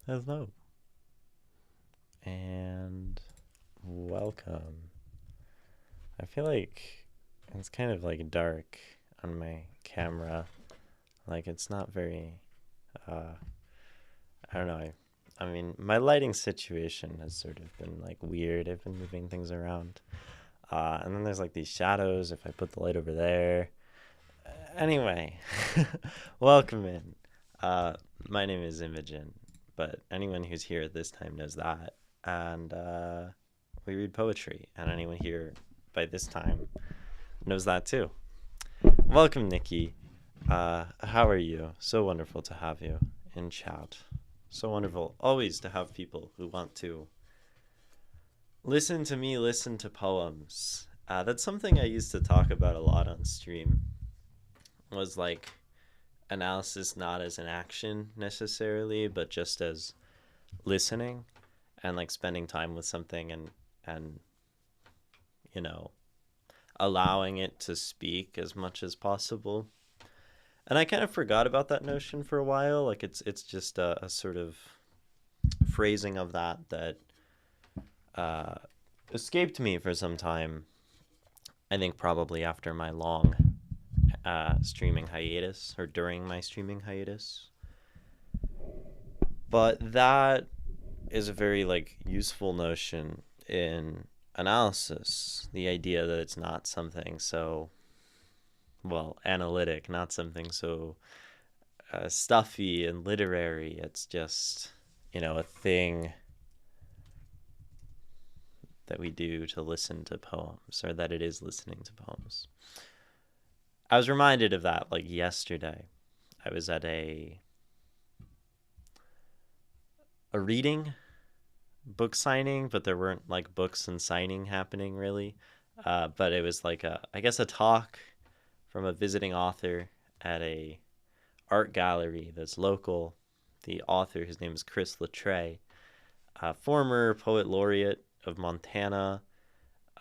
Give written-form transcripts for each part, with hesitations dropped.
Hello, and welcome. I feel like it's kind of like dark on my camera. Like it's not very, uh, I don't know. I mean, my lighting situation has sort of been like weird. I've been moving things around. And then there's like these shadows if I put the light over there. Anyway, welcome in. Uh, my name is Imogen, but anyone who's here at this time knows that. And we read poetry, and anyone here by this time knows that too. Welcome, Nikki. How are you? So wonderful to have you in chat. So wonderful always to have people who want to listen to me listen to poems. That's something I used to talk about a lot on stream. Was like analysis not as an action necessarily, but just as listening and like spending time with something and you know allowing it to speak as much as possible. And I kind of forgot about that notion for a while. Like it's just a sort of phrasing of that uh, escaped me for some time. I think probably after my long streaming hiatus or during my streaming hiatus. But that is a very like useful notion in analysis. The idea that it's not something so analytic, not something so stuffy and literary. It's just a thing that we do to listen to poems, or that it is listening to poems. I was reminded of that like yesterday. I was at a reading, book signing, but there weren't like books and signing happening really. But it was like I guess a talk from a visiting author at a art gallery that's local. The author, his name is Chris Lattre, former poet laureate of Montana,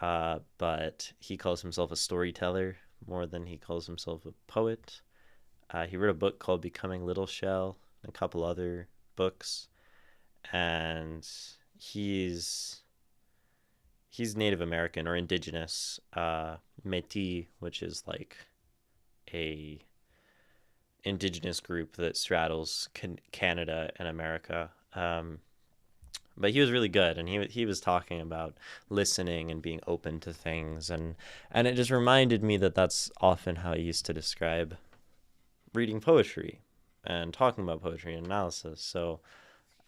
but he calls himself a storyteller more than he calls himself a poet. He wrote a book called Becoming Little Shell and a couple other books, and he's Native American or indigenous, Métis, which is like a indigenous group that straddles Canada and America. But he was really good, and he was talking about listening and being open to things, and it just reminded me that that's often how I used to describe reading poetry and talking about poetry and analysis. So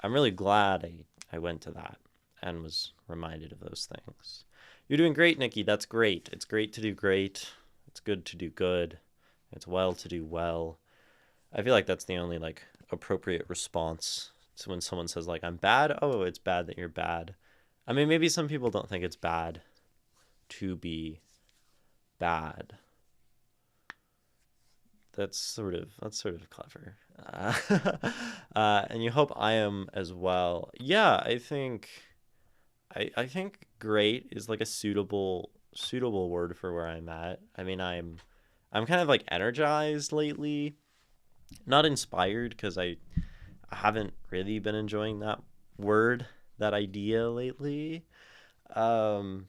I'm really glad I went to that and was reminded of those things. You're doing great, Nikki. That's great. It's great to do great. It's good to do good. It's well to do well. I feel like that's the only like appropriate response to when someone says like I'm bad. Oh, it's bad that you're bad. I mean, maybe some people don't think it's bad to be bad. That's sort of clever. And you hope I am as well. Yeah, I think great is like a suitable word for where I'm at. I mean, I'm kind of like energized lately, not inspired because I haven't really been enjoying that word, that idea lately. Um,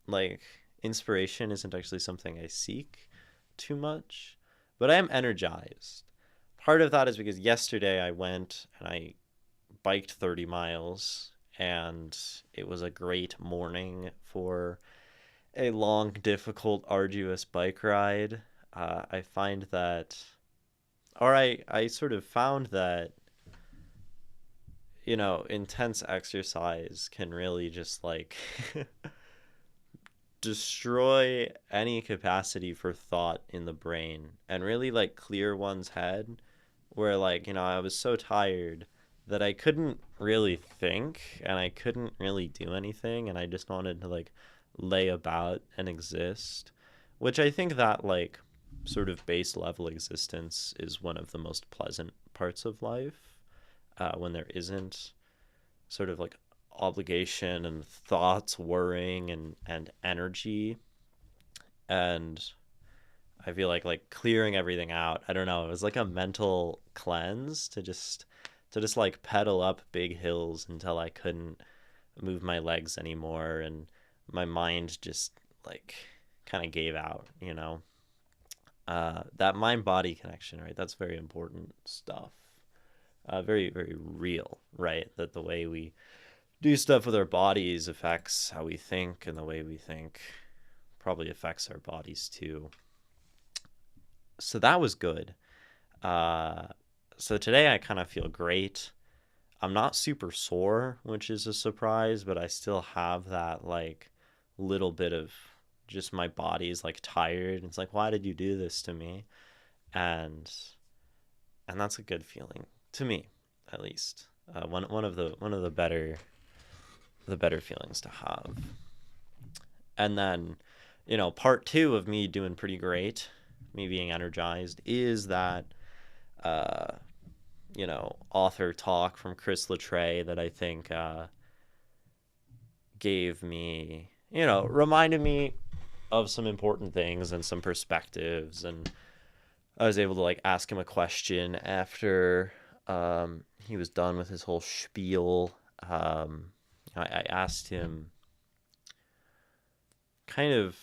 like inspiration isn't actually something I seek too much, but I am energized. Part of that is because yesterday I went and I biked 30 miles, and it was a great morning for a long, difficult, arduous bike ride. I find that, or I sort of found that, intense exercise can really just like destroy any capacity for thought in the brain and really like clear one's head. Where like, I was so tired that I couldn't really think and I couldn't really do anything, and I just wanted to like lay about and exist, which I think that like sort of base level existence is one of the most pleasant parts of life, when there isn't sort of like obligation and thoughts worrying and energy. And I feel like clearing everything out, I don't know, it was like a mental cleanse to just to just like pedal up big hills until I couldn't move my legs anymore, and my mind just like kind of gave out, you know. That mind body connection, right? That's very important stuff. Very, very real, right? That the way we do stuff with our bodies affects how we think, and the way we think probably affects our bodies too. So that was good. Uh, so today I kind of feel great. I'm not super sore, which is a surprise, but I still have that like little bit of just my body's like tired. It's like, why did you do this to me? And that's a good feeling to me, at least. One of the better feelings to have. And then, part two of me doing pretty great, me being energized, is that uh, author talk from Chris Latre that I think gave me, reminded me of some important things and some perspectives. And I was able to like ask him a question after he was done with his whole spiel. I asked him kind of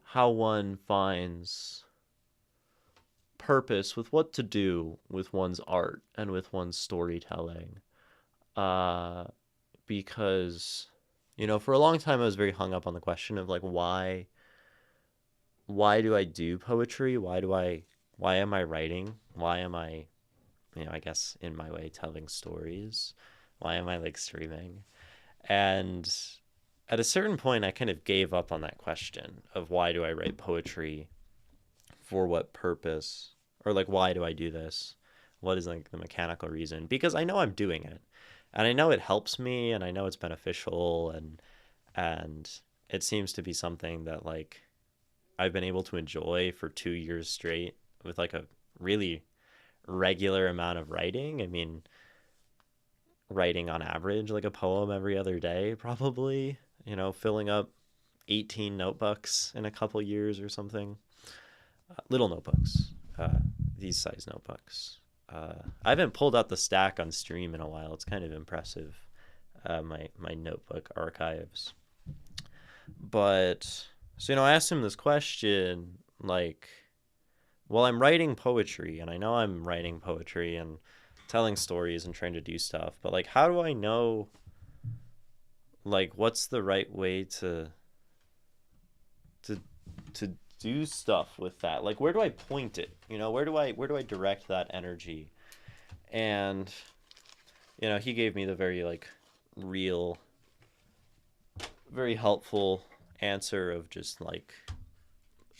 how one finds purpose with what to do with one's art and with one's storytelling. Uh, because, for a long time I was very hung up on the question of like, why do I do poetry? Why am I writing? Why am I, I guess in my way telling stories? Why am I like streaming? And at a certain point I kind of gave up on that question of why do I write poetry? For what purpose? Or like, why do I do this? What is like the mechanical reason? Because I know I'm doing it, and I know it helps me, and I know it's beneficial, and it seems to be something that like I've been able to enjoy for 2 years straight with like a really regular amount of writing. I mean, writing on average like a poem every other day, probably, filling up 18 notebooks in a couple years or something. Little notebooks, these size notebooks. I haven't pulled out the stack on stream in a while. It's kind of impressive, my notebook archives. But so I asked him this question, like, well, I'm writing poetry, and I know I'm writing poetry and telling stories and trying to do stuff, but like, how do I know, like, what's the right way to to do stuff with that? Like, where do I point it? Where do I direct that energy? And he gave me the very like real, very helpful answer of just like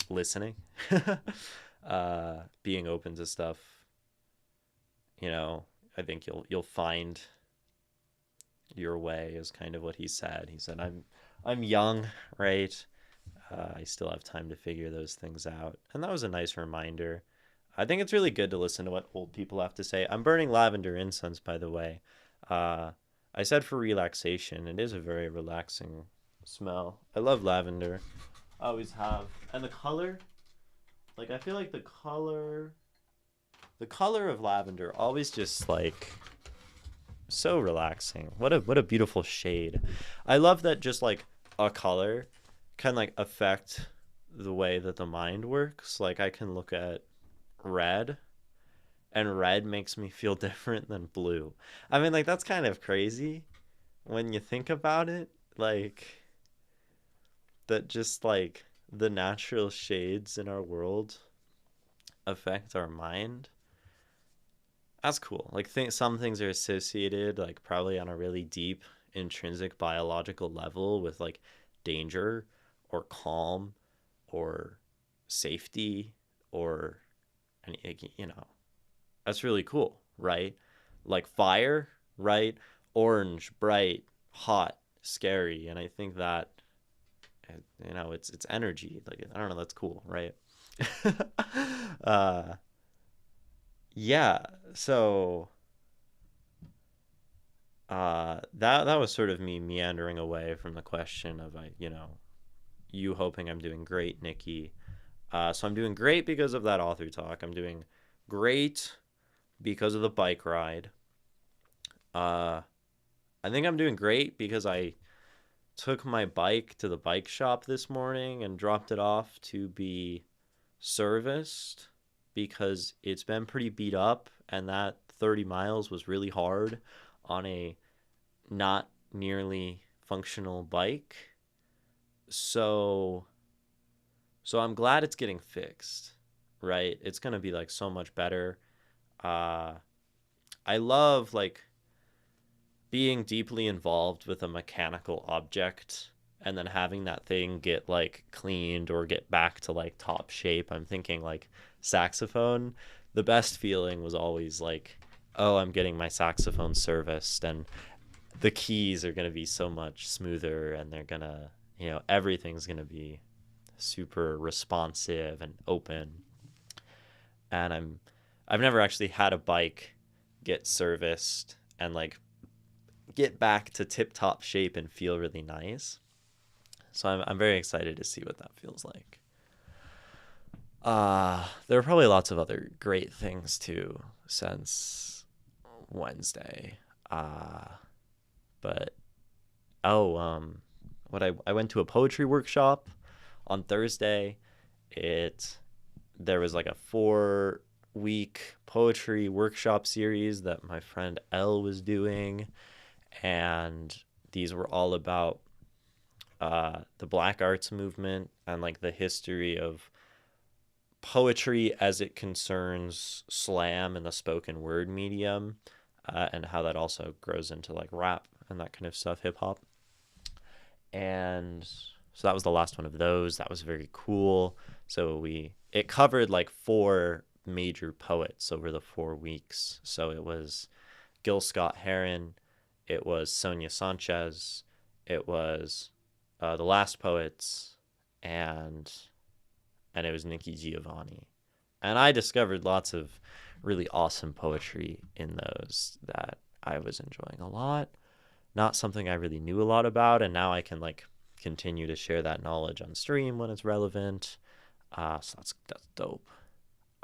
listening, being open to stuff. I think you'll find your way, is kind of what he said. He said, I'm young, right? I still have time to figure those things out. And that was a nice reminder. I think it's really good to listen to what old people have to say. I'm burning lavender incense, by the way. I said for relaxation. It is a very relaxing smell. I love lavender. I always have. And the color, like, I feel like the color of lavender always just like so relaxing. What a beautiful shade. I love that just like a color can like affect the way that the mind works. Like I can look at red, and red makes me feel different than blue. I mean, like, that's kind of crazy when you think about it. Like, that just like the natural shades in our world affect our mind. That's cool. Like, some things are associated, like, probably on a really deep, intrinsic biological level with like danger or calm or safety or any. That's really cool, right? Like fire, right? Orange, bright, hot, scary. And I think that it's energy. Like, I don't know, that's cool, right? uh yeah, so that was sort of me meandering away from the question of you hoping I'm doing great, Nikki. So I'm doing great because of that author talk. I'm doing great because of the bike ride. Uh, I think I'm doing great because I took my bike to the bike shop this morning and dropped it off to be serviced because it's been pretty beat up, and that 30 miles was really hard on a not nearly functional bike. So I'm glad it's getting fixed, right? It's going to be like so much better. Uh I love like being deeply involved with a mechanical object and then having that thing get like cleaned or get back to like top shape. I'm thinking like saxophone. The best feeling was always like, oh, I'm getting my saxophone serviced and the keys are going to be so much smoother and they're going to, everything's going to be super responsive and open. And I've never actually had a bike get serviced and like get back to tip top shape and feel really nice. So I'm very excited to see what that feels like. There are probably lots of other great things too since Wednesday. Uh, but oh, what I went to a poetry workshop on Thursday. It There was like a 4-week poetry workshop series that my friend Elle was doing, and these were all about the Black Arts movement and like the history of poetry as it concerns slam and the spoken word medium, and how that also grows into like rap and that kind of stuff, hip hop. And so that was the last one of those. That was very cool. So it covered like 4 major poets over the 4 weeks. So it was Gil Scott Heron, it was Sonia Sanchez, it was the Last Poets, and it was Nikki Giovanni. And I discovered lots of really awesome poetry in those that I was enjoying a lot. Not something I really knew a lot about, and now I can like continue to share that knowledge on stream when it's relevant. So that's dope.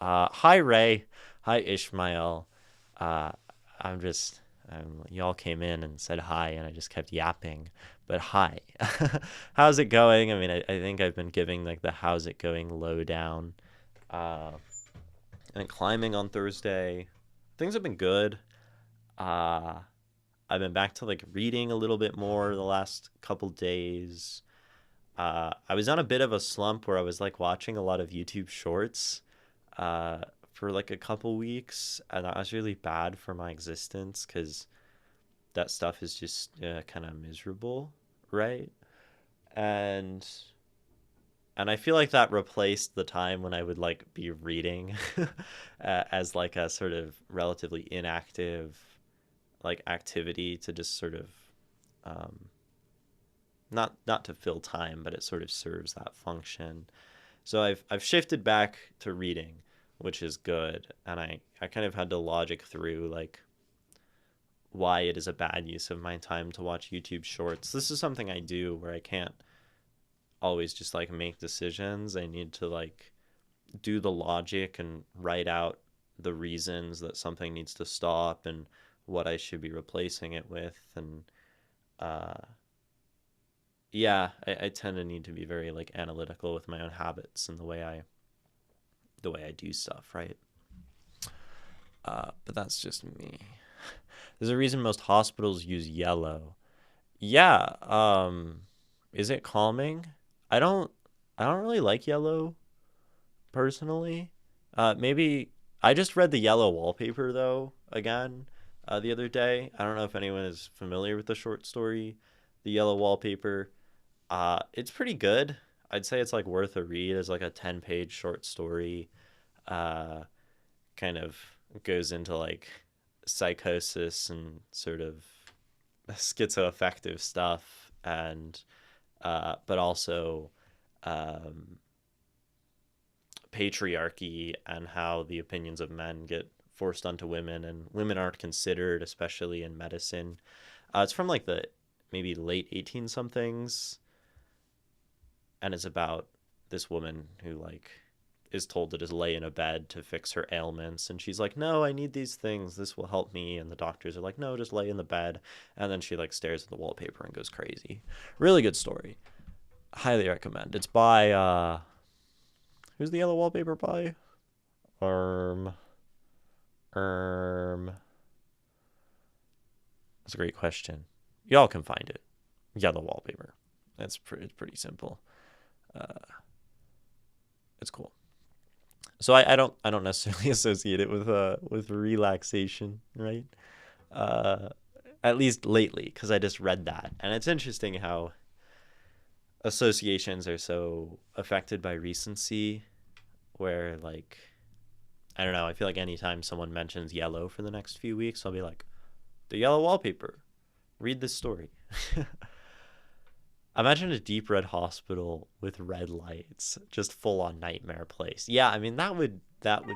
Hi Ray, hi Ishmael. Uh, I'm just y'all came in and said hi, and I just kept yapping. But hi, how's it going? I mean, I think I've been giving like the how's it going lowdown. Uh, and climbing on Thursday, things have been good. Uh, I've been back to like reading a little bit more the last couple days. I was on a bit of a slump where I was like watching a lot of YouTube shorts uh, for like a couple weeks, and that was really bad for my existence because that stuff is just kind of miserable, right? And I feel like that replaced the time when I would like be reading as like a sort of relatively inactive like activity to just sort of um, not to fill time, but it sort of serves that function. So I've shifted back to reading, which is good, and I kind of had to logic through like why it is a bad use of my time to watch YouTube shorts. This is something I do where I can't always just like make decisions. I need to like do the logic and write out the reasons that something needs to stop and what I should be replacing it with. And uh, yeah, I tend to need to be very like analytical with my own habits and the way I do stuff, right? But that's just me. There's a reason most hospitals use yellow. Yeah, is it calming? I don't I don't really like yellow personally. Maybe I just read the yellow wallpaper though again the other day. I don't know if anyone is familiar with the short story, The Yellow Wallpaper. It's pretty good. I'd say it's like worth a read as like a 10-page short story. Uh, Kind of goes into like psychosis and sort of schizoaffective stuff, and but also um, patriarchy and how the opinions of men get forced onto women and women aren't considered, especially in medicine. It's from like the maybe late 18 somethings, and it's about this woman who like is told to just lay in a bed to fix her ailments, and she's like, no, I need these things, this will help me, and the doctors are like, no, just lay in the bed. And then she like stares at the wallpaper and goes crazy. Really good story. Highly recommend. It's by who's the yellow wallpaper by? um um that's a great question. Y'all can find it. Yellow wallpaper. It's pretty simple. uh it's cool. So I don't necessarily associate it with relaxation, right? Uh, at least lately, because I just read that, and it's interesting how associations are so affected by recency. Where like I don't know, I feel like anytime someone mentions yellow for the next few weeks, I'll be like, the yellow wallpaper. Read this story. Imagine a deep red hospital with red lights, just full on nightmare place. Yeah, I mean that would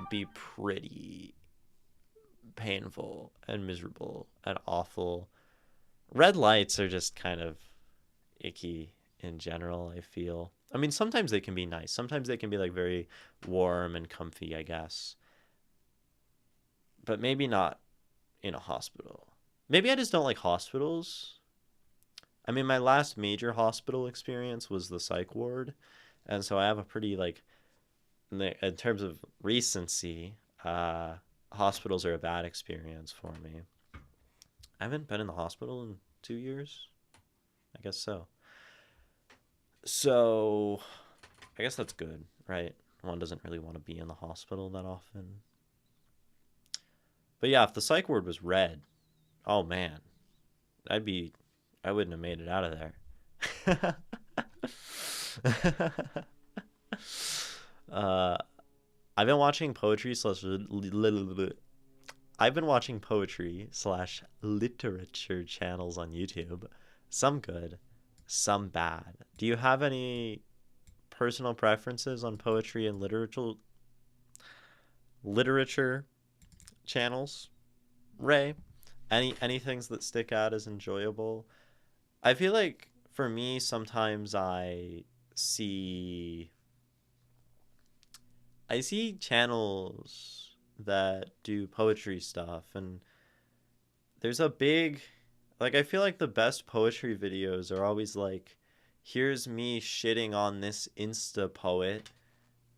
be pretty painful and miserable and awful. Red lights are just kind of icky in general, I feel. I mean, sometimes they can be nice. Sometimes they can be like very warm and comfy, I guess. But maybe not in a hospital. Maybe I just don't like hospitals. I mean, my last major hospital experience was the psych ward, and so I have a pretty like in terms of recency, hospitals are a bad experience for me. I haven't been in the hospital in 2 years. I guess so. So I guess that's good, right? One doesn't really want to be in the hospital that often. But yeah, if the psych ward was red, oh man, I'd be, I wouldn't have made it out of there. uh, I've been watching poetry slash I've been watching poetry slash literature channels on YouTube. Some good, some bad. Do you have any personal preferences on poetry and literature channels, Ray? Any things that stick out as enjoyable? I feel like for me sometimes see I see channels that do poetry stuff, and there's a big, like, I feel like the best poetry videos are always like, here's me shitting on this insta poet,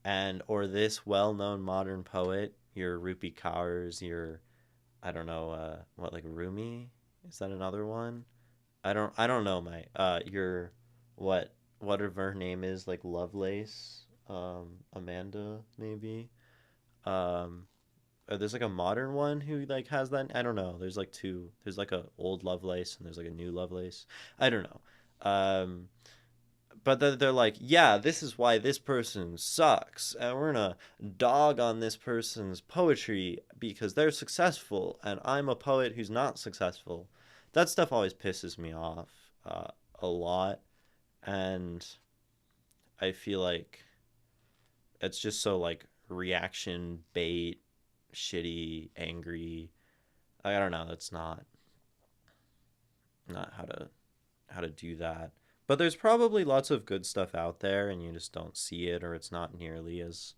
and or this well-known modern poet, your Rupi Kaur's, your, I don't know, what, like Rumi, is that another one? I don't know, my your, what whatever her name is, like Lovelace, Amanda maybe. um there's like a modern one who like has that. I don't know. There's like two. There's like a old Lovelace and there's like a new Lovelace. I don't know. But they're like, yeah, this is why this person sucks, and we're gonna dog on this person's poetry because they're successful, and I'm a poet who's not successful. That stuff always pisses me off a lot, and I feel like it's just so like reaction bait, shitty, angry. I don't know. That's not how to do that. But there's probably lots of good stuff out there, and you just don't see it, or it's not nearly as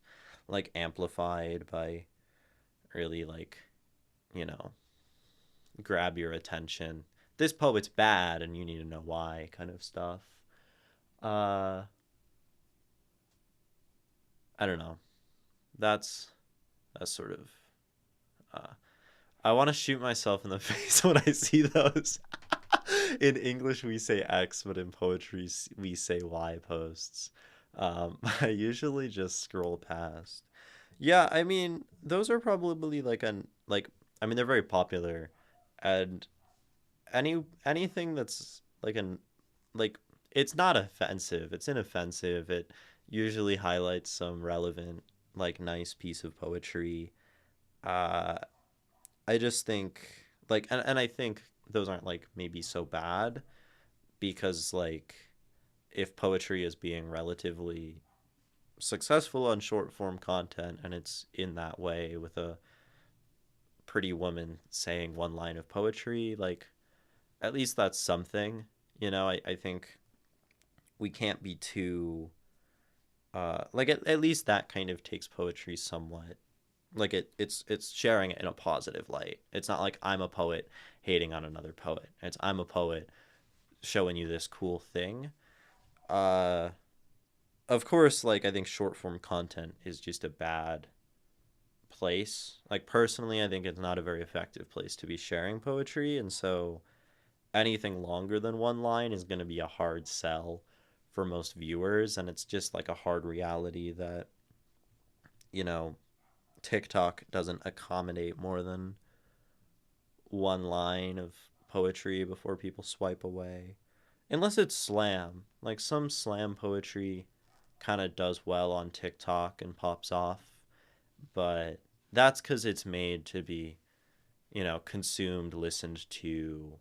like amplified by really like, you know, grab your attention. This poet's bad, and you need to know why, kind of stuff. Uh, I don't know. That's that's sort of. Uh, I want to shoot myself in the face when I see those. In English, we say X, but in poetry, we say Y posts. I usually just scroll past. Yeah, I mean, those are probably like I mean, they're very popular, and anything that's like like it's not offensive. It's inoffensive. It usually highlights some relevant, like nice piece of poetry. Uh, I just think like, and I think those aren't like maybe so bad, because like if poetry is being relatively successful on short form content, and it's in that way with a pretty woman saying one line of poetry, like at least that's something. I think we can't be too Like at least that kind of takes poetry somewhat. Like it's sharing it in a positive light. It's not like I'm a poet hating on another poet. It's I'm a poet showing you this cool thing. Uh, of course, like I think short form content is just a bad place. Like personally, I think it's not a very effective place to be sharing poetry, and so anything longer than one line is going to be a hard sell for most viewers, and it's just like a hard reality that you know TikTok doesn't accommodate more than one line of poetry before people swipe away. Unless it's slam. Like some slam poetry kind of does well on TikTok and pops off, but that's cuz it's made to be, consumed, listened to,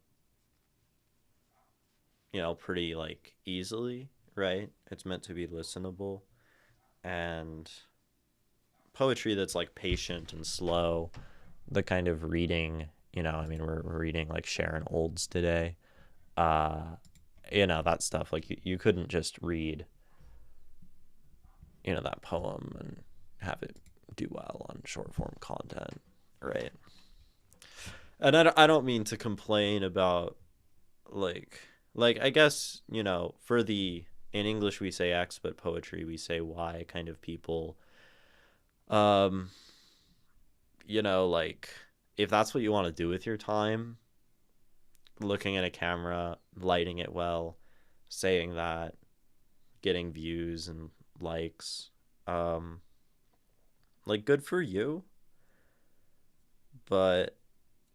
pretty like easily, right? It's meant to be listenable, and poetry that's like patient and slow, the kind of reading, I mean we're reading like Sharon Olds today. Uh that stuff like you couldn't just read, that poem and have it do well on short form content, right? And I don't mean to complain about like I guess, for the in English we say X, but poetry we say Y kind of people. Um, like if that's what you want to do with your time, looking at a camera, lighting it well, saying that, getting views and likes, um, like good for you, but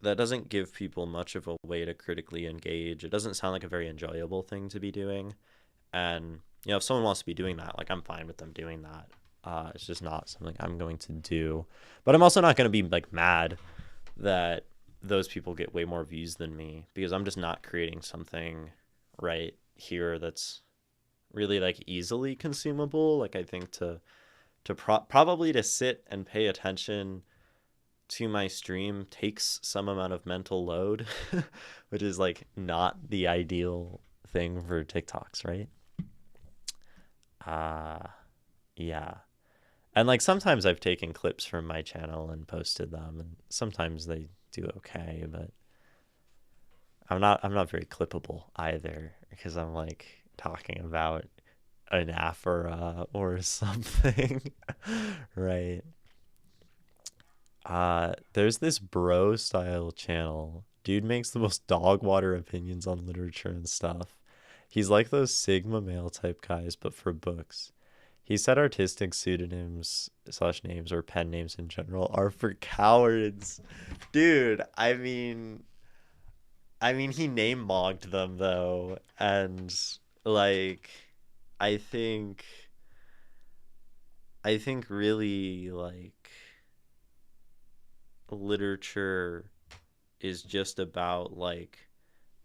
that doesn't give people much of a way to critically engage. It doesn't sound like a very enjoyable thing to be doing. And, if someone wants to be doing that, like I'm fine with them doing that. It's just not something I'm going to do. But I'm also not going to be like mad that those people get way more views than me because I'm just not creating something right here that's really like easily consumable. Like I think probably to sit and pay attention to my stream takes some amount of mental load, which is like not the ideal thing for TikToks, right? Uh yeah. And like sometimes I've taken clips from my channel and posted them and sometimes they do okay, but I'm not very clippable either because I'm like talking about an aphora or something, right? There's this bro style channel. Dude makes the most dog water opinions on literature and stuff. He's like those Sigma male type guys, but for books. He said artistic pseudonyms slash names or pen names in general are for cowards. Dude, I mean he name mogged them though, and like I think I think really like literature is just about like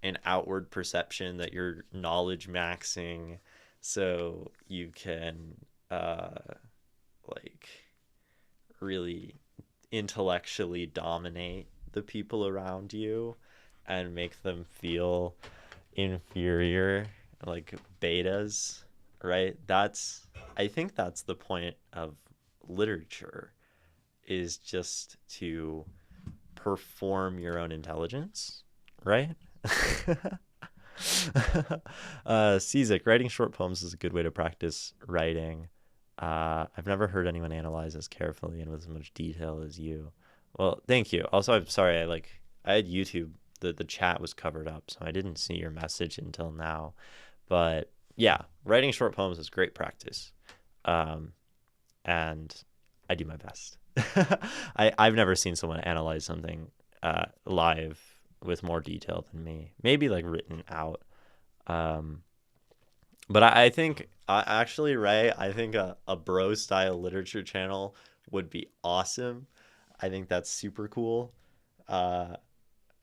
an outward perception that you're knowledge maxing so you can uh like really intellectually dominate the people around you and make them feel inferior, like betas, right? I think that's the point of literature, is just to perform your own intelligence, right? Cizik, writing short poems is a good way to practice writing. I've never heard anyone analyze as carefully and with as much detail as you. Well, thank you. Also, I'm sorry. I had YouTube. The chat was covered up, so I didn't see your message until now. But yeah, writing short poems is great practice, and I do my best. I've never seen someone analyze something live with more detail than me. Maybe like written out. Um, but I think actually, Ray, I think a bro style literature channel would be awesome. I think that's super cool. Uh,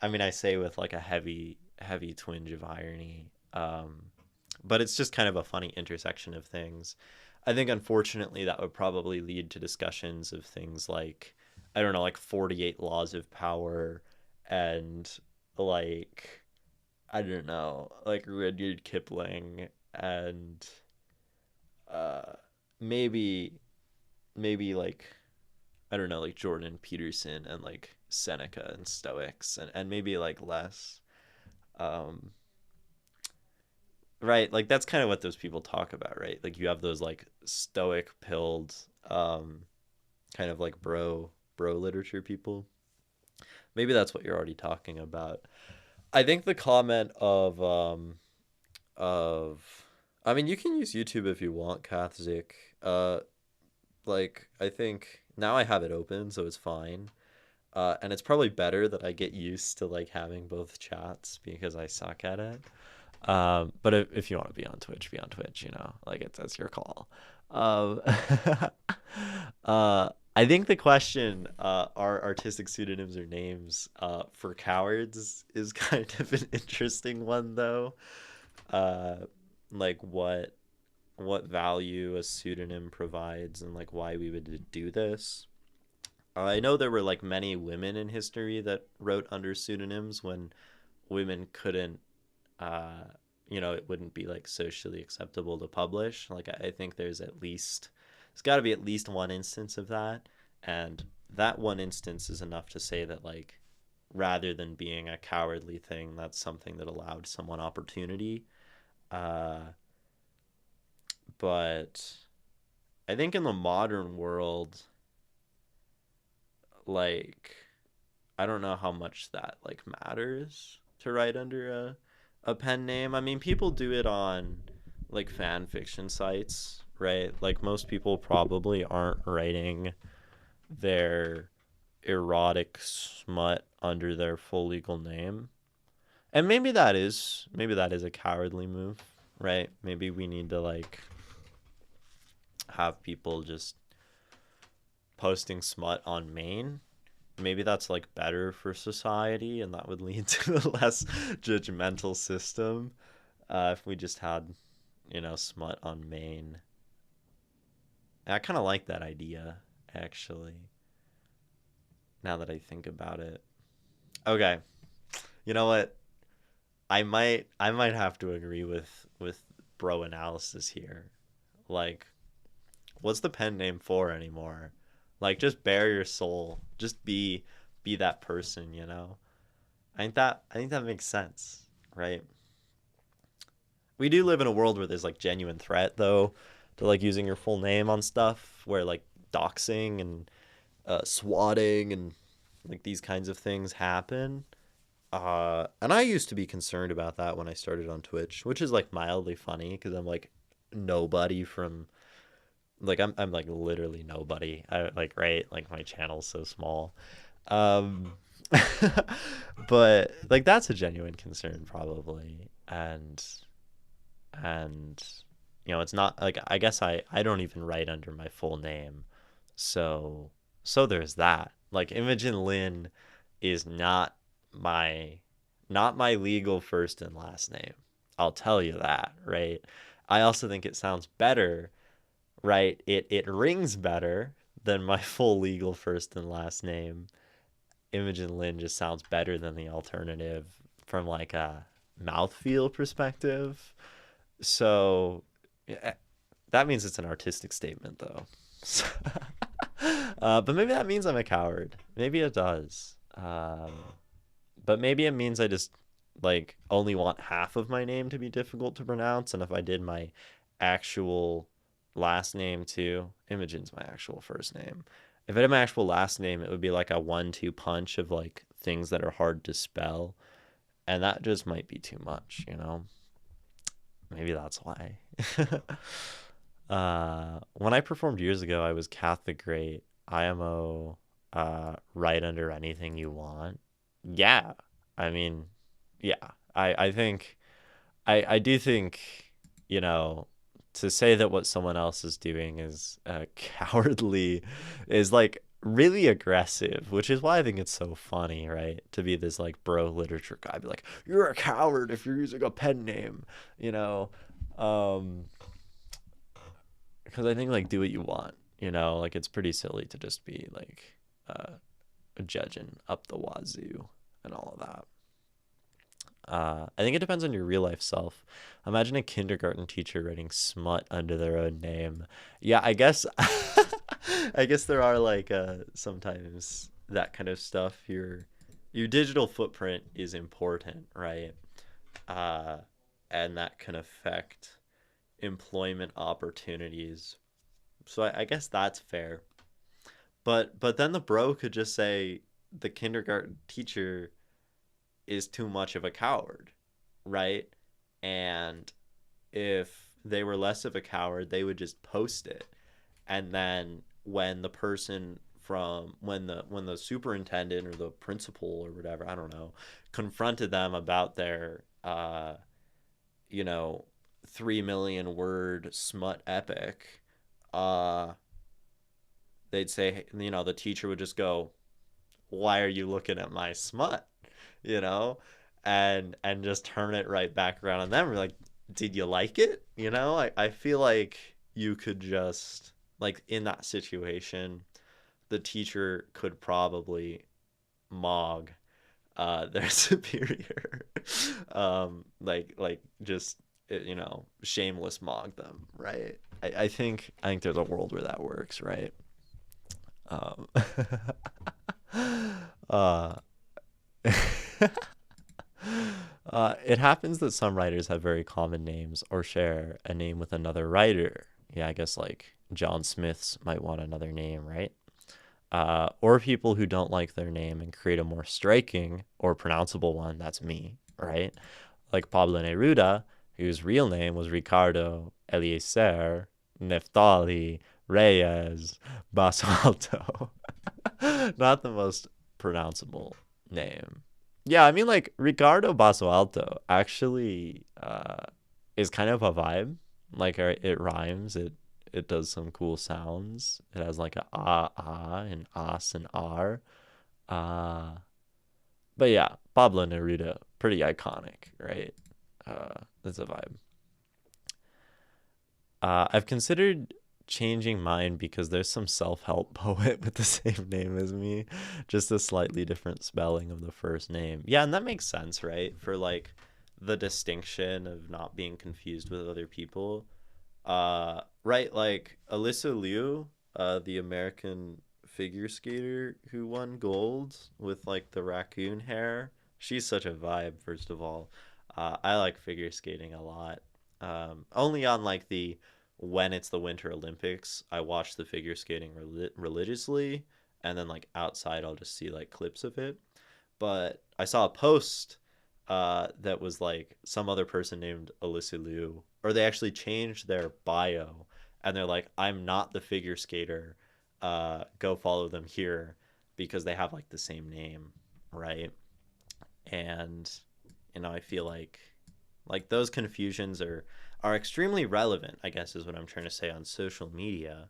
I mean, I say with like a heavy twinge of irony, but it's just kind of a funny intersection of things. I think unfortunately that would probably lead to discussions of things like, I don't know, like 48 laws of power and like, I don't know, like Rudyard Kipling and uh maybe maybe like I don't know, like Jordan Peterson and like Seneca and Stoics, and maybe like less. Um, right, like that's kind of what those people talk about, right? Like you have those like stoic pilled um kind of like bro literature people. Maybe that's what you're already talking about. I think the comment of I mean, you can use YouTube if you want, Kathzik. Uh like I think now I have it open, so it's fine. And it's probably better that I get used to like having both chats because I suck at it. But if you want to be on Twitch, be on Twitch. Like that's your call. Um, I think the question, are artistic pseudonyms or names for cowards, is kind of an interesting one, though. Uh, like what value a pseudonym provides and like why we would do this. I know there were like many women in history that wrote under pseudonyms when women couldn't, uh, it wouldn't be like socially acceptable to publish. Like I think there's got to be at least one instance of that, and that one instance is enough to say that like rather than being a cowardly thing, that's something that allowed someone opportunity. Uh, but I think in the modern world, like I don't know how much that like matters to write under a pen name. I mean, people do it on like fan fiction sites, right? Like most people probably aren't writing their erotic smut under their full legal name. And maybe that is a cowardly move, right? Maybe we need to like have people just posting smut on main. Maybe that's like better for society and that would lead to a less judgmental system, if we just had smut on main. And I kind of like that idea, actually, now that I think about it. Okay, you know what, I might have to agree with bro analysis here. Like, what's the pen name for anymore? Like, just bare your soul. Just be that person. I think that makes sense, right? We do live in a world where there's like genuine threat though to like using your full name on stuff, where like doxing and swatting and like these kinds of things happen. And I used to be concerned about that when I started on Twitch, which is like mildly funny because I'm like nobody from like I'm like literally nobody. I like, right, like my channel's so small. Um but like that's a genuine concern probably. And it's not like, I guess I don't even write under my full name. So there's that. Like Imogen Lynn is my not my legal first and last name. I'll tell you that, right? I also think it sounds better, right? It rings better than my full legal first and last name. Imogen Lynn just sounds better than the alternative from like a mouthfeel perspective. So yeah, that means it's an artistic statement, though. But maybe that means I'm a coward. Maybe it does. But maybe it means I just like only want half of my name to be difficult to pronounce, and if I did my actual last name too, Imogen's my actual first name. If I did my actual last name, it would be like a 1-2 punch of like things that are hard to spell, and that just might be too much. Maybe that's why. When I performed years ago, I was Kath the Great, IMO, write under anything you want. Yeah, I mean, yeah, I think, I do think, you know, to say that what someone else is doing is cowardly is like really aggressive, which is why I think it's so funny, right? To be this like bro literature guy, be like, you're a coward if you're using a pen name, you know? Um, because I think like do what you want. Like it's pretty silly to just be like judging up the wazoo and all of that. I think it depends on your real life self. Imagine a kindergarten teacher writing smut under their own name. Yeah, I guess I guess there are like sometimes that kind of stuff. Your digital footprint is important, right? Uh, and that can affect employment opportunities. So I guess that's fair. But then the bro could just say the kindergarten teacher is too much of a coward, right? And if they were less of a coward, they would just post it. And then when the person from when the superintendent or the principal or whatever, I don't know, confronted them about their you know, 3 million word smut epic, uh they'd say, the teacher would just go, "Why are you looking at my smut?" you know, and just turn it right back around on them. We're like, "Did you like it?" I feel like you could just, like, in that situation, the teacher could probably mog their superior, like just shameless mog them, right? I think there's a world where that works, right? Um, uh, it happens that some writers have very common names or share a name with another writer. Yeah, I guess like John Smiths might want another name, right? Or people who don't like their name and create a more striking or pronounceable one. That's me, right? Like Pablo Neruda, whose real name was Ricardo Eliezer Neftali Reyes Basalto. Not the most pronounceable name. Yeah, I mean, like, Ricardo Basualto actually is kind of a vibe. Like, it rhymes. It does some cool sounds. It has like a and as and r. Uh, but yeah, Pablo Neruda, pretty iconic, right? That's a vibe. I've considered changing mine because there's some self-help poet with the same name as me, just a slightly different spelling of the first name. Yeah, and that makes sense, right? For like the distinction of not being confused with other people. Right, like Alyssa Liu, the American figure skater who won gold with like the raccoon hair. She's such a vibe, first of all. I like figure skating a lot. Only on like the when it's the Winter Olympics, I watch the figure skating religiously, and then like outside, I'll just see like clips of it. But I saw a post that was like some other person named Alyssa Liu, or they actually changed their bio, and they're like, "I'm not the figure skater. Go follow them here," because they have like the same name, right? And I feel like those confusions are extremely relevant, I guess is what I'm trying to say, on social media,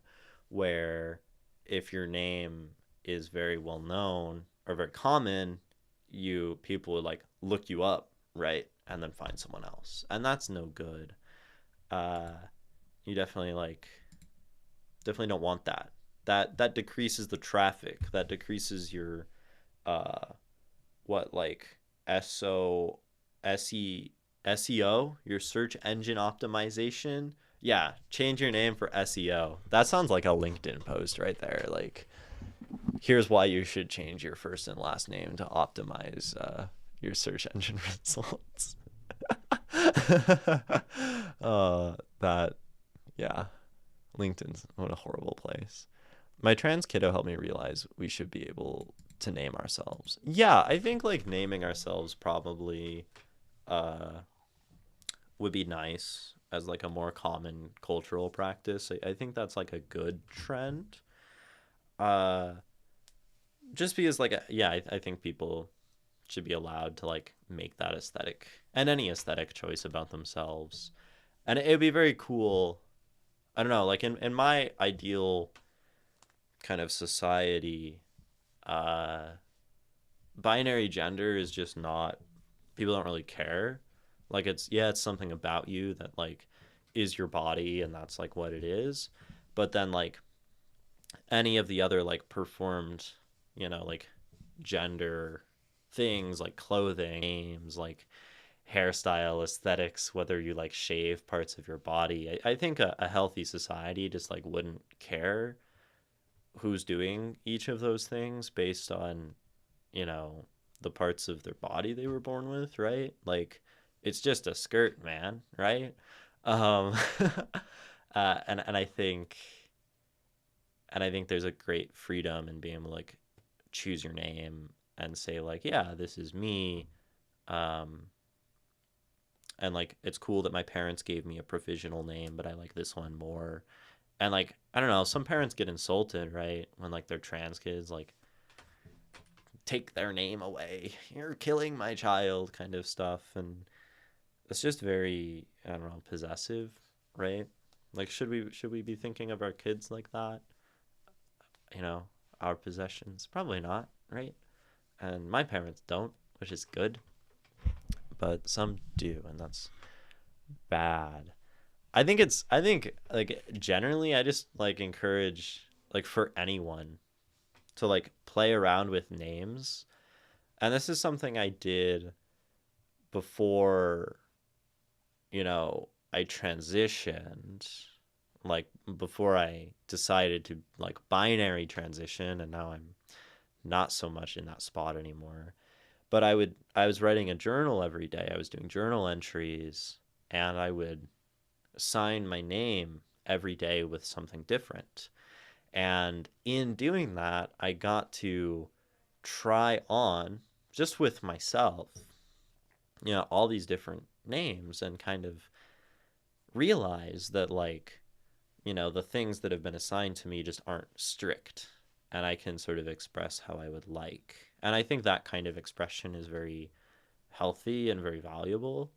where if your name is very well known or very common, you people would like look you up, right? And then find someone else. And that's no good. Uh you definitely don't want that. That decreases the traffic. That decreases your uh what like SO SE SEO, your search engine optimization. Yeah, change your name for SEO. That sounds like a LinkedIn post right there. Like, here's why you should change your first and last name to optimize your search engine results. That, yeah, LinkedIn's what a horrible place. My trans kiddo helped me realize we should be able to name ourselves. Yeah, I think like naming ourselves probably uh would be nice as like a more common cultural practice. I think that's like a good trend. Uh, just because like yeah, I think people should be allowed to like make that aesthetic and any aesthetic choice about themselves, and it would be very cool. I don't know, like in my ideal kind of society, uh, binary gender is just not, people don't really care. Like it's, yeah, it's something about you that like is your body and that's like what it is. But then like any of the other like performed, like gender things like clothing, names, like hairstyle aesthetics, whether you like shave parts of your body. I think a healthy society just like wouldn't care who's doing each of those things based on, you know, the parts of their body they were born with, right? Like it's just a skirt, man, right? Um and I think there's a great freedom in being able to like choose your name and say like, yeah, this is me. Um and like it's cool that my parents gave me a provisional name, but I like this one more. And like I don't know, some parents get insulted, right? When like their trans kids like take their name away. You're killing my child kind of stuff. And it's just very, I don't know, possessive, right? Like should we be thinking of our kids like that? You know, our possessions? Probably not, right? And my parents don't, which is good, but some do, and that's bad. I think like generally I just like encourage like for anyone to like play around with names. And this is something I did before, I transitioned, like before I decided to like binary transition, and now I'm not so much in that spot anymore. But I was writing a journal every day. I was doing journal entries, and I would sign my name every day with something different. And in doing that, I got to try on just with myself, all these different names and kind of realize that, like, the things that have been assigned to me just aren't strict, and I can sort of express how I would like. And I think that kind of expression is very healthy and very valuable.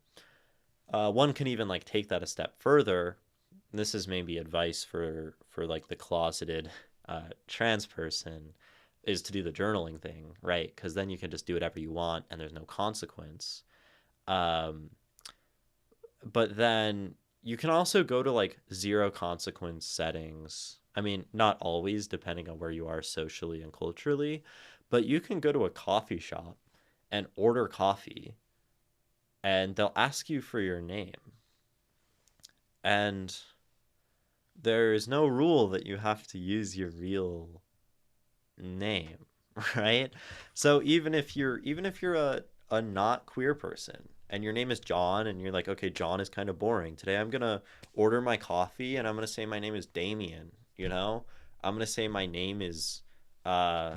One can even like take that a step further. This is maybe advice for like the closeted trans person, is to do the journaling thing, right? Because then you can just do whatever you want and there's no consequence. Um, but then you can also go to like zero consequence settings. I mean, not always, depending on where you are socially and culturally, but you can go to a coffee shop and order coffee, and they'll ask you for your name. And there is no rule that you have to use your real name, right? So even if you're a not queer person and your name is John, and you're like, okay, John is kind of boring. Today I'm gonna order my coffee and I'm gonna say my name is Damien, I'm gonna say my name is uh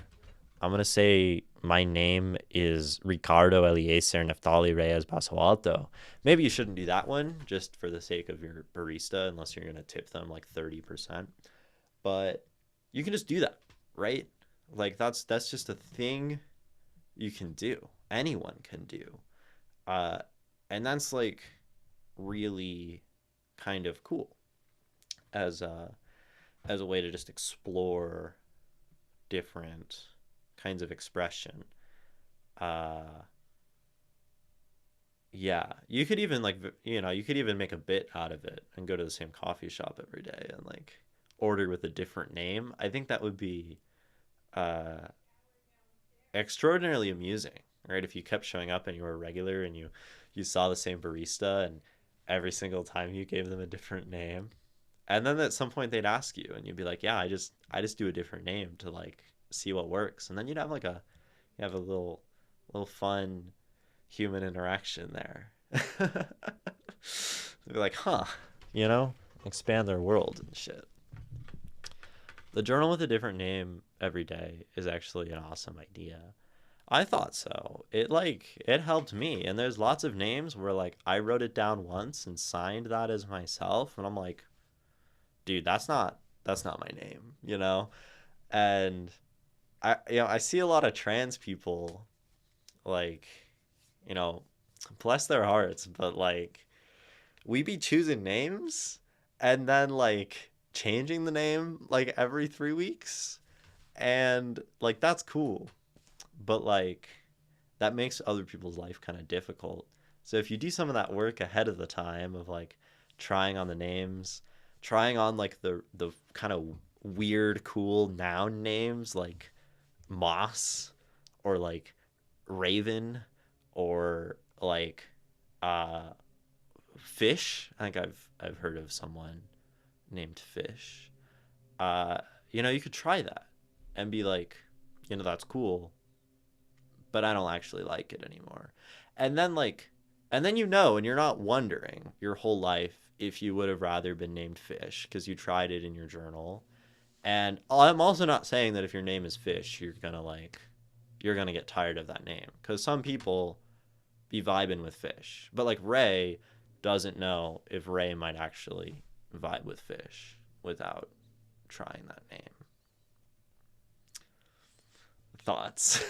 I'm gonna say my name is Ricardo Eliezer Neftali Reyes Basso Alto. Maybe you shouldn't do that one just for the sake of your barista, unless you're gonna tip them like 30%. But you can just do that, right? Like that's just a thing you can do. Anyone can do. Uh, and that's like really kind of cool as a way to just explore different kinds of expression. Uh, yeah, you could even like you could even make a bit out of it and go to the same coffee shop every day and like order with a different name. I think that would be uh extraordinarily amusing, right? If you kept showing up and you were a regular and you saw the same barista, and every single time you gave them a different name, and then at some point they'd ask you and you'd be like, yeah, I just do a different name to like see what works, and then you have a little fun human interaction there. They'd be like, huh, you know, expand their world and shit. The journal with a different name every day is actually an awesome idea. I thought so. It helped me. And there's lots of names where like I wrote it down once and signed that as myself, and I'm like, dude, that's not my name, you know? And I see a lot of trans people like, you know, bless their hearts, but like we be choosing names and then like changing the name like every 3 weeks, and like that's cool, but like that makes other people's life kind of difficult. So if you do some of that work ahead of the time of like trying on the names, trying on like the kind of weird cool noun names like Moss or like Raven or like Uh, Fish. I think I've heard of someone named Fish. Uh, you could try that and be like, that's cool, but I don't actually like it anymore. And then and you're not wondering your whole life if you would have rather been named Fish because you tried it in your journal. And I'm also not saying that if your name is Fish, you're gonna get tired of that name because some people be vibing with Fish, but like Ray doesn't know if Ray might actually vibe with Fish without trying that name. Thoughts?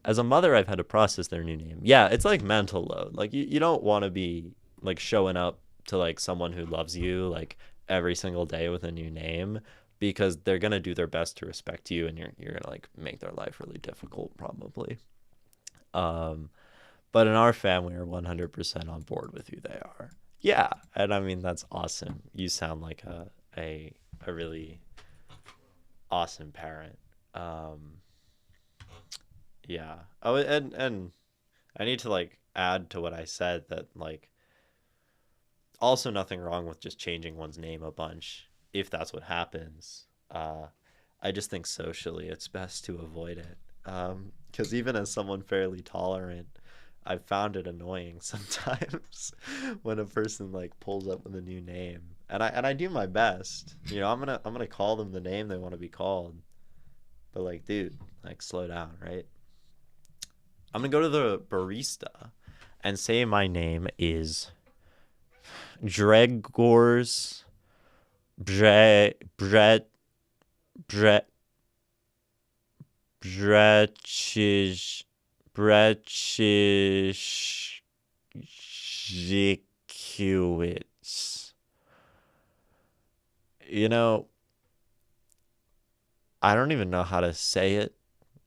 As a mother, I've had to process their new name. Yeah, it's like mental load. Like you don't want to be like showing up to like someone who loves you like every single day with a new name because they're gonna do their best to respect you, and you're gonna like make their life really difficult probably. Um, but in our family, we're 100% on board with who they are. Yeah, and I mean that's awesome. You sound like a really awesome parent. Um, yeah. Oh, and I need to like add to what I said that like also nothing wrong with just changing one's name a bunch if that's what happens. I just think socially it's best to avoid it. Because even as someone fairly tolerant, I've found it annoying sometimes when a person like pulls up with a new name, and I do my best. I'm gonna call them the name they want to be called, but like, dude, like slow down, right? I'm gonna go to the barista and say my name is Dregors Brett Brett Bretchish Bretchish You know, I don't even know how to say it.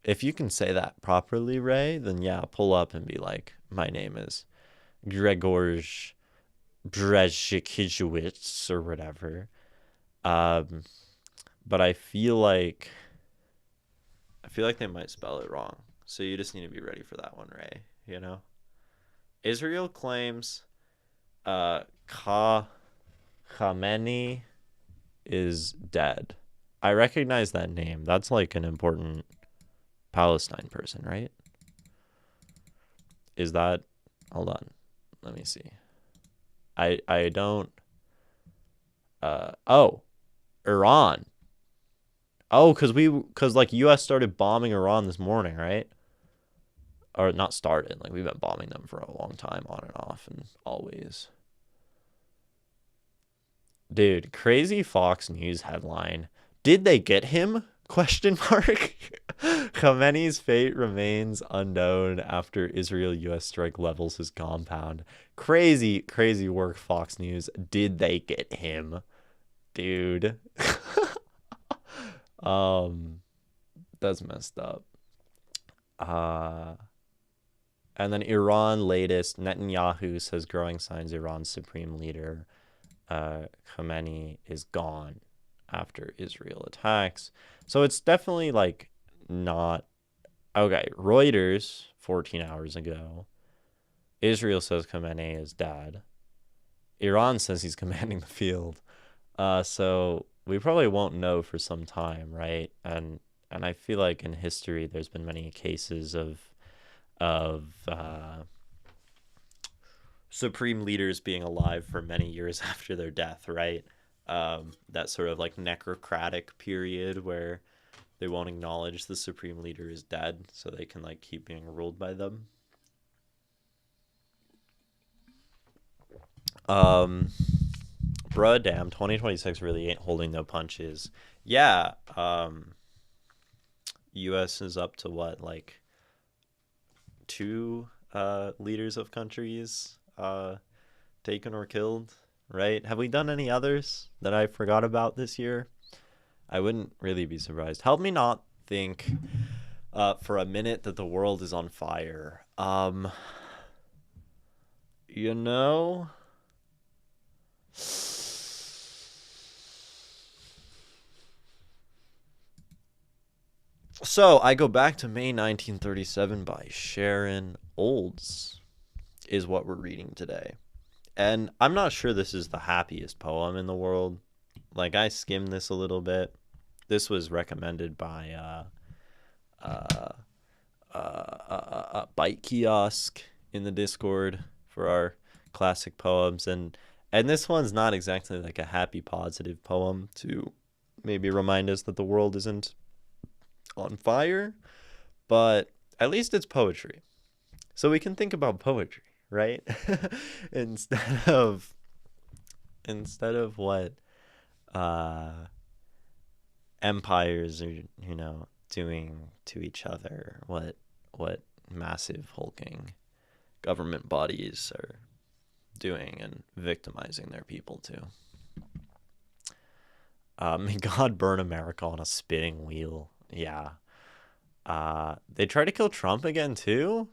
If you can say that properly, Ray, then yeah, pull up and be like, my name is Gregorz Brezhikijewicz or whatever. Um, but I feel like they might spell it wrong. So you just need to be ready for that one, Ray. Israel claims Khamenei is dead. I recognize that name. That's like an important Palestine person, right? Is that? Hold on. Let me see. I don't. Oh, Iran. Oh, because like U.S. started bombing Iran this morning, right? Or not started. Like we've been bombing them for a long time, on and off, and always. Dude, crazy Fox News headline. Did they get him? Question mark. Khamenei's fate remains unknown after Israel-U.S. strike levels his compound. Crazy, crazy work, Fox News. Did they get him? Dude. um, that's messed up. And then Iran latest, Netanyahu says growing signs Iran's supreme leader, Khamenei, is gone after Israel attacks. So it's definitely like not okay. Reuters 14 hours ago, Israel says Khamenei is dead. Iran says he's commanding the field. So we probably won't know for some time, right? And I feel like in history there's been many cases of supreme leaders being alive for many years after their death, right? That sort of like necrocratic period where they won't acknowledge the supreme leader is dead so they can like keep being ruled by them. Bruh, damn, 2026 really ain't holding no punches. Yeah, US is up to what, like two leaders of countries taken or killed, right? Have we done any others that I forgot about this year? I wouldn't really be surprised. Help me not think for a minute that the world is on fire. You know, So I go back to May 1937 by Sharon Olds, is what we're reading today. And I'm not sure this is the happiest poem in the world. Like, I skimmed this a little bit. This was recommended by uh, Bite Kiosk in the Discord for our classic poems. And this one's not exactly like a happy, positive poem to maybe remind us that the world isn't on fire, but at least it's poetry. So we can think about poetry, right? instead of what uh empires are, doing to each other, what massive hulking government bodies are doing and victimizing their people to. May God burn America on a spinning wheel. Yeah. They try to kill Trump again too.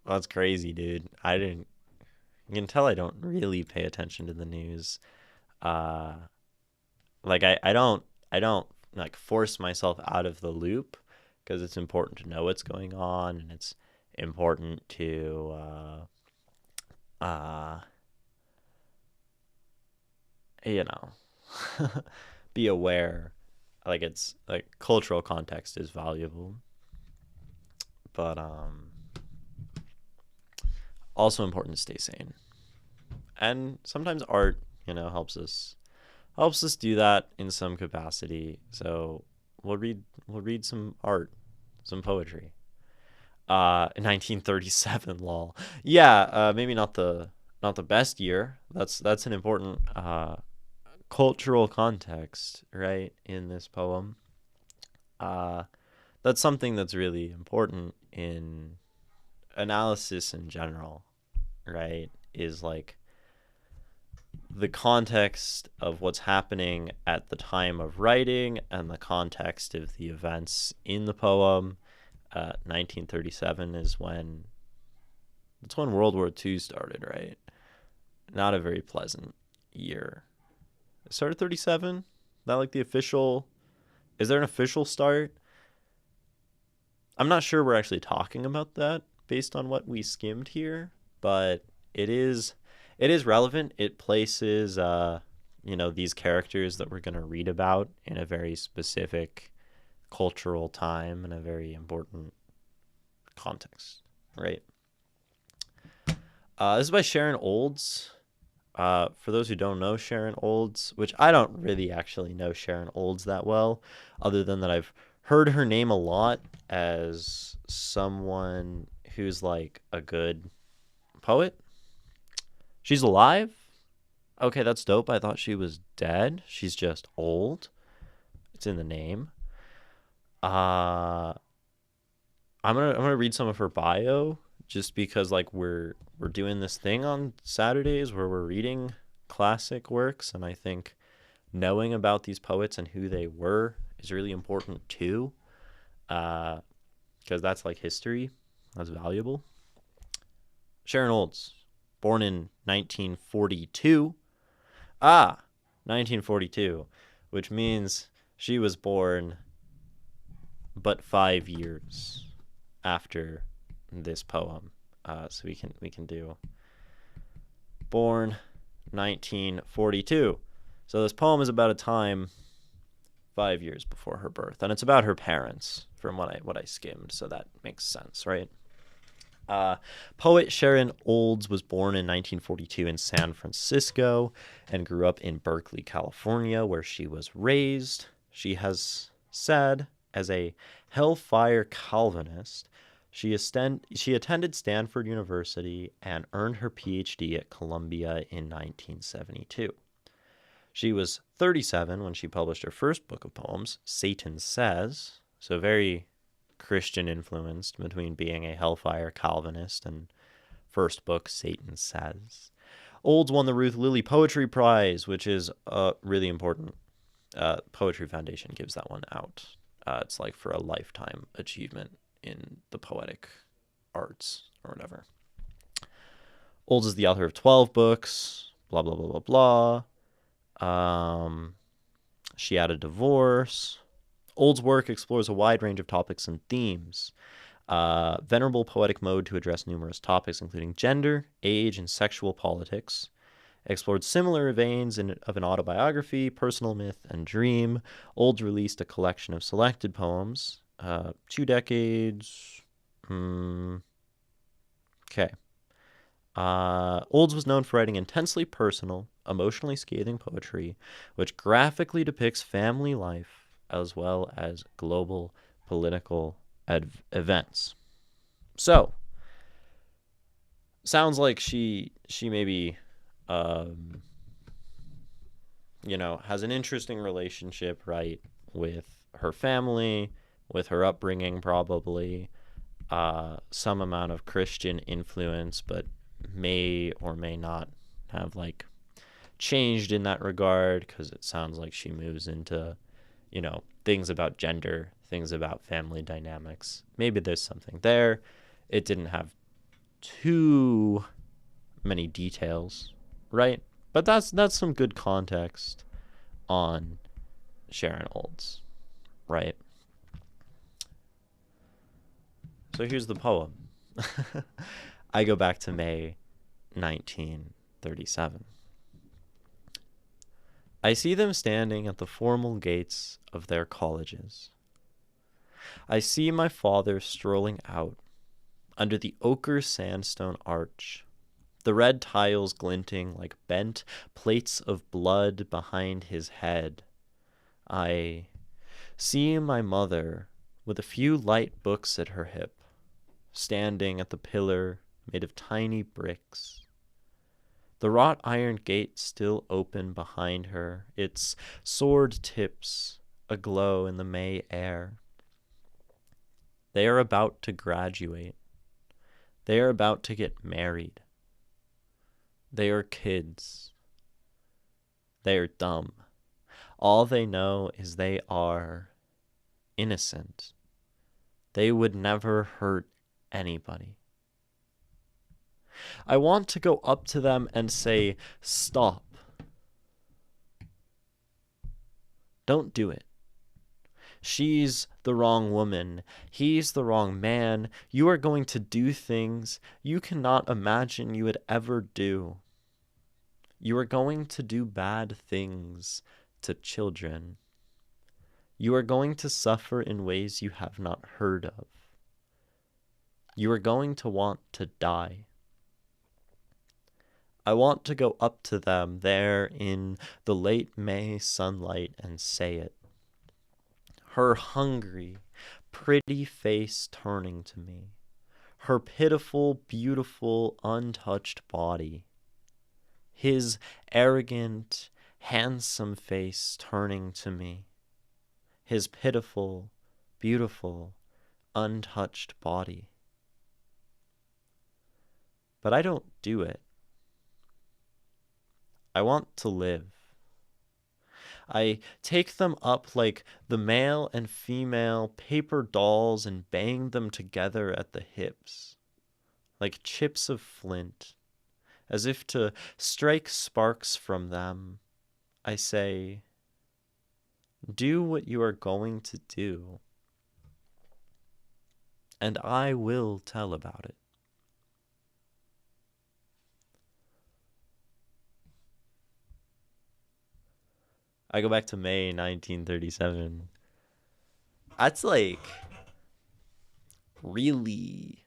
Well, that's crazy, dude. I didn't. You can tell I don't really pay attention to the news. Uh, like I don't like force myself out of the loop because it's important to know what's going on, and it's important to you know be aware. Like, it's like cultural context is valuable, but also important to stay sane. And sometimes art, helps us do that in some capacity. So we'll read some art, some poetry. 1937, lol. Yeah, maybe not the best year. That's an important cultural context, right, in this poem. Uh, that's something that's really important in analysis in general, right? Is like the context of what's happening at the time of writing and the context of the events in the poem. 1937 is when World War II started, right? Not a very pleasant year. It started 37. Not like the official. Is there an official start? I'm not sure we're actually talking about that based on what we skimmed here, but it is relevant. It places these characters that we're going to read about in a very specific cultural time and a very important context, right? This is by Sharon Olds. For those who don't know Sharon Olds, which I don't really actually know Sharon Olds that well, other than that I've heard her name a lot as someone who's like a good poet. She's alive? Okay, that's dope. I thought she was dead. She's just old. It's in the name. Uh I'm gonna read some of her bio just because like we're doing this thing on Saturdays where we're reading classic works, and I think knowing about these poets and who they were is really important too. Because that's like history. That's valuable. Sharon Olds, born in 1942. 1942, which means she was born but 5 years after this poem. So we can do born 1942. So this poem is about a time 5 years before her birth, and it's about her parents, from what I skimmed. So that makes sense, right? Poet Sharon Olds was born in 1942 in San Francisco and grew up in Berkeley, California, where she was raised. She has said, as a Hellfire Calvinist, she attended Stanford University and earned her PhD at Columbia in 1972. She was 37 when she published her first book of poems, Satan Says, so very Christian influenced between being a Hellfire Calvinist and first book, Satan Says. Olds won the Ruth Lilly Poetry Prize, which is really important. Poetry Foundation gives that one out. It's like for a lifetime achievement in the poetic arts or whatever. Olds is the author of 12 books, blah, blah, blah, blah, blah. She had a divorce. Old's work explores a wide range of topics and themes. Venerable poetic mode to address numerous topics, including gender, age, and sexual politics. Explored similar veins of an autobiography, personal myth, and dream. Old released a collection of selected poems. 2 decades. Okay. Olds was known for writing intensely personal, emotionally scathing poetry, which graphically depicts family life as well as global political events. So, sounds like she maybe, has an interesting relationship, right, with her family, with her upbringing, probably, some amount of Christian influence, but may or may not have changed in that regard, because it sounds like she moves into things about gender, things about family dynamics. Maybe there's something there. It didn't have too many details, right? But that's some good context on Sharon Olds, right? So here's the poem. I go back to May 1937. I see them standing at the formal gates of their colleges. I see my father strolling out under the ochre sandstone arch, the red tiles glinting like bent plates of blood behind his head. I see my mother with a few light books at her hip, standing at the pillar made of tiny bricks. The wrought iron gate still open behind her, its sword tips aglow in the May air. They are about to graduate. They are about to get married. They are kids. They are dumb. All they know is they are innocent. They would never hurt anybody. I want to go up to them and say, stop. Don't do it. She's the wrong woman. He's the wrong man. You are going to do things you cannot imagine you would ever do. You are going to do bad things to children. You are going to suffer in ways you have not heard of. You are going to want to die. I want to go up to them there in the late May sunlight and say it. Her hungry, pretty face turning to me. Her pitiful, beautiful, untouched body. His arrogant, handsome face turning to me. His pitiful, beautiful, untouched body. But I don't do it. I want to live. I take them up like the male and female paper dolls and bang them together at the hips, like chips of flint, as if to strike sparks from them. I say, do what you are going to do, and I will tell about it. I go back to May 1937. That's really,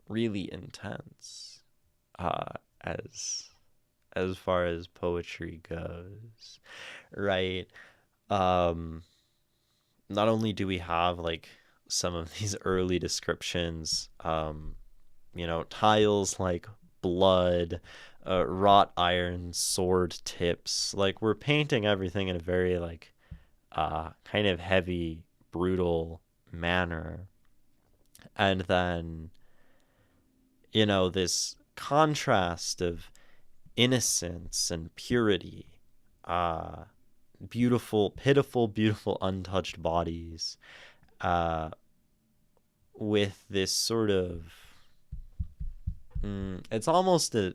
really intense as far as poetry goes, right? Not only do we have some of these early descriptions, tiles like blood, wrought iron, sword tips. We're painting everything in a very kind of heavy, brutal manner. And then, this contrast of innocence and purity, beautiful, pitiful, beautiful, untouched bodies, with this sort of it's almost a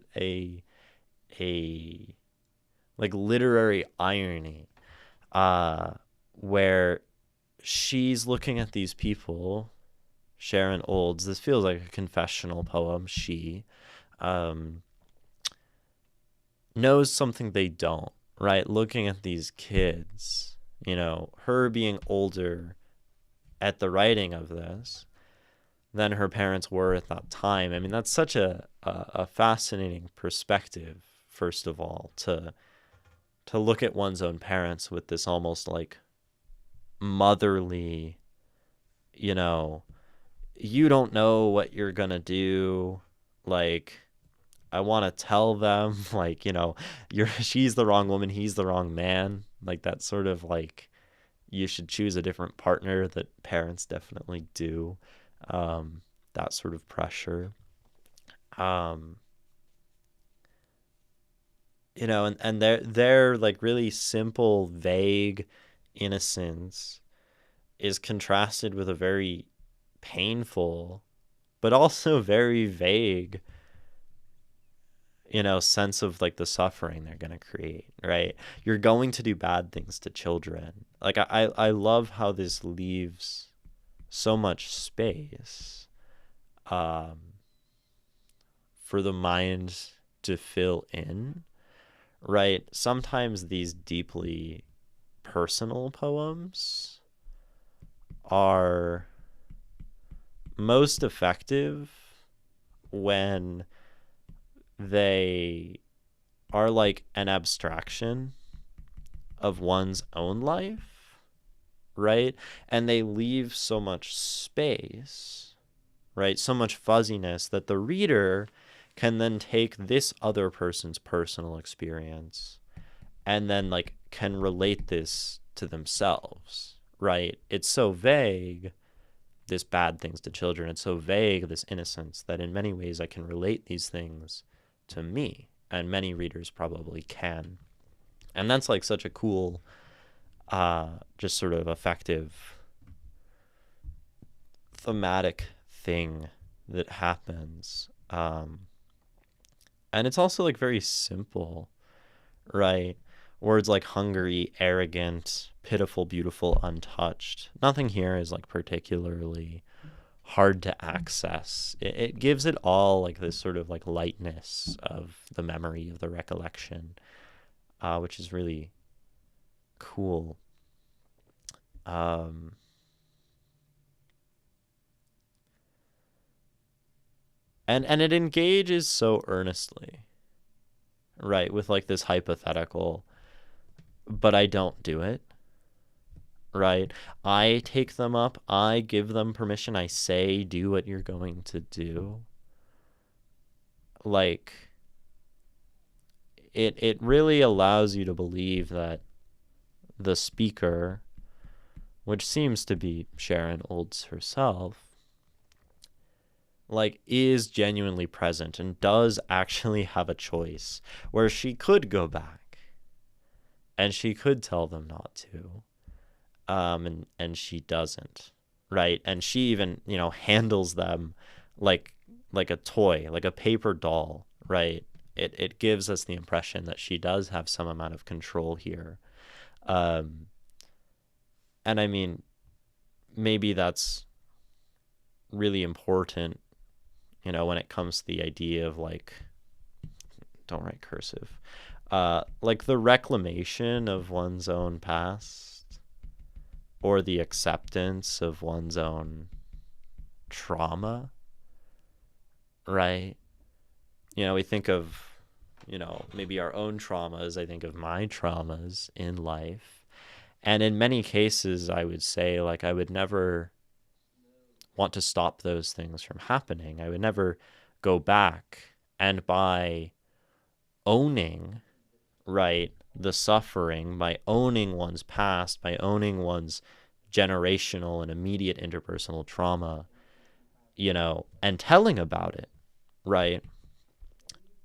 literary irony, where she's looking at these people, Sharon Olds. This feels like a confessional poem. She um, knows something they don't, right? Looking at these kids, her being older at the writing of this than her parents were at that time. I mean, that's such a fascinating perspective, first of all, to look at one's own parents with this almost like motherly, you don't know what you're gonna do. Like, I want to tell them, like, she's the wrong woman, he's the wrong man. Like, that sort of like, you should choose a different partner that parents definitely do. That sort of pressure. Um, and their like really simple, vague innocence is contrasted with a very painful, but also very vague, sense of like the suffering they're going to create, right? You're going to do bad things to children. Like, I love how this leaves so much space for the mind to fill in, right? Sometimes these deeply personal poems are most effective when they are like an abstraction of one's own life, right? And they leave so much space, right? So much fuzziness that the reader can then take this other person's personal experience and then like can relate this to themselves, right? It's so vague, this bad things to children. It's so vague, this innocence, that in many ways I can relate these things to me, and many readers probably can. And that's like such a cool, just sort of effective thematic thing that happens. And it's also like very simple, right? Words like hungry, arrogant, pitiful, beautiful, untouched. Nothing here is like particularly hard to access. It gives it all like this sort of like lightness of the memory, of the recollection, which is really cool. And it engages so earnestly, right, with like this hypothetical, but I don't do it, right? I take them up, I give them permission, I say, do what you're going to do. Like, it really allows you to believe that the speaker, which seems to be Sharon Olds herself, like, is genuinely present and does actually have a choice where she could go back and she could tell them not to. And she doesn't, right? And she even, handles them like a toy, like a paper doll, right? It gives us the impression that she does have some amount of control here. And I mean, maybe that's really important, when it comes to the idea of like, don't write cursive, like the reclamation of one's own past or the acceptance of one's own trauma, right? We think of, maybe our own traumas. I think of my traumas in life. And in many cases, I would say, like, I would never want to stop those things from happening. I would never go back. And by owning, right, the suffering, by owning one's past, by owning one's generational and immediate interpersonal trauma, and telling about it, right,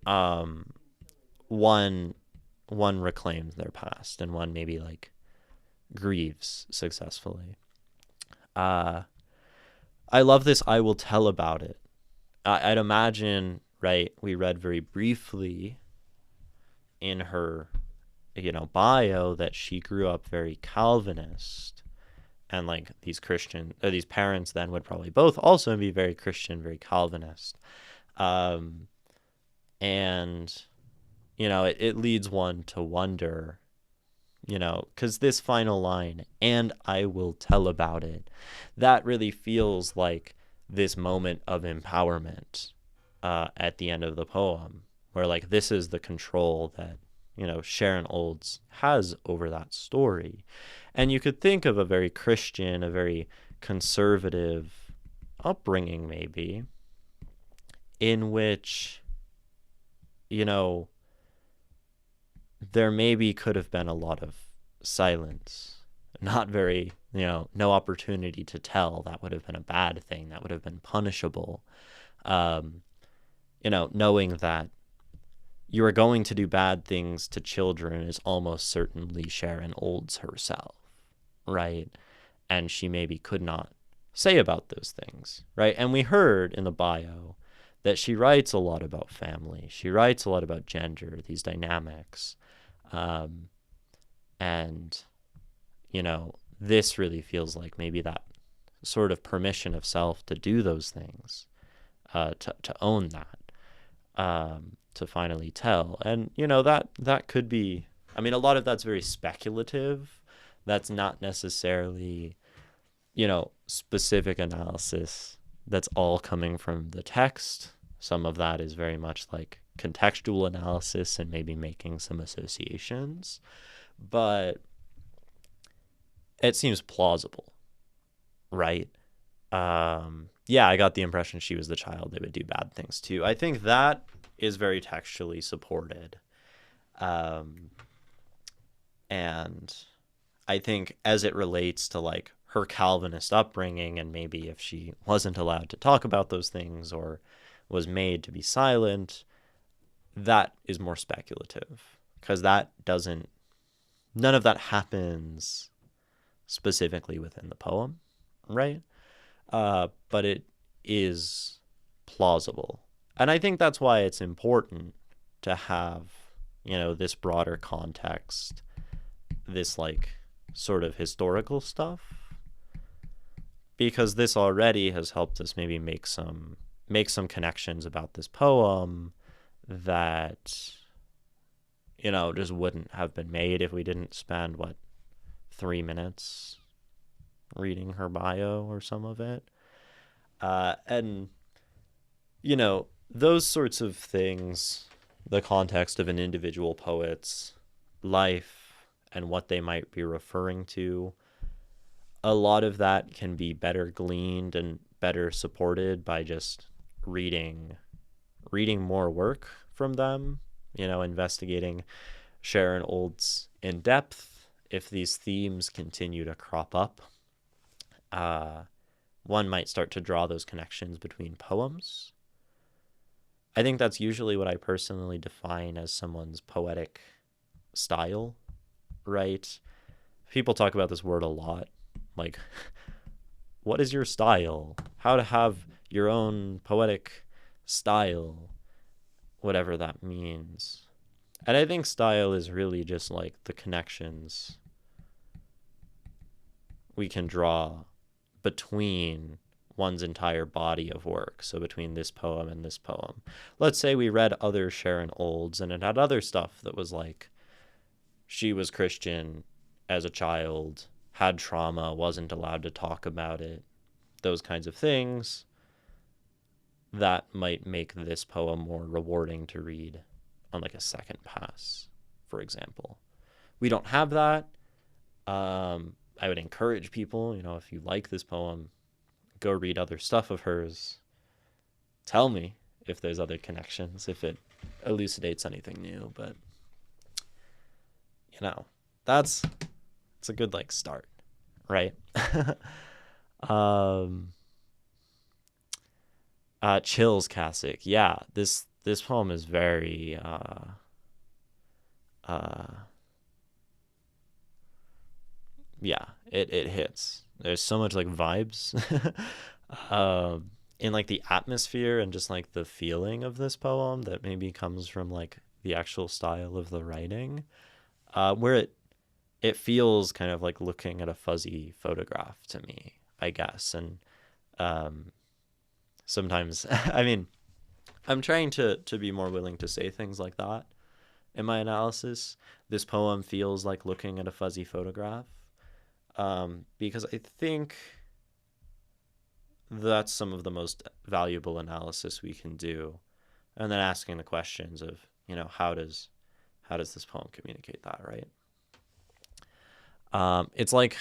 one reclaims their past, and one maybe like grieves successfully. I love this. I will tell about it. I'd imagine, right, we read very briefly in her, bio that she grew up very Calvinist. and like these Christian or these parents then would probably both also be very Christian, very Calvinist. Um, and it leads one to wonder, because this final line, "and I will tell about it," that really feels like this moment of empowerment at the end of the poem, where like this is the control that Sharon Olds has over that story. And you could think of a very Christian, a very conservative upbringing, maybe, in which, you know, there maybe could have been a lot of silence, not very, no opportunity to tell. That would have been a bad thing. That would have been punishable. Um, knowing that you are going to do bad things to children is almost certainly Sharon Olds herself, right? And she maybe could not say about those things, right? And we heard in the bio that she writes a lot about family. She writes a lot about gender, these dynamics. And, this really feels like maybe that sort of permission of self to do those things, to own that, to finally tell. And, that could be, I mean, a lot of that's very speculative. That's not necessarily, specific analysis that's all coming from the text. Some of that is very much like contextual analysis and maybe making some associations. But it seems plausible, right? Yeah, I got the impression she was the child they would do bad things to. I think that is very textually supported. And I think as it relates to like her Calvinist upbringing, and maybe if she wasn't allowed to talk about those things or was made to be silent, that is more speculative, because none of that happens specifically within the poem, right? But it is plausible. And I think that's why it's important to have, this broader context, this like sort of historical stuff, because this already has helped us maybe make some connections about this poem that, just wouldn't have been made if we didn't spend 3 minutes reading her bio or some of it. And, those sorts of things, the context of an individual poet's life and what they might be referring to, a lot of that can be better gleaned and better supported by just reading more work from them, investigating Sharon Olds in depth. If these themes continue to crop up, one might start to draw those connections between poems. I think that's usually what I personally define as someone's poetic style, right? People talk about this word a lot. Like, what is your style? How to have your own poetic style, whatever that means. And I think style is really just like the connections we can draw between one's entire body of work. So between this poem and this poem. Let's say we read other Sharon Olds and it had other stuff that was like, she was Christian as a child, had trauma, wasn't allowed to talk about it, those kinds of things. That might make this poem more rewarding to read on like a second pass, for example. We don't have that. I would encourage people, if you like this poem, go read other stuff of hers. Tell me if there's other connections, if it elucidates anything new. But, it's a good like start, right? Chills Cassock. Yeah, this poem is very yeah, it hits. There's so much like vibes in like the atmosphere and just like the feeling of this poem that maybe comes from like the actual style of the writing, where it feels kind of like looking at a fuzzy photograph to me, I guess. And um, sometimes, I mean, I'm trying to be more willing to say things like that in my analysis. This poem feels like looking at a fuzzy photograph, because I think that's some of the most valuable analysis we can do. And then asking the questions of, how does this poem communicate that, right? It's like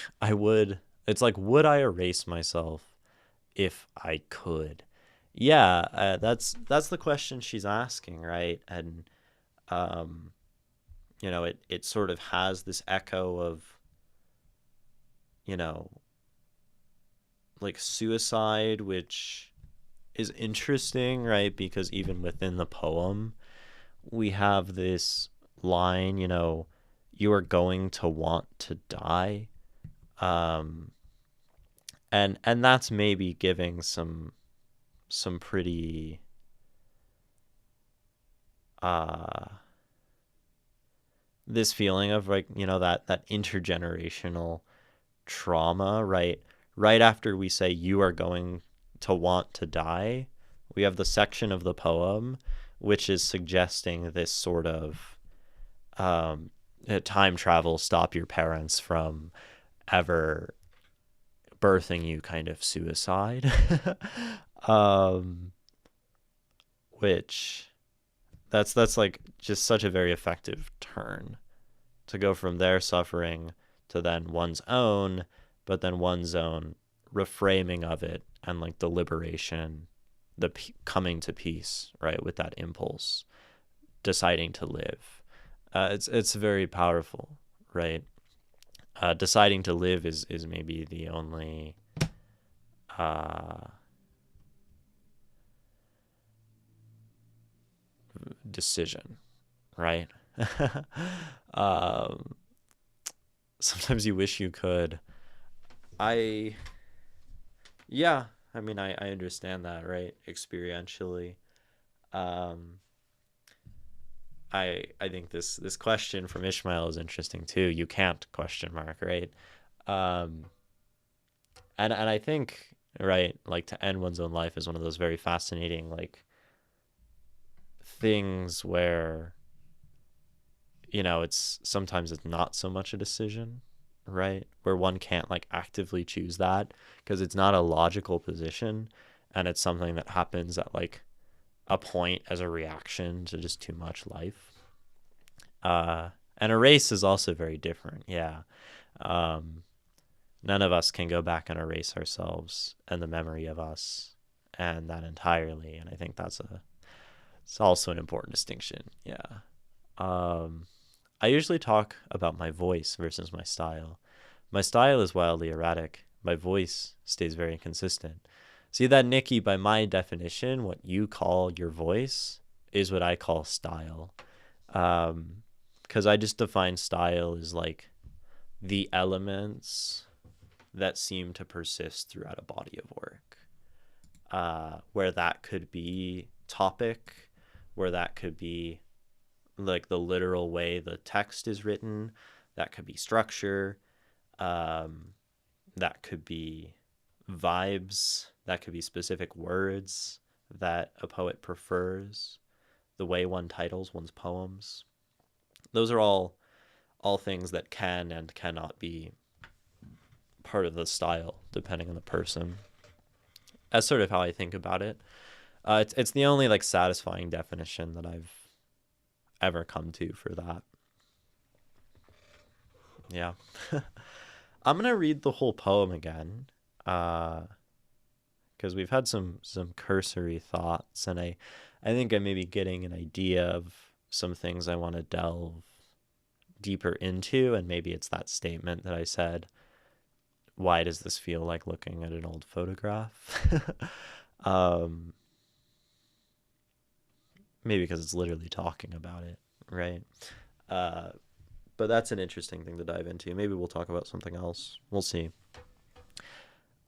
would I erase myself if I could? Yeah, that's the question she's asking, right? And um, it sort of has this echo of, you know, like suicide, which is interesting, right? Because even within the poem, we have this line, you are going to want to die. Um, and that's maybe giving some pretty uh this feeling of, like, that intergenerational trauma, right? Right after we say you are going to want to die, we have the section of the poem which is suggesting this sort of um, time travel, stop your parents from ever birthing you kind of suicide. um, which that's like just such a very effective turn to go from their suffering to then one's own, but then one's own reframing of it and like the liberation, coming to peace, right, with that impulse, deciding to live. It's very powerful, right? Deciding to live is maybe the only uh, decision, right? um, Sometimes you wish you could. I Yeah, I mean, I understand that, right? Experientially. Um, I think this question from Ishmael is interesting too. You can't question mark, right? Um, and I think, right, like, to end one's own life is one of those very fascinating, like, things where, it's sometimes it's not so much a decision, right? Where one can't like actively choose that because it's not a logical position, and it's something that happens at like a point as a reaction to just too much life. And a race is also very different. Yeah. Um, None of us can go back and erase ourselves and the memory of us and that entirely. And I think it's also an important distinction. Yeah. Um, I usually talk about my voice versus my style. My style is wildly erratic. My voice stays very consistent. See that, Nikki, by my definition, what you call your voice is what I call style. Because I just define style as like the elements that seem to persist throughout a body of work. Where that could be topic, where that could be like the literal way the text is written, that could be structure, um, that could be vibes, that could be specific words that a poet prefers, the way one titles one's poems. Those are all things that can and cannot be part of the style depending on the person. That's sort of how I think about it. It's the only like satisfying definition that I've ever come to for that. Yeah. I'm gonna read the whole poem again, because we've had some cursory thoughts, and I think I'm maybe getting an idea of some things I want to delve deeper into, and maybe it's that statement that I said. Why does this feel like looking at an old photograph? um, Maybe because it's literally talking about it, right? Uh, but that's an interesting thing to dive into. Maybe we'll talk about something else. We'll see.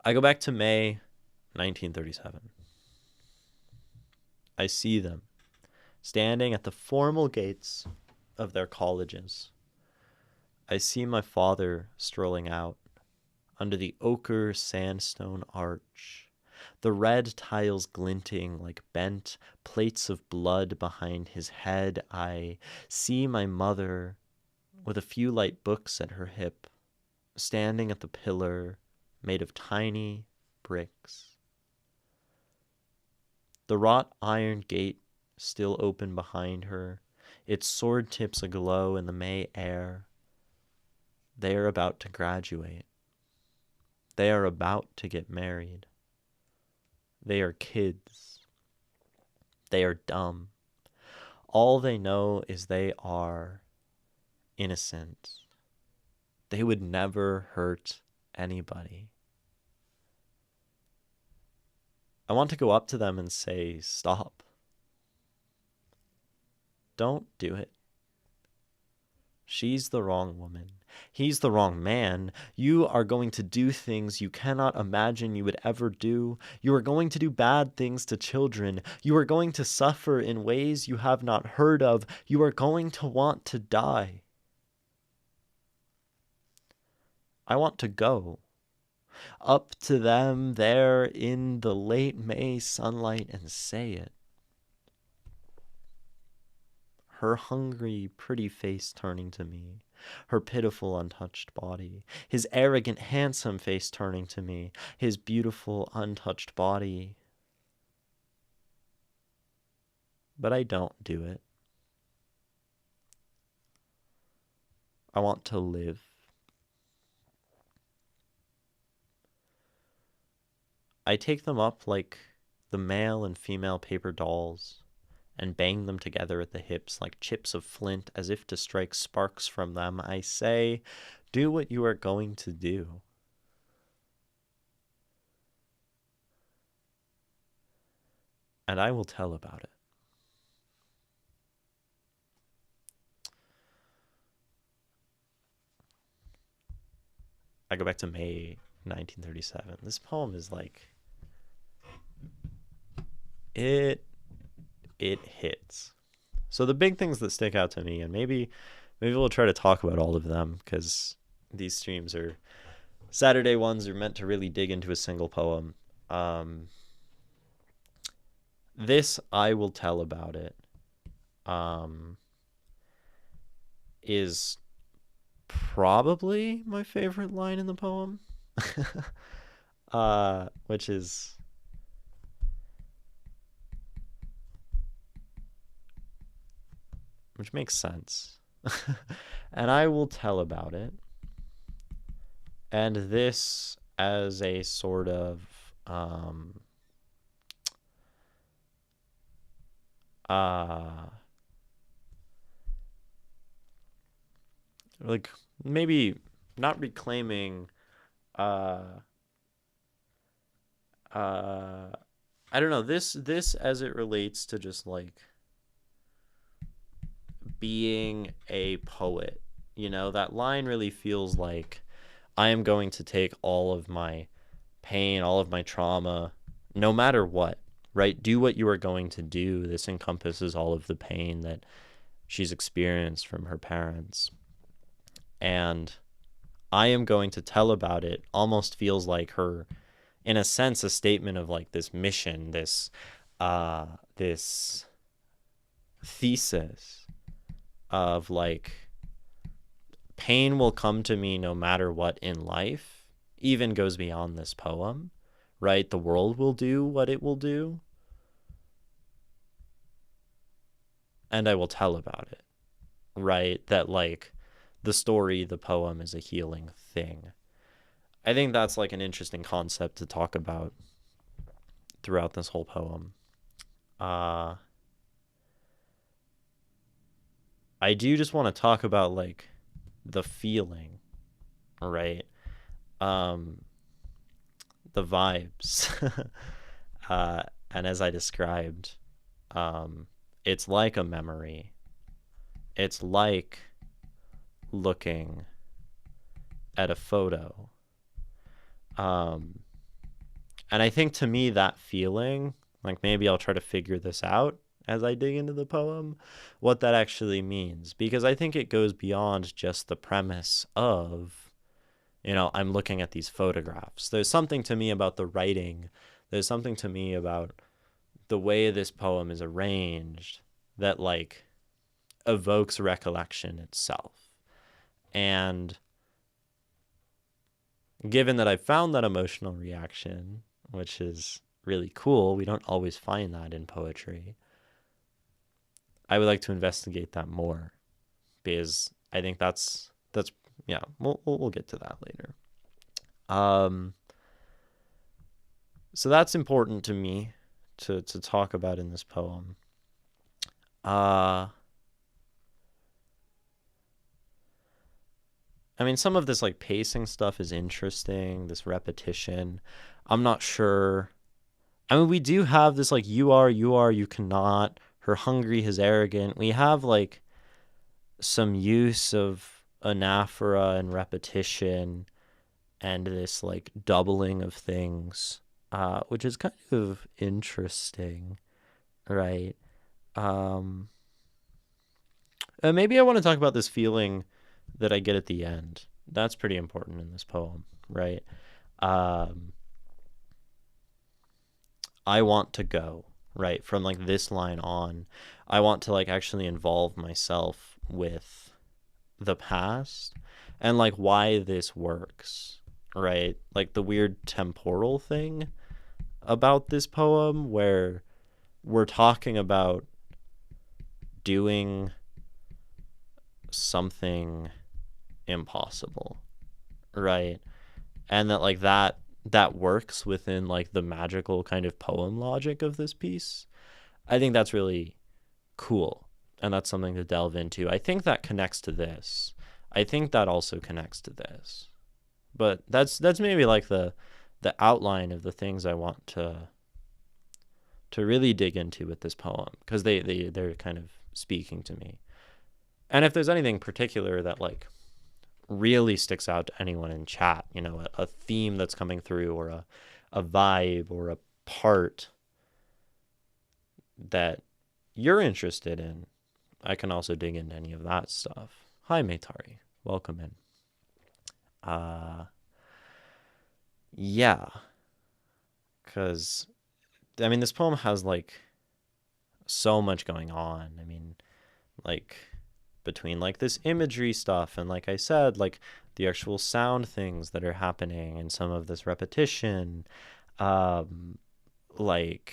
I go back to May 1937. I see them standing at the formal gates of their colleges. I see my father strolling out under the ochre sandstone arch, the red tiles glinting like bent plates of blood behind his head. I see my mother with a few light books at her hip, standing at the pillar made of tiny bricks. The wrought iron gate still open behind her, its sword tips aglow in the May air. They are about to graduate. They are about to get married. They are kids. They are dumb. All they know is they are innocent. They would never hurt anybody. I want to go up to them and say, stop. Don't do it. She's the wrong woman. He's the wrong man. You are going to do things you cannot imagine you would ever do. You are going to do bad things to children. You are going to suffer in ways you have not heard of. You are going to want to die. I want to go up to them there in the late May sunlight and say it. Her hungry, pretty face turning to me, her pitiful, untouched body, his arrogant, handsome face turning to me, his beautiful, untouched body. But I don't do it. I want to live. I take them up like the male and female paper dolls and bang them together at the hips like chips of flint as if to strike sparks from them. I say, do what you are going to do. And I will tell about it. I go back to May 1937. This poem is like, it hits. So the big things that stick out to me, and maybe we'll try to talk about all of them, because these streams are Saturday ones are meant to really dig into a single poem. This I will tell about it is probably my favorite line in the poem. Which makes sense. And I will tell about it. And this as a sort of like maybe not reclaiming I don't know, this as it relates to just like being a poet. You know, that line really feels like I am going to take all of my pain, all of my trauma, no matter what, right? Do what you are going to do. This encompasses all of the pain that she's experienced from her parents. And I am going to tell about it almost feels like her, in a sense, a statement of like this mission, this thesis of like pain will come to me no matter what in life, even goes beyond this poem, right? The world will do what it will do, and I will tell about it, right? That like the story, the poem is a healing thing. I think that's like an interesting concept to talk about throughout this whole poem. I do just want to talk about like the feeling, right? The vibes. And as I described, it's like a memory. It's like looking at a photo. And I think to me that feeling, like maybe I'll try to figure this out as I dig into the poem what that actually means, because I think it goes beyond just the premise of, I'm looking at these photographs. There's something to me about the writing. There's something to me about the way this poem is arranged that like evokes recollection itself. And given that I've found that emotional reaction, which is really cool, we don't always find that in poetry, I would like to investigate that more, because I think that's yeah, we'll get to that later. So that's important to me to talk about in this poem. I mean, some of this like pacing stuff is interesting, this repetition. I'm not sure. I mean, we do have this like you are, you cannot, her hungry, his arrogant. We have like some use of anaphora and repetition and this like doubling of things, which is kind of interesting, right? Maybe I want to talk about this feeling that I get at the end. That's pretty important in this poem, right? I want to go, right? From like this line on, I want to like actually involve myself with the past and like why this works, right? Like the weird temporal thing about this poem where we're talking about doing something impossible, right? And that like that works within like the magical kind of poem logic of this piece. I think that's really cool, and that's something to delve into. I think that connects to this. I think that also connects to this. But that's maybe like the outline of the things I want to really dig into with this poem, because they're kind of speaking to me. And if there's anything particular that like really sticks out to anyone in chat, a theme that's coming through, or a vibe, or a part that you're interested in, I can also dig into any of that stuff. Hi, Maytari. Welcome in. Yeah. Because, I mean, this poem has, like, so much going on. I mean, like, between, like, this imagery stuff and, like I said, like, the actual sound things that are happening and some of this repetition, like,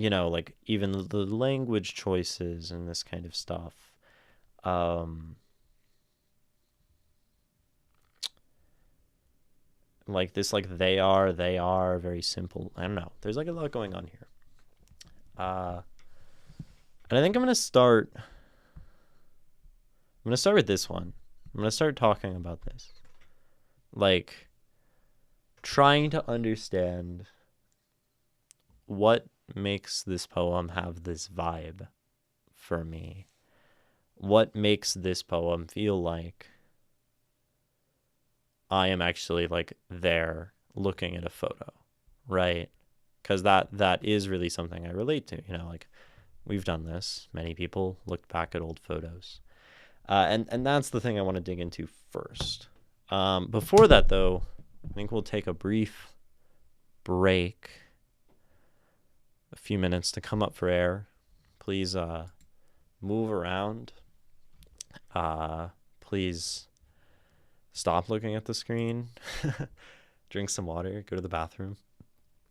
like even the language choices and this kind of stuff. Like this, like they are very simple. I don't know. There's like a lot going on here. And I think I'm gonna start with this one. I'm gonna start talking about this. Like trying to understand what makes this poem have this vibe for me. What makes this poem feel like I am actually like there looking at a photo, right? Because that is really something I relate to. Like we've done this. Many people looked back at old photos, and that's the thing I want to dig into first. Before that, though, I think we'll take a brief break, a few minutes to come up for air. Please move around. Please stop looking at the screen. Drink some water, go to the bathroom,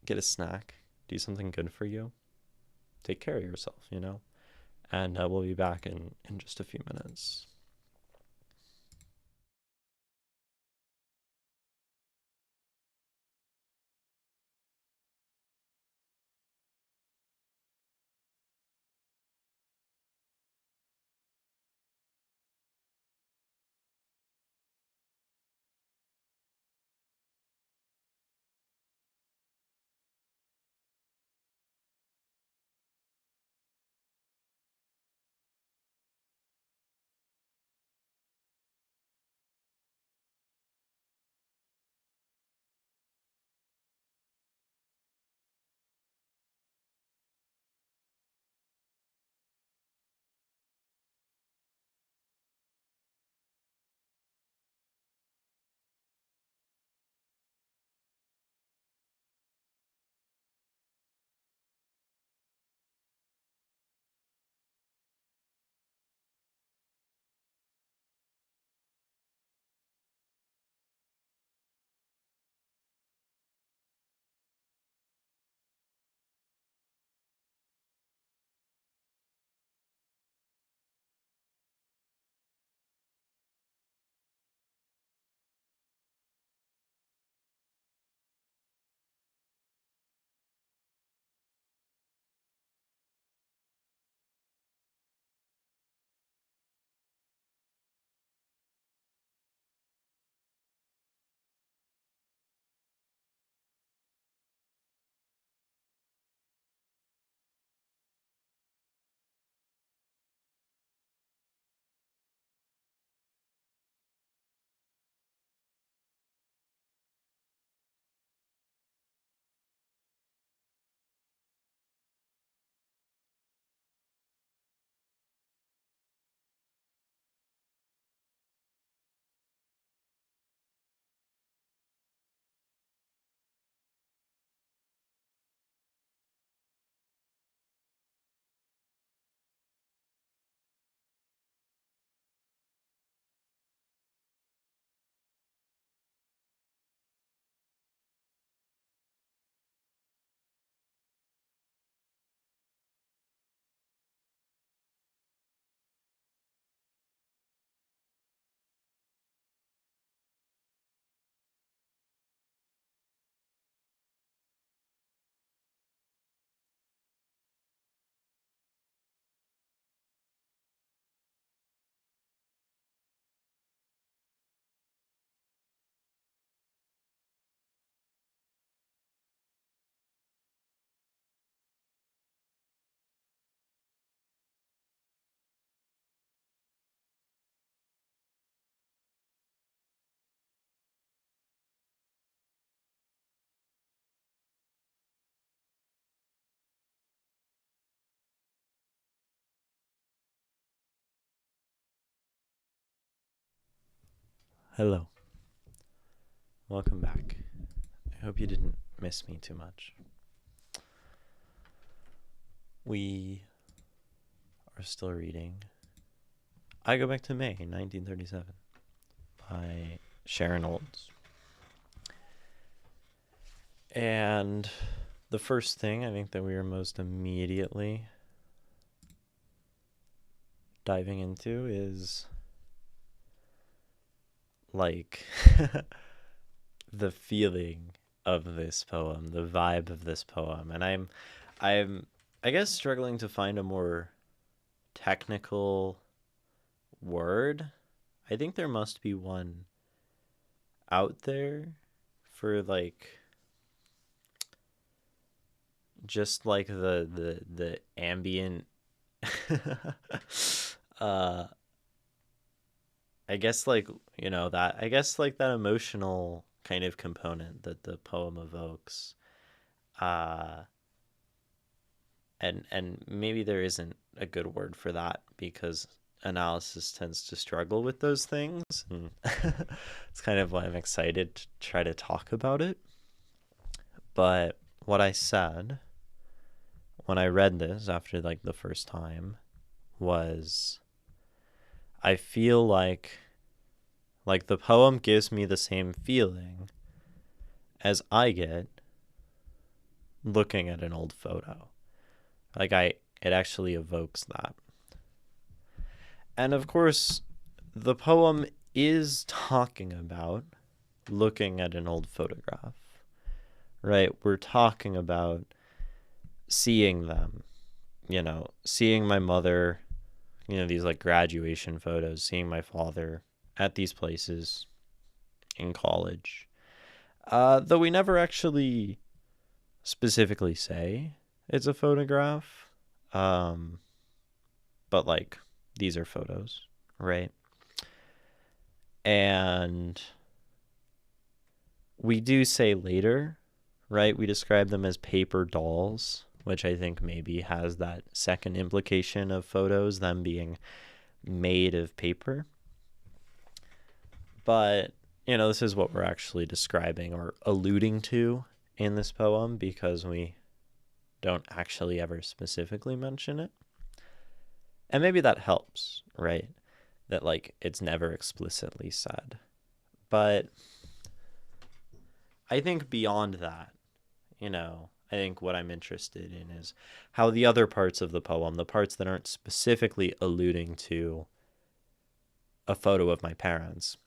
get a snack, do something good for you. Take care of yourself, and we'll be back in just a few minutes. Hello. Welcome back. I hope you didn't miss me too much. We are still reading I Go Back to May, 1937 by Sharon. And the first thing I think that we are most immediately diving into is like the feeling of this poem, the vibe of this poem. And I'm I guess struggling to find a more technical word. I think there must be one out there for like just like the ambient I guess like that I guess like that emotional kind of component that the poem evokes. Uh and maybe there isn't a good word for that because analysis tends to struggle with those things, and it's kind of why I'm excited to try to talk about it. But what I said when I read this after like the first time was I feel like the poem gives me the same feeling as I get looking at an old photo. Like it actually evokes that. And of course, the poem is talking about looking at an old photograph, right? We're talking about seeing them, seeing my mother, these like graduation photos, seeing my father at these places in college. Though we never actually specifically say it's a photograph. But like, these are photos, right? And we do say later, right? We describe them as paper dolls, which I think maybe has that second implication of photos, them being made of paper. But, this is what we're actually describing or alluding to in this poem because we don't actually ever specifically mention it. And maybe that helps, right? That like it's never explicitly said. But I think beyond that, I think what I'm interested in is how the other parts of the poem, the parts that aren't specifically alluding to a photo of my parents,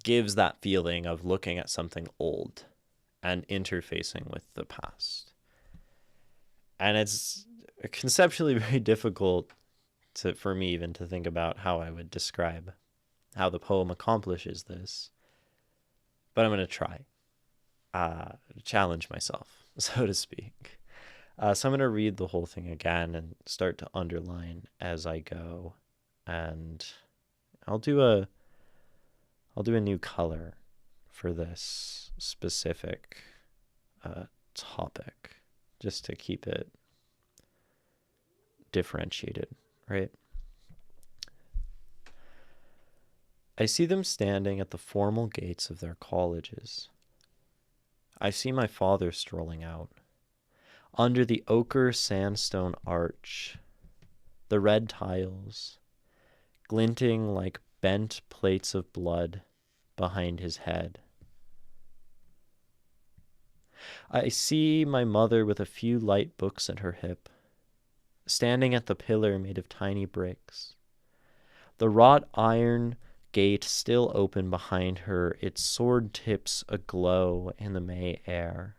gives that feeling of looking at something old and interfacing with the past. And it's conceptually very difficult for me even to think about how I would describe how the poem accomplishes this. But I'm going to try. Challenge myself, so to speak. So I'm going to read the whole thing again and start to underline as I go. And I'll do a new color for this specific topic just to keep it differentiated, right? I see them standing at the formal gates of their colleges. I see my father strolling out. Under the ochre sandstone arch, the red tiles, glinting like bent plates of blood behind his head. I see my mother with a few light books at her hip, standing at the pillar made of tiny bricks. The wrought iron gate still open behind her, its sword tips aglow in the May air.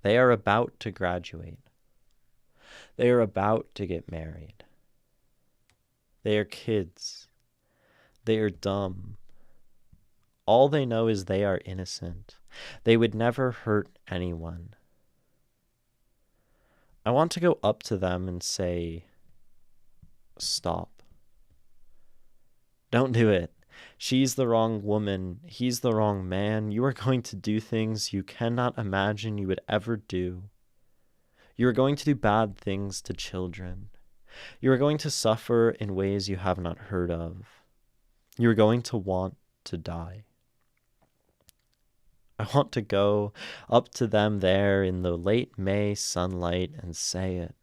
They are about to graduate. They are about to get married. They are kids. They are dumb. All they know is they are innocent. They would never hurt anyone. I want to go up to them and say, stop. Don't do it. She's the wrong woman. He's the wrong man. You are going to do things you cannot imagine you would ever do. You are going to do bad things to children. You are going to suffer in ways you have not heard of. You're going to want to die. I want to go up to them there in the late May sunlight and say it.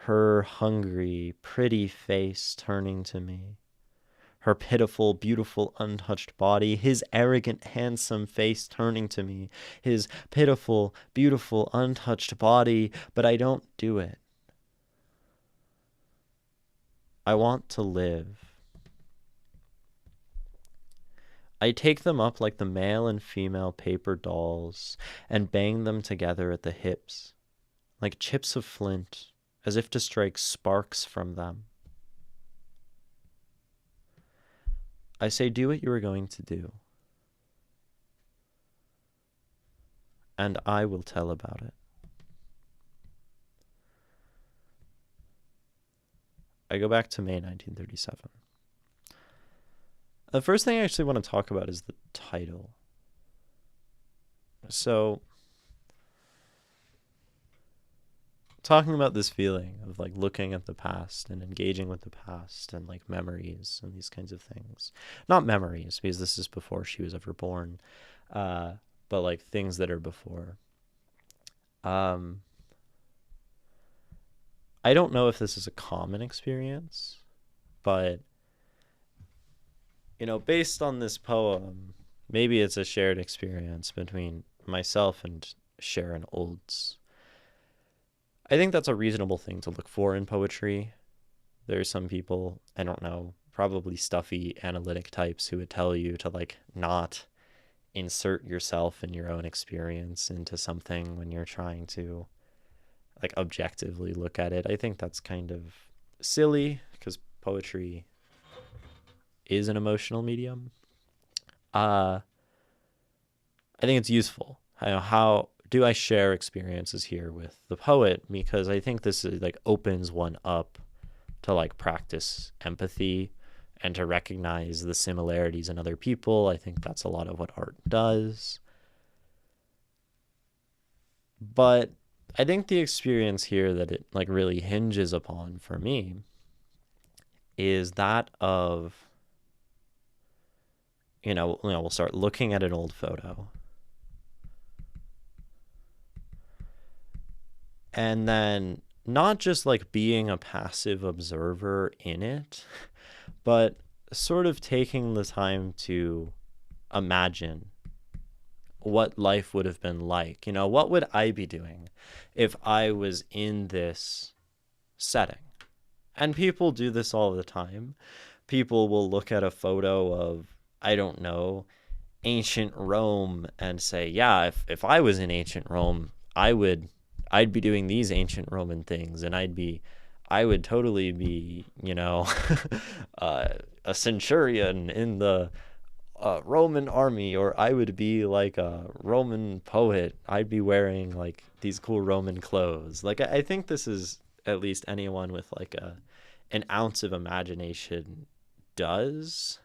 Her hungry, pretty face turning to me. Her pitiful, beautiful, untouched body. His arrogant, handsome face turning to me. His pitiful, beautiful, untouched body. But I don't do it. I want to live. I take them up like the male and female paper dolls and bang them together at the hips, like chips of flint, as if to strike sparks from them. I say, do what you are going to do, and I will tell about it. I go back to May 1937. The first thing I actually want to talk about is the title. So, talking about this feeling of like looking at the past and engaging with the past and like memories and these kinds of things. Not memories, because this is before she was ever born, but like things that are before. I don't know if this is a common experience, but based on this poem, maybe it's a shared experience between myself and Sharon Olds. I think that's a reasonable thing to look for in poetry. There are some people, I don't know, probably stuffy analytic types who would tell you to like not insert yourself and your own experience into something when you're trying to like objectively look at it. I think that's kind of silly because poetry is an emotional medium. I think it's useful. How do I share experiences here with the poet? Because I think this is like opens one up to like practice empathy and to recognize the similarities in other people. I think that's a lot of what art does. But I think the experience here that it like really hinges upon for me is that of we'll start looking at an old photo. And then not just like being a passive observer in it, but sort of taking the time to imagine what life would have been like. What would I be doing if I was in this setting? And people do this all the time. People will look at a photo of, I don't know, ancient Rome and say, yeah, if I was in ancient Rome, I'd be doing these ancient Roman things, and I would totally be, a centurion in the Roman army, or I would be like a Roman poet. I'd be wearing like these cool Roman clothes. Like, I think this is at least anyone with like an ounce of imagination does.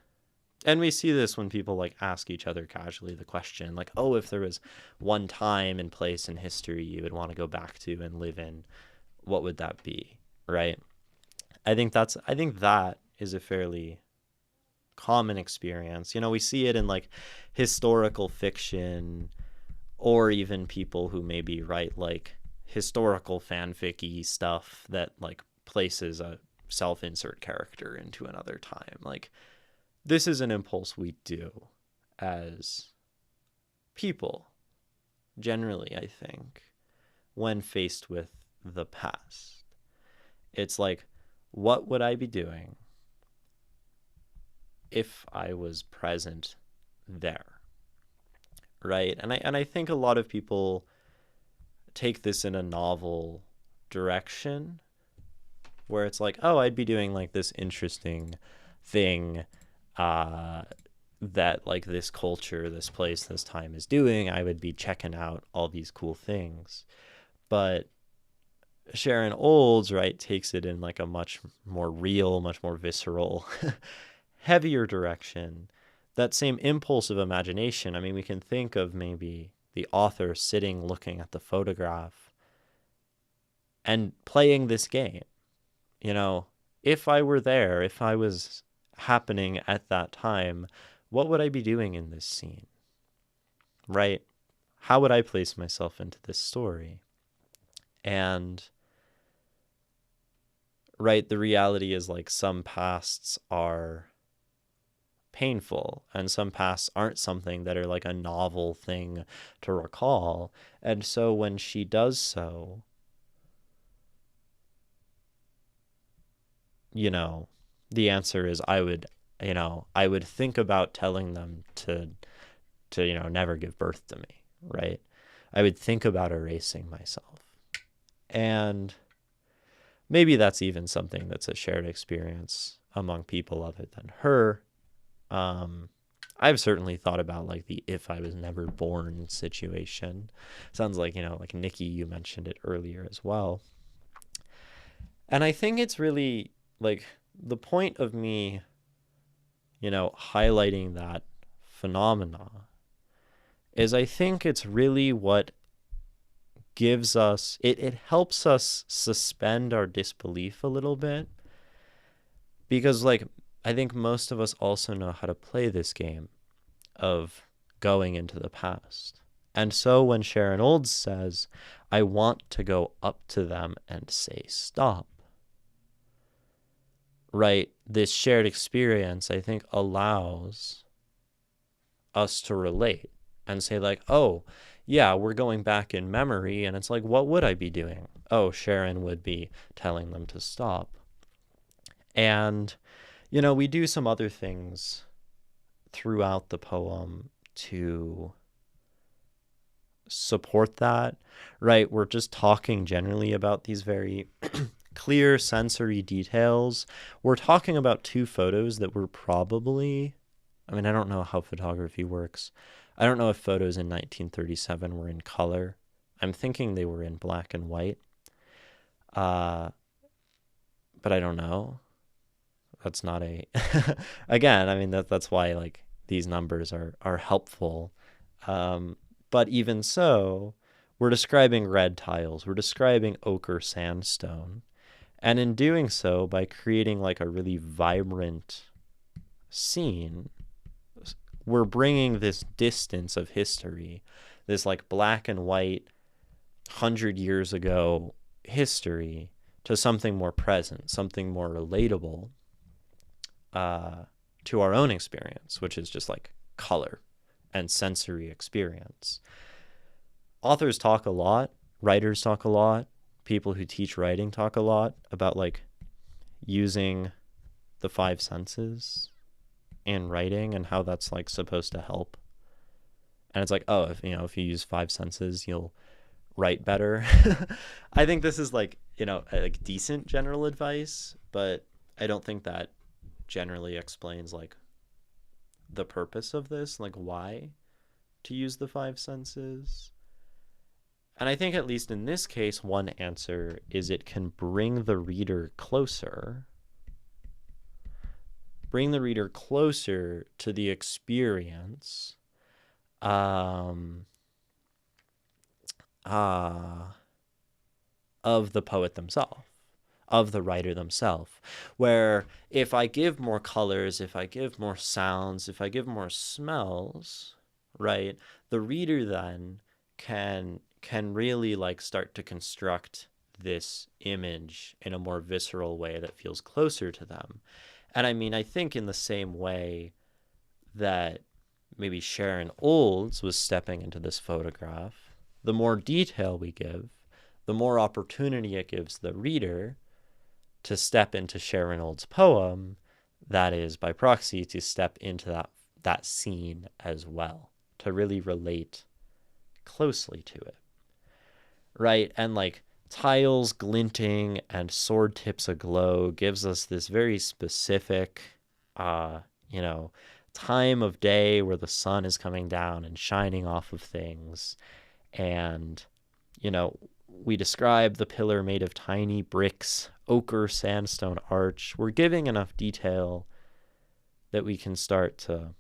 And we see this when people like ask each other casually the question, like, oh, if there was one time and place in history you would want to go back to and live in, what would that be? Right? I think that is a fairly common experience. We see it in like historical fiction, or even people who maybe write like historical fanfic-y stuff that like places a self-insert character into another time. Like, this is an impulse we do as people, generally, I think, when faced with the past. It's like, what would I be doing if I was present there? Right? And I think a lot of people take this in a novel direction where it's like, oh, I'd be doing like this interesting thing that like this culture, this place, this time is doing. I would be checking out all these cool things. But Sharon Olds, right, takes it in like a much more real, much more visceral, heavier direction. That same impulse of imagination. I mean, we can think of maybe the author sitting looking at the photograph and playing this game. If I were there, if I was happening at that time, what would I be doing in this scene? Right? How would I place myself into this story? And right, the reality is like some pasts are painful and some pasts aren't something that are like a novel thing to recall. And so when she does so, you know, the answer is I would think about telling them to never give birth to me, right? I would think about erasing myself. And maybe that's even something that's a shared experience among people other than her. I've certainly thought about like the if I was never born situation. Sounds like, like Nikki, you mentioned it earlier as well. And I think it's really like the point of me, highlighting that phenomena is I think it's really what gives us, it helps us suspend our disbelief a little bit. Because like, I think most of us also know how to play this game of going into the past. And so when Sharon Olds says, I want to go up to them and say, stop, right? This shared experience, I think, allows us to relate and say like, oh, yeah, we're going back in memory. And it's like, what would I be doing? Oh, Sharon would be telling them to stop. And, we do some other things throughout the poem to support that, right? We're just talking generally about these very clear sensory details. We're talking about two photos that were probably, I don't know how photography works. I don't know if photos in 1937 were in color. I'm thinking they were in black and white. But I don't know. That's not a again, that's why like these numbers are helpful. But even so, we're describing red tiles, we're describing ochre sandstone. And in doing so, by creating like a really vibrant scene, we're bringing this distance of history, this like black and white 100 years ago history, to something more present, something more relatable to our own experience, which is just like color and sensory experience. Authors talk a lot, writers talk a lot, people who teach writing talk a lot about like using the five senses in writing and how that's like supposed to help. And it's like, oh, if you use five senses, you'll write better. I think this is like, like decent general advice, but I don't think that generally explains like the purpose of this, like why to use the five senses. And I think at least in this case, one answer is it can bring the reader closer to the experience of the poet themselves, of the writer themselves, where if I give more colors, if I give more sounds, if I give more smells, right, the reader then can really like start to construct this image in a more visceral way that feels closer to them. And I think in the same way that maybe Sharon Olds was stepping into this photograph, the more detail we give, the more opportunity it gives the reader to step into Sharon Olds' poem, that is, by proxy, to step into that scene as well, to really relate closely to it, right? And like tiles glinting and sword tips aglow gives us this very specific, time of day where the sun is coming down and shining off of things. And, we describe the pillar made of tiny bricks, ochre sandstone arch. We're giving enough detail that we can start to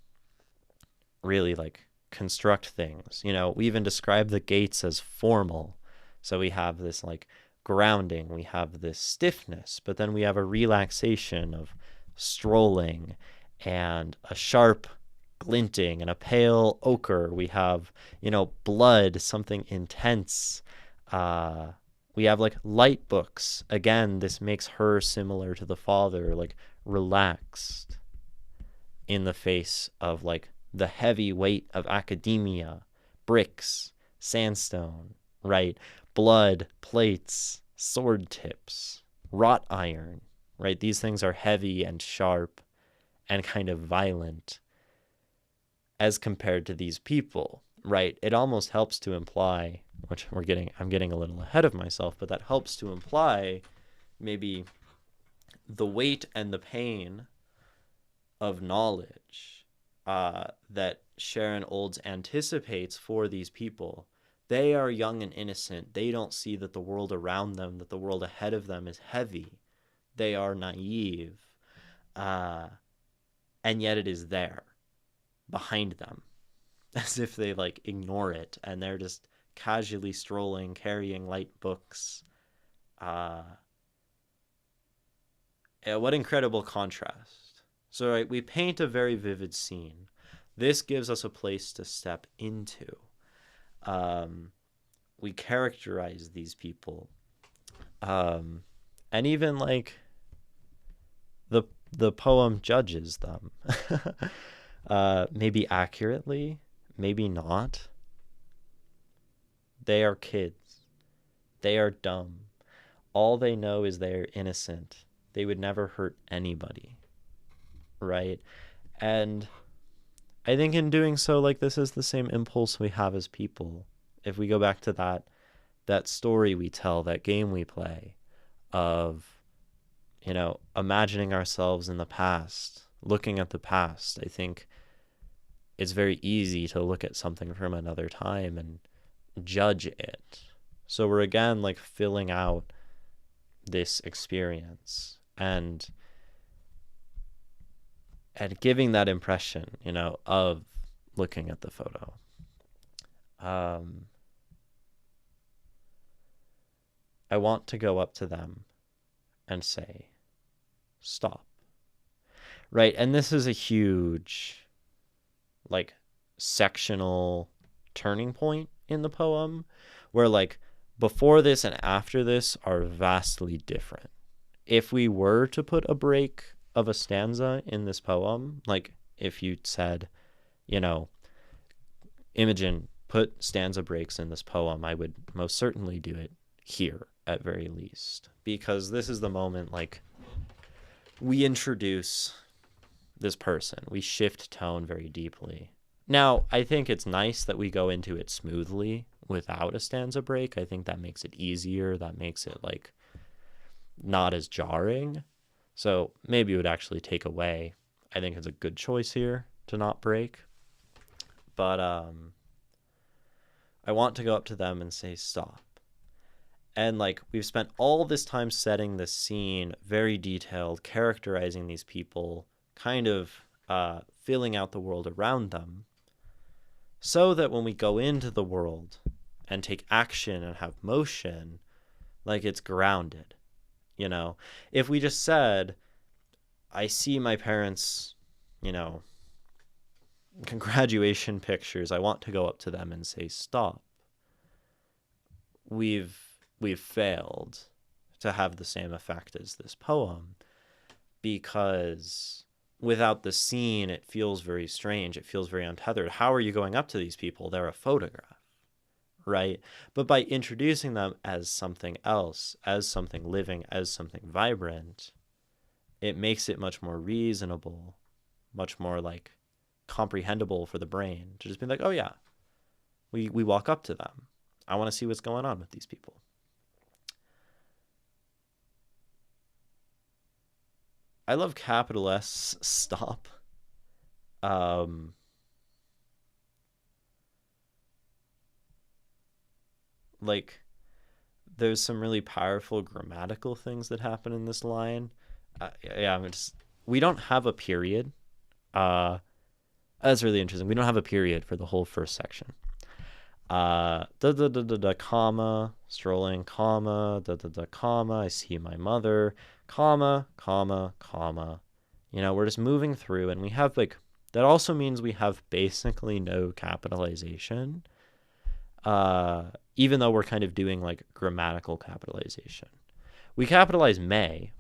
really like construct things. We even describe the gates as formal. So we have this like grounding, we have this stiffness, but then we have a relaxation of strolling, and a sharp glinting and a pale ochre. We have, blood, something intense. We have like light books. Again, this makes her similar to the father, like relaxed in the face of like the heavy weight of academia, bricks, sandstone, right? Blood, plates, sword tips, wrought iron, right? These things are heavy and sharp and kind of violent as compared to these people, right? It almost helps to imply, which I'm getting a little ahead of myself, but that helps to imply maybe the weight and the pain of knowledge that Sharon Olds anticipates for these people. They are young and innocent. They don't see that the world around them, that the world ahead of them is heavy. They are naive. And yet it is there behind them, as if they like ignore it, and they're just casually strolling, carrying light books. What incredible contrast. So, right, we paint a very vivid scene. This gives us a place to step into. We characterize these people. And even like the poem judges them. Maybe accurately, maybe not. They are kids. They are dumb. All they know is they are innocent. They would never hurt anybody, right? And I think in doing so, like, this is the same impulse we have as people. If we go back to that story we tell, that game we play of, imagining ourselves in the past, looking at the past, I think it's very easy to look at something from another time and judge it. So we're again like filling out this experience and giving that impression, of looking at the photo. I want to go up to them and say, stop. Right? And this is a huge, like, sectional turning point in the poem where, like, before this and after this are vastly different. If we were to put a break of a stanza in this poem, like if you said, Imogen, put stanza breaks in this poem, I would most certainly do it here at very least, because this is the moment, like, we introduce this person, we shift tone very deeply. Now, I think it's nice that we go into it smoothly without a stanza break. I think that makes it easier. That makes it, like, not as jarring. So maybe it would actually take away. I think it's a good choice here to not break. But I want to go up to them and say, stop. And, like, we've spent all this time setting this scene, very detailed, characterizing these people, kind of filling out the world around them, so that when we go into the world and take action and have motion, like, it's grounded. If we just said, I see my parents, graduation pictures, I want to go up to them and say, stop. We've failed to have the same effect as this poem, because without the scene, it feels very strange. It feels very untethered. How are you going up to these people? They're a photograph, right? But by introducing them as something else, as something living, as something vibrant, it makes it much more reasonable, much more, like, comprehensible for the brain to just be like, oh yeah, we walk up to them. I want to see what's going on with these people. I love capital S stop. Like, there's some really powerful grammatical things that happen in this line. We don't have a period. That's really interesting. We don't have a period for the whole first section. Comma, strolling, comma, comma, I see my mother, comma, comma, comma, We're just moving through, and we have like, that also means we have basically no capitalization, even though we're kind of doing like grammatical capitalization. We capitalize may,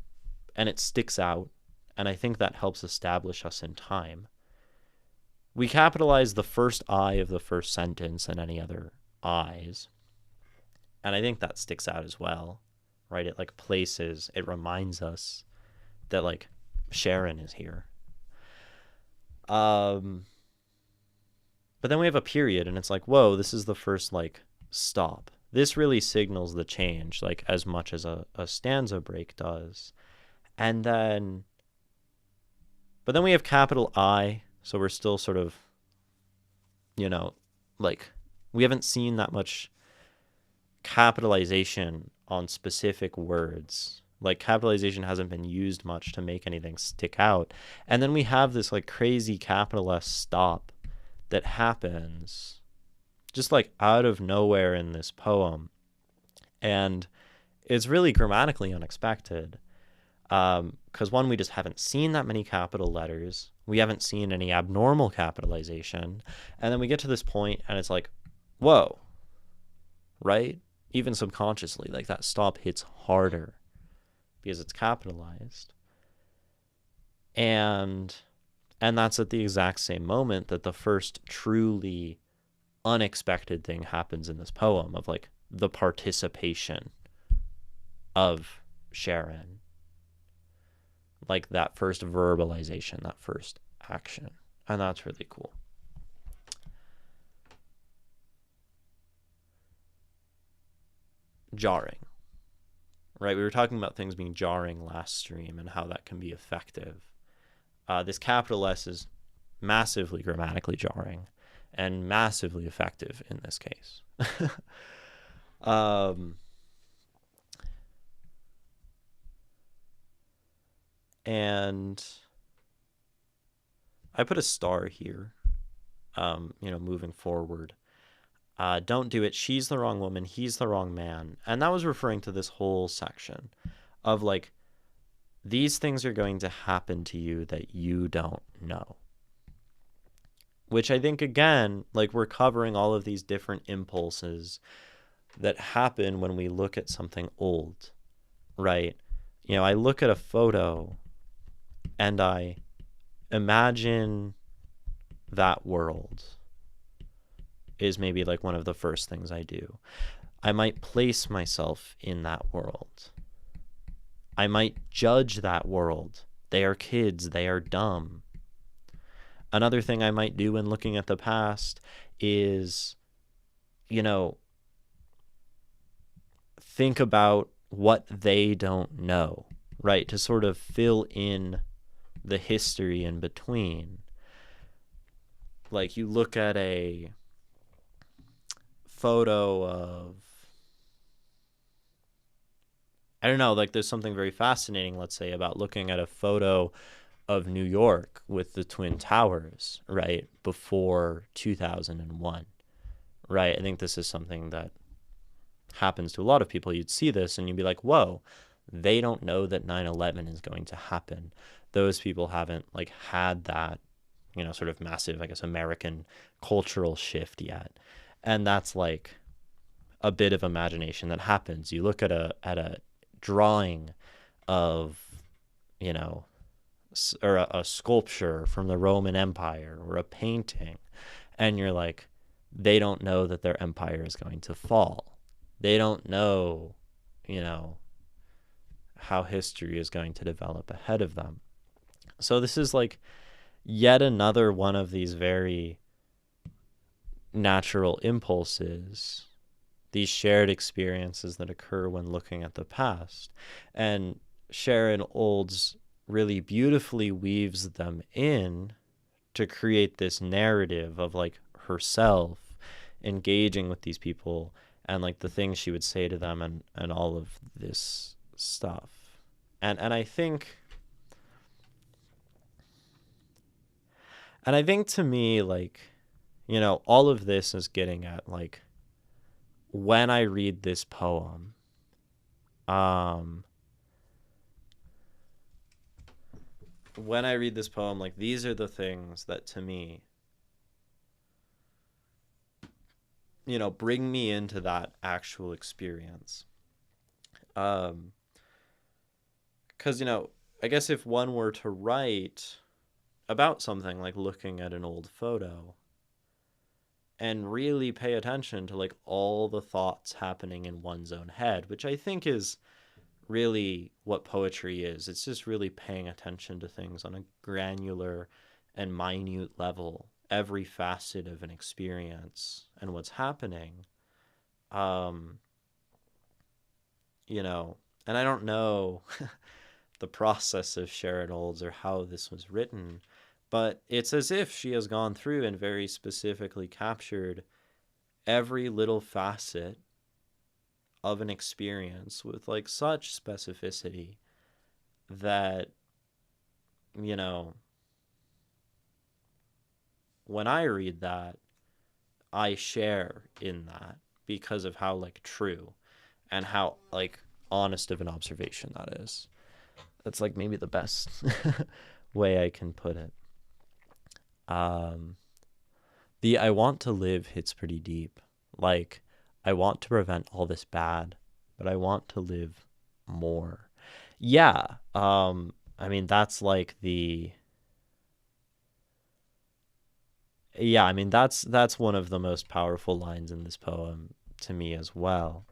and it sticks out, and I think that helps establish us in time. We capitalize the first I of the first sentence and any other I's, and I think that sticks out as well, right? It like places, it reminds us that like Sharon is here. But then we have a period, and it's like, whoa, this is the first like stop. This really signals the change, like as much as a stanza break does. And then, but then we have capital I, so we're still sort of, like we haven't seen that much capitalization on specific words. Like capitalization hasn't been used much to make anything stick out. And then we have this like crazy capital S stop that happens just like out of nowhere in this poem. And it's really grammatically unexpected. Because one, we just haven't seen that many capital letters. We haven't seen any abnormal capitalization. And then we get to this point and it's like, whoa, right? Even subconsciously, like that stop hits harder because it's capitalized. And that's at the exact same moment that the first truly unexpected thing happens in this poem of like the participation of Sharon. Like that first verbalization, that first action. And that's really cool. Jarring, right? We were talking about things being jarring last stream and how that can be effective. This capital S is massively grammatically jarring and massively effective in this case. And I put a star here, moving forward. Don't do it. She's the wrong woman. He's the wrong man. And that was referring to this whole section of like, these things are going to happen to you that you don't know. Which I think, again, like we're covering all of these different impulses that happen when we look at something old, right? I look at a photo and I imagine that world is maybe like one of the first things I do. I might place myself in that world. I might judge that world. They are kids. They are dumb. Another thing I might do when looking at the past is, think about what they don't know, right? To sort of fill in the history in between. Like you look at a photo of, I don't know, like there's something very fascinating, let's say, about looking at a photo of New York with the Twin Towers, right, before 2001, right? I think this is something that happens to a lot of people. You'd see this and you'd be like, whoa, they don't know that 9/11 is going to happen. Those people haven't like had that, sort of massive, I guess, American cultural shift yet. And that's like a bit of imagination that happens. You look at a drawing of, or a sculpture from the Roman Empire or a painting, and you're like, they don't know that their empire is going to fall. They don't know, how history is going to develop ahead of them. So this is like yet another one of these very natural impulses, these shared experiences that occur when looking at the past. And Sharon Olds really beautifully weaves them in to create this narrative of like herself engaging with these people and like the things she would say to them and all of this stuff. And I think to me, like, all of this is getting at like, when I read this poem, when I read this poem, like these are the things that to me, bring me into that actual experience. Um, because, I guess if one were to write about something like looking at an old photo and really pay attention to like all the thoughts happening in one's own head, which I think is really what poetry is. It's just really paying attention to things on a granular and minute level, every facet of an experience and what's happening. Um, you know, and I don't know the process of Sharon Olds or how this was written, but it's as if she has gone through and very specifically captured every little facet of an experience with like such specificity that, you know, when I read that, I share in that because of how like true and how like honest of an observation that is. That's like maybe the best way I can put it. Um, the I want to live hits pretty deep. Like, I want to prevent all this bad, but I want to live more. Yeah. I mean, that's like the, yeah, I mean, that's one of the most powerful lines in this poem to me as well.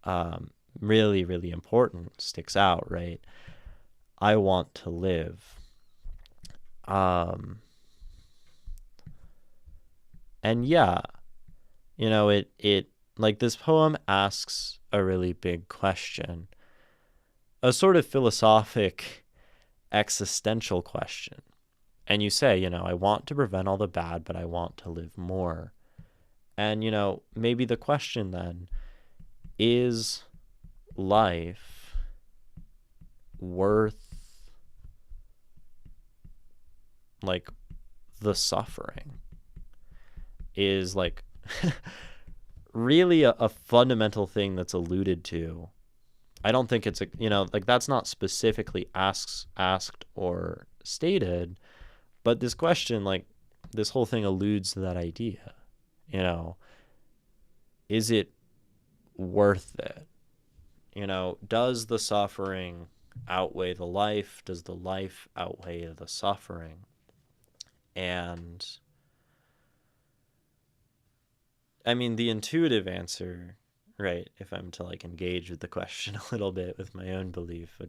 Um, really, really important, sticks out, right? I want to live. Um, and yeah, it like this poem asks a really big question, a sort of philosophic existential question. And you say, I want to prevent all the bad, but I want to live more. And, maybe the question then is life worth like the suffering? Is like really a fundamental thing that's alluded to. I don't think it's like that's not specifically asked or stated, but this question, like this whole thing alludes to that idea. Is it worth it? Does the suffering outweigh the life? Does the life outweigh the suffering? And I mean, the intuitive answer, right, if I'm to like engage with the question a little bit with my own belief,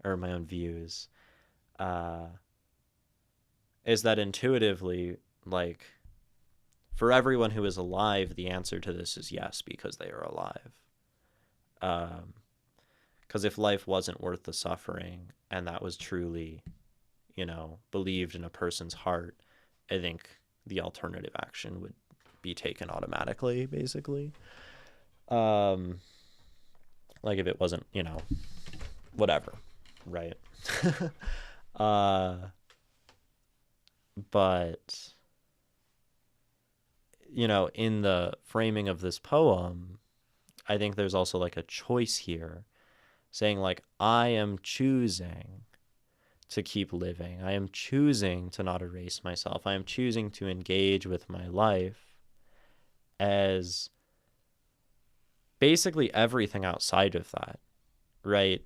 or my own views, uh, is that intuitively, like, for everyone who is alive, the answer to this is yes, because they are alive. Because if life wasn't worth the suffering, and that was truly, believed in a person's heart, I think the alternative action would be taken automatically, basically. Like if it wasn't, whatever, right? But in the framing of this poem, I think there's also like a choice here, saying like, I am choosing to keep living. I am choosing to not erase myself. I am choosing to engage with my life as basically everything outside of that, right?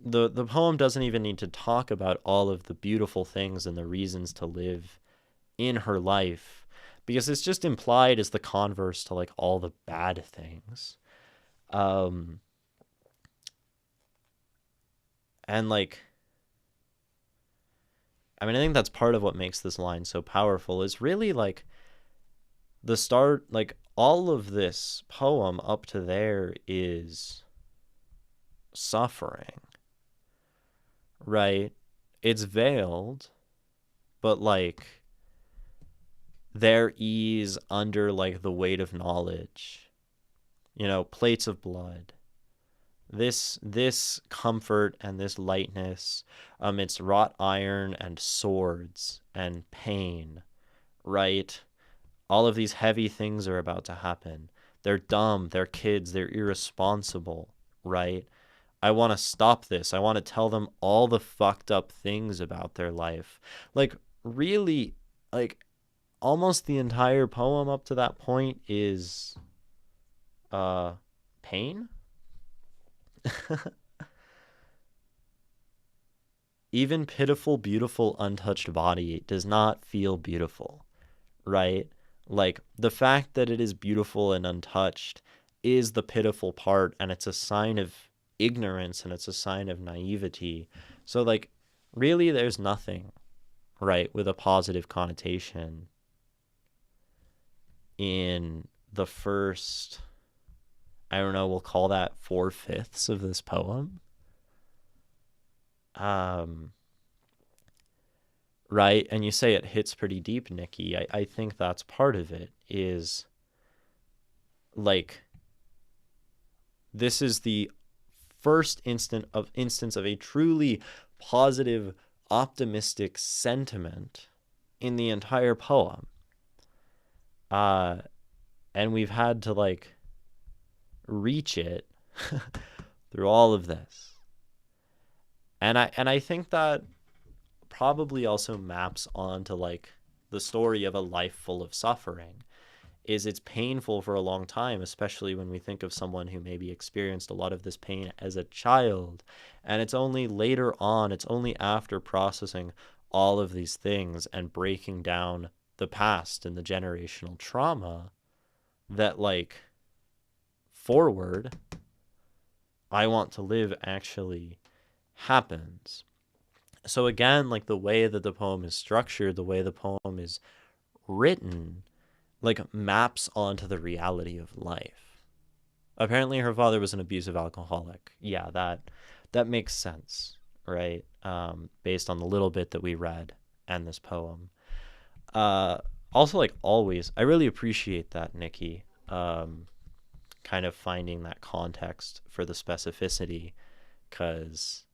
The poem doesn't even need to talk about all of the beautiful things and the reasons to live in her life, because it's just implied as the converse to like all the bad things. And like, I mean, I think that's part of what makes this line so powerful, is really like the start, like all of this poem up to there is suffering, right? It's veiled, but like there is under like the weight of knowledge, plates of blood, this comfort and this lightness amidst wrought iron and swords and pain, right? All of these heavy things are about to happen. They're dumb, they're kids, they're irresponsible, right? I want to stop this. I want to tell them all the fucked up things about their life. Like, really, like, almost the entire poem up to that point is pain. Even pitiful, beautiful, untouched body does not feel beautiful, right? Like, the fact that it is beautiful and untouched is the pitiful part, and it's a sign of ignorance and it's a sign of naivety. So, like, really, there's nothing, right, with a positive connotation in the first, I don't know, we'll call that 4/5 of this poem. Right? And you say it hits pretty deep, Nikki. I think that's part of it, is like, this is the first instance of a truly positive, optimistic sentiment in the entire poem. And we've had to like reach it through all of this. And I think that probably also maps onto like the story of a life full of suffering. Is it's painful for a long time, especially when we think of someone who maybe experienced a lot of this pain as a child. And it's only later on, it's only after processing all of these things and breaking down the past and the generational trauma that, like, forward, I want to live actually happens. So again, like, the way that the poem is structured, the way the poem is written, like, maps onto the reality of life. Apparently her father was an abusive alcoholic. Yeah, that makes sense, right? Based on the little bit that we read and this poem. Also, like, always, I really appreciate that, Nikki. Kind of finding that context for the specificity, because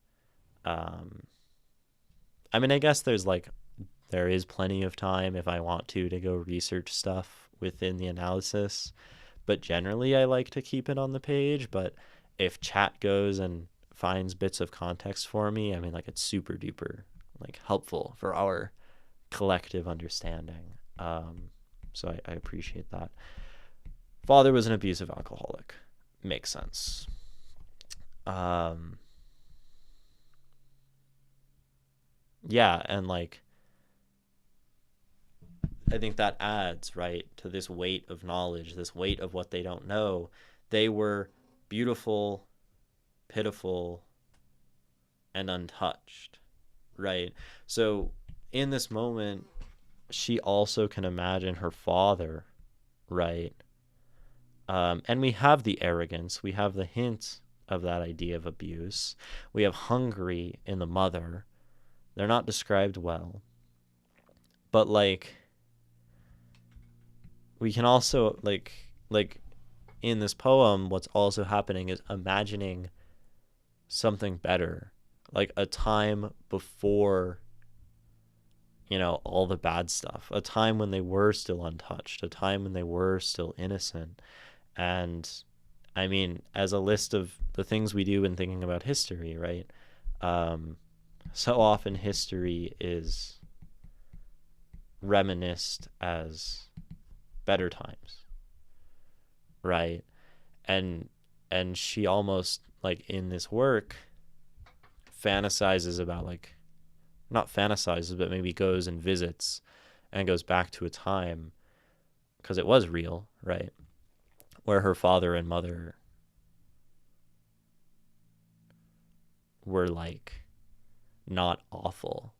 I mean, I guess there is plenty of time if I want to go research stuff within the analysis, but generally I like to keep it on the page. But if chat goes and finds bits of context for me, I mean, like, it's super duper like helpful for our collective understanding. So I appreciate that. Father was an abusive alcoholic. Makes sense. Yeah, and like, I think that adds, right, to this weight of knowledge, this weight of what they don't know. They were beautiful, pitiful, and untouched, right? So in this moment, she also can imagine her father, right? And we have the arrogance, we have the hint of that idea of abuse. We have Hungary in the mother. They're not described well. But like, we can also like in this poem, what's also happening is imagining something better, like a time before, you know, all the bad stuff, a time when they were still untouched, a time when they were still innocent. And I mean, as a list of the things we do in thinking about history, right? So often history is reminisced as better times, right? And she almost, like, in this work fantasizes about, like, not fantasizes, but maybe goes and visits and goes back to a time, because it was real, right, where her father and mother were like not awful.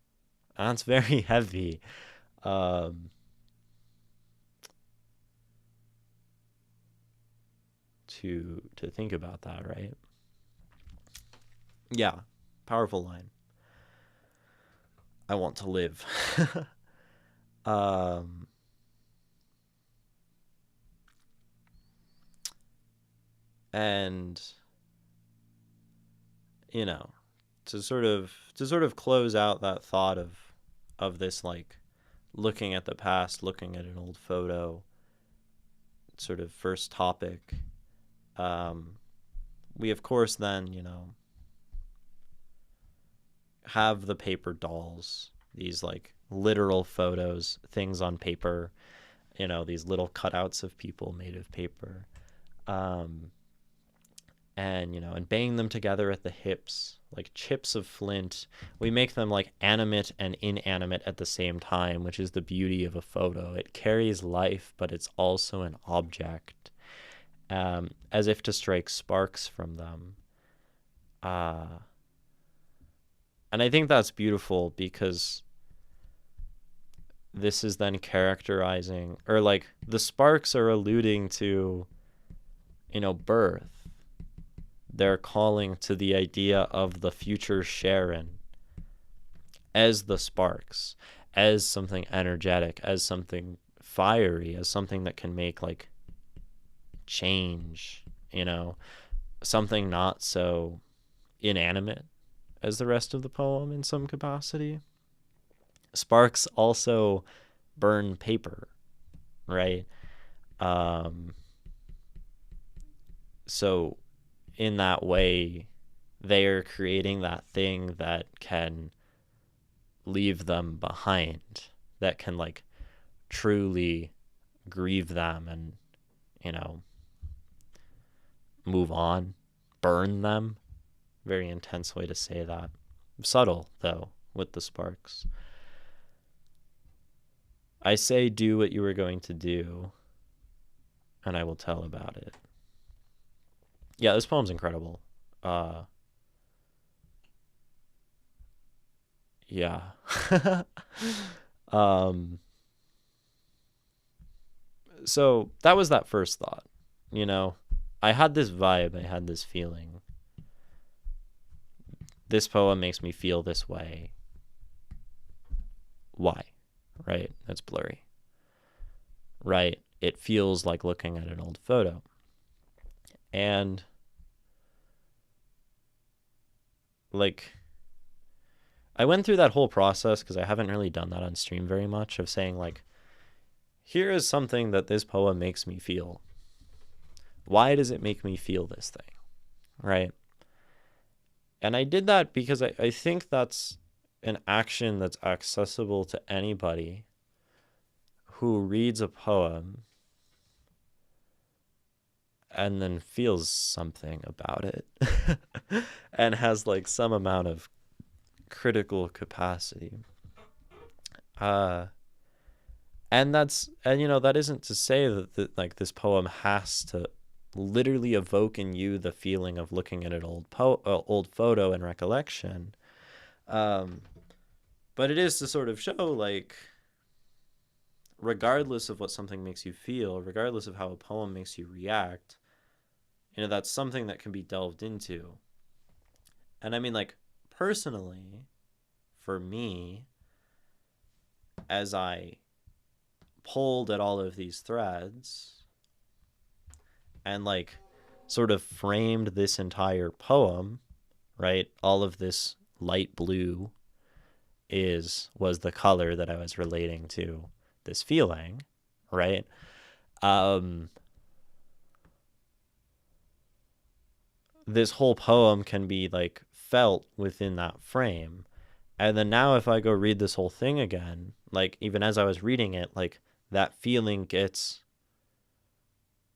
And that's very heavy. To think about that, right? Yeah, powerful line. I want to live. And you know, to sort of close out that thought of this, like, looking at the past, looking at an old photo, sort of first topic, we of course then, you know, have the paper dolls, these like literal photos, things on paper, these little cutouts of people made of paper. Um, and bang them together at the hips like chips of flint. We make them like animate and inanimate at the same time, which is the beauty of a photo. It carries life, but it's also an object, as if to strike sparks from them. And I think that's beautiful because this is then characterizing, or like the sparks are alluding to, birth. They're calling to the idea of the future Sharon as the sparks, as something energetic, as something fiery, as something that can make like change, something not so inanimate as the rest of the poem in some capacity. Sparks also burn paper, right? So in that way, they are creating that thing that can leave them behind, that can like truly grieve them and, move on, burn them. Very intense way to say that. Subtle, though, with the sparks. I say, do what you were going to do, and I will tell about it. Yeah, this poem's incredible. Yeah. So that was that first thought. I had this vibe, I had this feeling. This poem makes me feel this way. Why? Right? That's blurry. Right? It feels like looking at an old photo. And like, I went through that whole process because I haven't really done that on stream very much, of saying like, here is something that this poem makes me feel. Why does it make me feel this thing? Right? And I did that because I think that's an action that's accessible to anybody who reads a poem and then feels something about it and has like some amount of critical capacity. And that isn't to say that like this poem has to literally evoke in you the feeling of looking at an old photo and recollection. But it is to sort of show like, regardless of what something makes you feel, regardless of how a poem makes you react, that's something that can be delved into. And I mean, like, personally, for me, as I pulled at all of these threads and like sort of framed this entire poem, right? All of this light blue was the color that I was relating to this feeling, right? This whole poem can be like felt within that frame. And then now if I go read this whole thing again, like even as I was reading it, like that feeling gets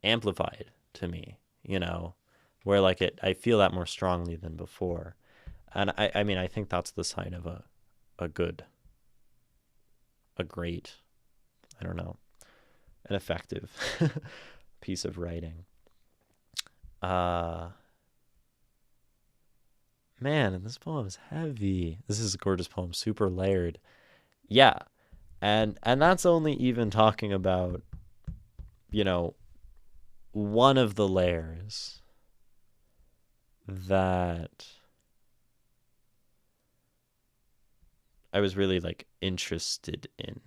amplified to me, where like I feel that more strongly than before. And I mean, I think that's the sign of a great, I don't know, an effective piece of writing. Man, this poem is heavy. This is a gorgeous poem, super layered. Yeah. And that's only even talking about, one of the layers that I was really like interested in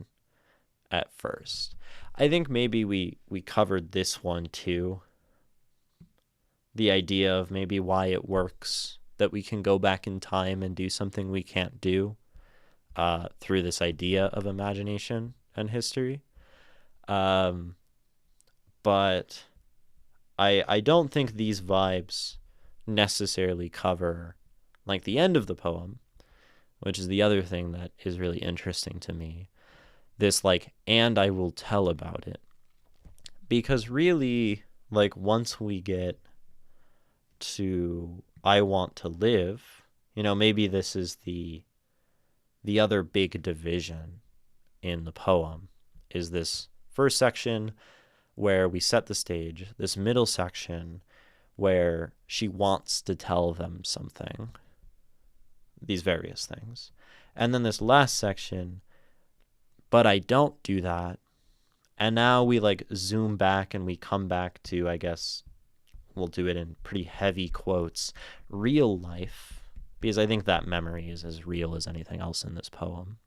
at first. I think maybe we covered this one too. The idea of maybe why it works, that we can go back in time and do something we can't do through this idea of imagination and history. But I don't think these vibes necessarily cover like the end of the poem, which is the other thing that is really interesting to me. This like, and I will tell about it. Because really, like, once we get to I want to live, maybe this is the other big division in the poem, is this first section where we set the stage, this middle section where she wants to tell them something, these various things, and then this last section, but I don't do that. And now we like zoom back and we come back to, I guess we'll do it in pretty heavy quotes, real life, because I think that memory is as real as anything else in this poem.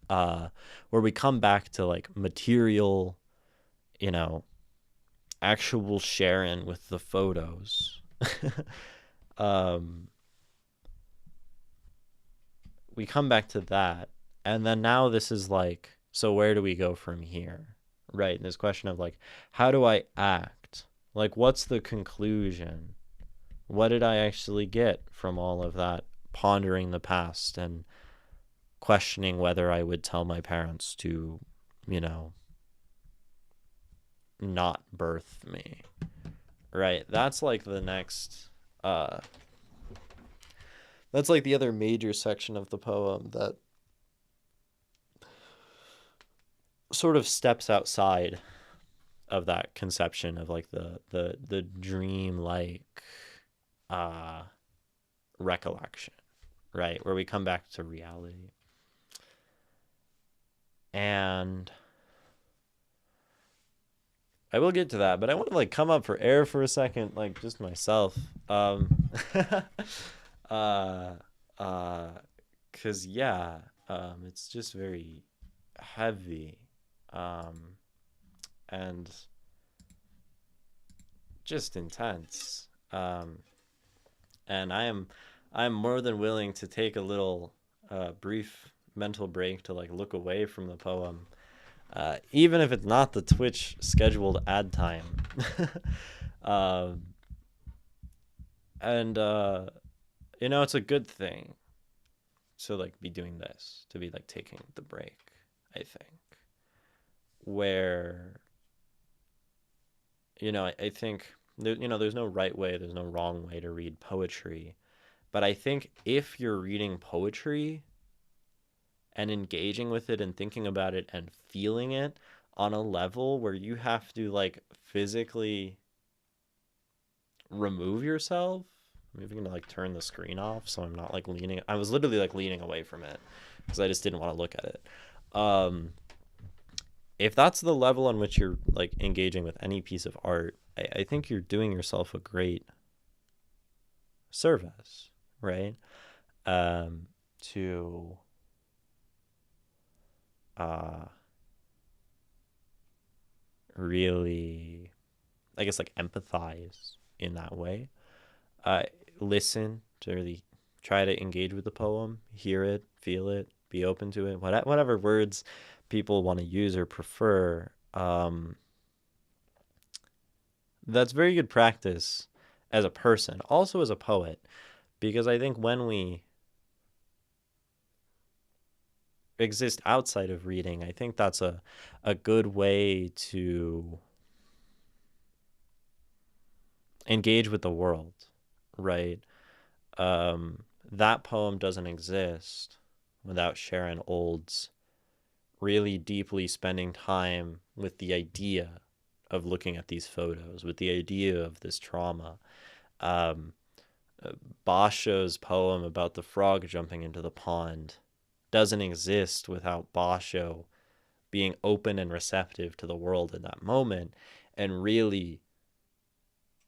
Where we come back to like material, actual Sharon with the photos. We come back to that, and then now this is like, so where do we go from here? Right, and this question of like, how do I act? Like, what's the conclusion? What did I actually get from all of that pondering the past and questioning whether I would tell my parents to, not birth me? Right, that's like the next, that's like the other major section of the poem that sort of steps outside of that conception of like the dream like recollection, right, where we come back to reality. And I will get to that, but I want to like come up for air for a second, like just myself. Cause yeah, it's just very heavy, and just intense. And I'm more than willing to take a little brief mental break to like look away from the poem, even if it's not the Twitch scheduled ad time. And it's a good thing to like be doing this, to be like taking the break, I think, where I think there's no right way, there's no wrong way to read poetry, but I think if you're reading poetry and engaging with it and thinking about it and feeling it on a level where you have to like physically remove yourself. I'm even gonna like turn the screen off so I'm not like leaning. I was literally like leaning away from it because I just didn't want to look at it. If that's the level on which you're like engaging with any piece of art, I think you're doing yourself a great service, right? To really, I guess, like empathize in that way. Listen, to really try to engage with the poem, hear it, feel it, be open to it, whatever words people want to use or prefer. That's very good practice as a person, also as a poet, because I think when we exist outside of reading, I think that's a good way to engage with the world, right? That poem doesn't exist without Sharon Olds really deeply spending time with the idea of looking at these photos, with the idea of this trauma. Basho's poem about the frog jumping into the pond doesn't exist without Basho being open and receptive to the world in that moment and really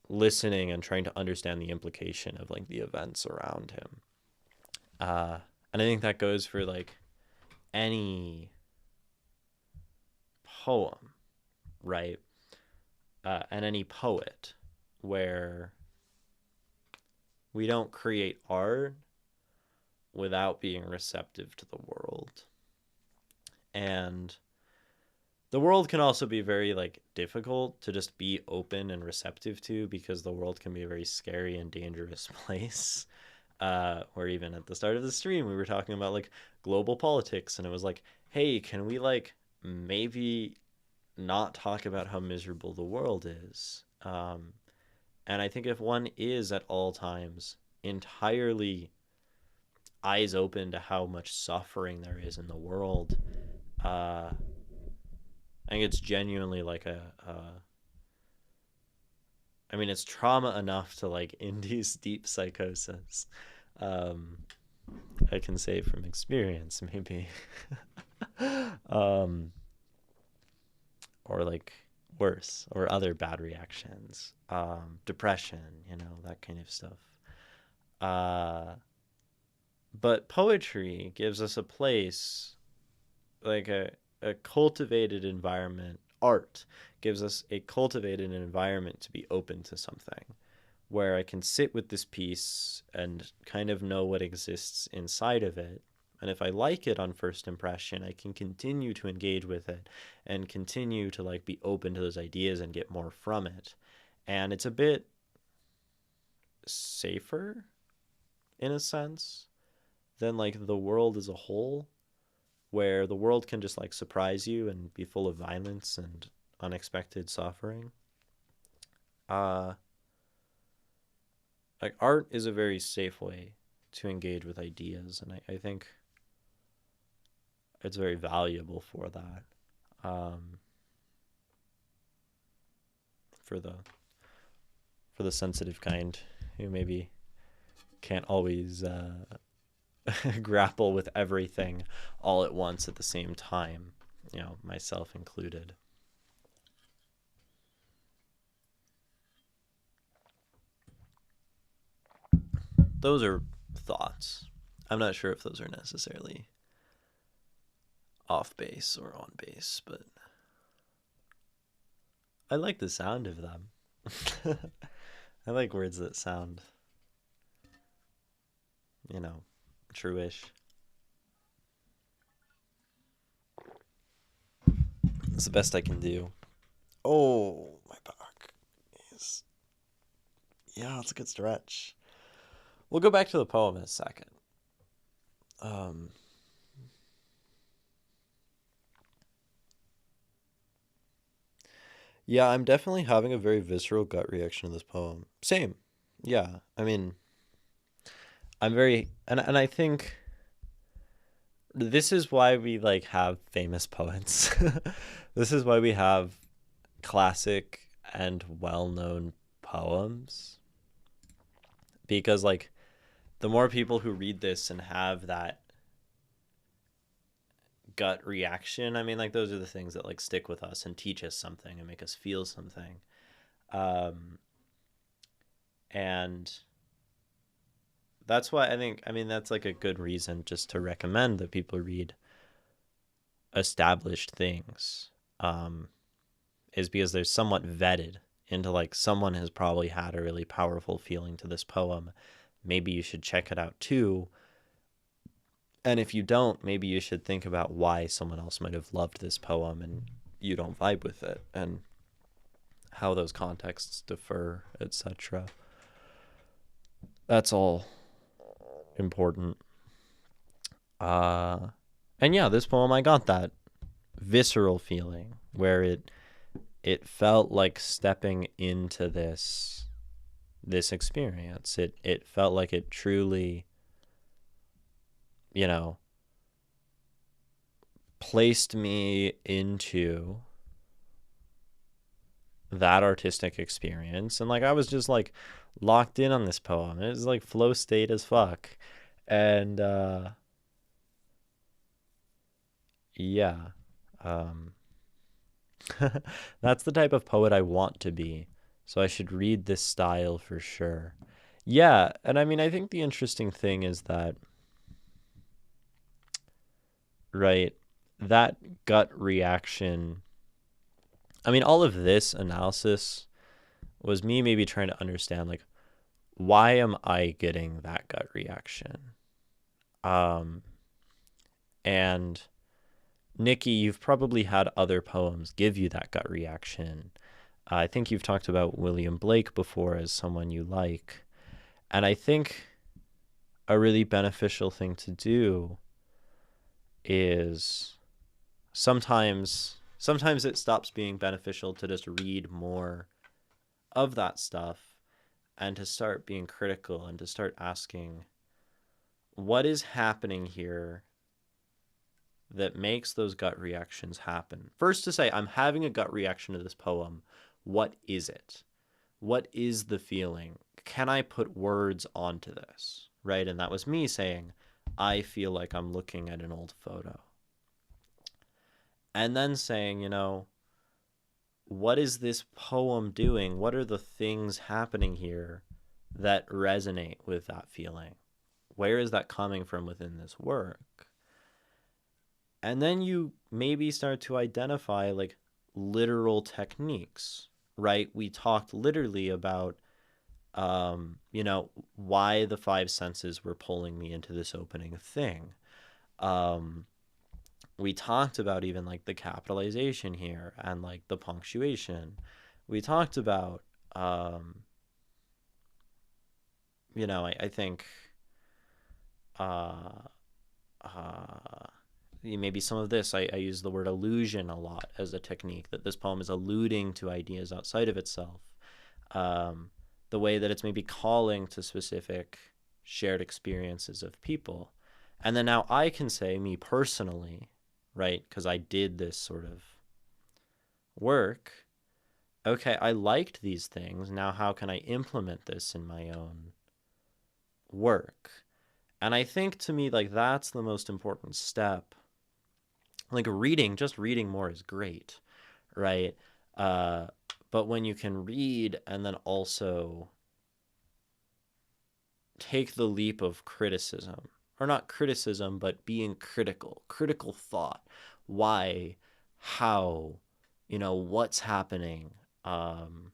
listening and trying to understand the implication of like the events around him. And I think that goes for like any poem, right? And any poet, where we don't create art without being receptive to the world. And the world can also be very like difficult to just be open and receptive to, because the world can be a very scary and dangerous place. Where even at the start of the stream, we were talking about like global politics, and it was like, hey, can we like maybe not talk about how miserable the world is? And I think if one is at all times entirely eyes open to how much suffering there is in the world, I think it's genuinely like I mean, it's trauma enough to like induce deep psychosis. Um, I can say from experience, maybe. um, or like worse, or other bad reactions, depression, that kind of stuff. Uh, but poetry gives us a place, like a cultivated environment. Art gives us a cultivated environment to be open to something where I can sit with this piece and kind of know what exists inside of it. And if I like it on first impression, I can continue to engage with it and continue to like be open to those ideas and get more from it. And it's a bit safer in a sense than like the world as a whole, where the world can just like surprise you and be full of violence and unexpected suffering. Uh like art is a very safe way to engage with ideas, and I think it's very valuable for that. Um, for the sensitive kind who maybe can't always grapple with everything all at once at the same time, myself included. Those are thoughts. I'm not sure if those are necessarily off base or on base, but I like the sound of them. I like words that sound, true-ish. It's the best I can do. Oh, my back is... Yeah, it's a good stretch. We'll go back to the poem in a second. Yeah, I'm definitely having a very visceral gut reaction to this poem. Same. Yeah, I mean, I'm very... And I think this is why we, like, have famous poets. This is why we have classic and well-known poems. Because, like, the more people who read this and have that gut reaction, I mean, like, those are the things that, like, stick with us and teach us something and make us feel something. And that's why I mean, that's, like, a good reason just to recommend that people read established things, is because they're somewhat vetted into, like, someone has probably had a really powerful feeling to this poem. Maybe you should check it out too. And if you don't, maybe you should think about why someone else might have loved this poem and you don't vibe with it, and how those contexts differ, etc. That's all important. And yeah, this poem, I got that visceral feeling where it felt like stepping into this experience. It felt like it truly, placed me into that artistic experience, and like I was just like locked in on this poem. It was like flow state as fuck. And yeah, that's the type of poet I want to be, so I should read this style for sure. Yeah, and I mean, I think the interesting thing is that, right, that gut reaction, I mean, all of this analysis was me maybe trying to understand, like, why am I getting that gut reaction? And Nikki, you've probably had other poems give you that gut reaction. I think you've talked about William Blake before as someone you like. And I think a really beneficial thing to do is sometimes it stops being beneficial to just read more of that stuff and to start being critical and to start asking, what is happening here that makes those gut reactions happen? First, to say, I'm having a gut reaction to this poem. What is it? What is the feeling? Can I put words onto this? Right? And that was me saying, I feel like I'm looking at an old photo. And then saying, you know, what is this poem doing? What are the things happening here that resonate with that feeling? Where is that coming from within this work? And then you maybe start to identify like literal techniques, right? We talked literally about, you know, why the five senses were pulling me into this opening thing. We talked about even like the capitalization here and like the punctuation. We talked about, you know, I think maybe some of this, I use the word illusion a lot as a technique, that this poem is alluding to ideas outside of itself. The way that it's maybe calling to specific shared experiences of people. And then now I can say, me personally, right, because I did this sort of work, okay, I liked these things. Now how can I implement this in my own work? And I think to me, like, that's the most important step. Like just reading more is great, right? But when you can read and then also take the leap of criticism, or not criticism, but being critical thought. Why, how, you know, what's happening? You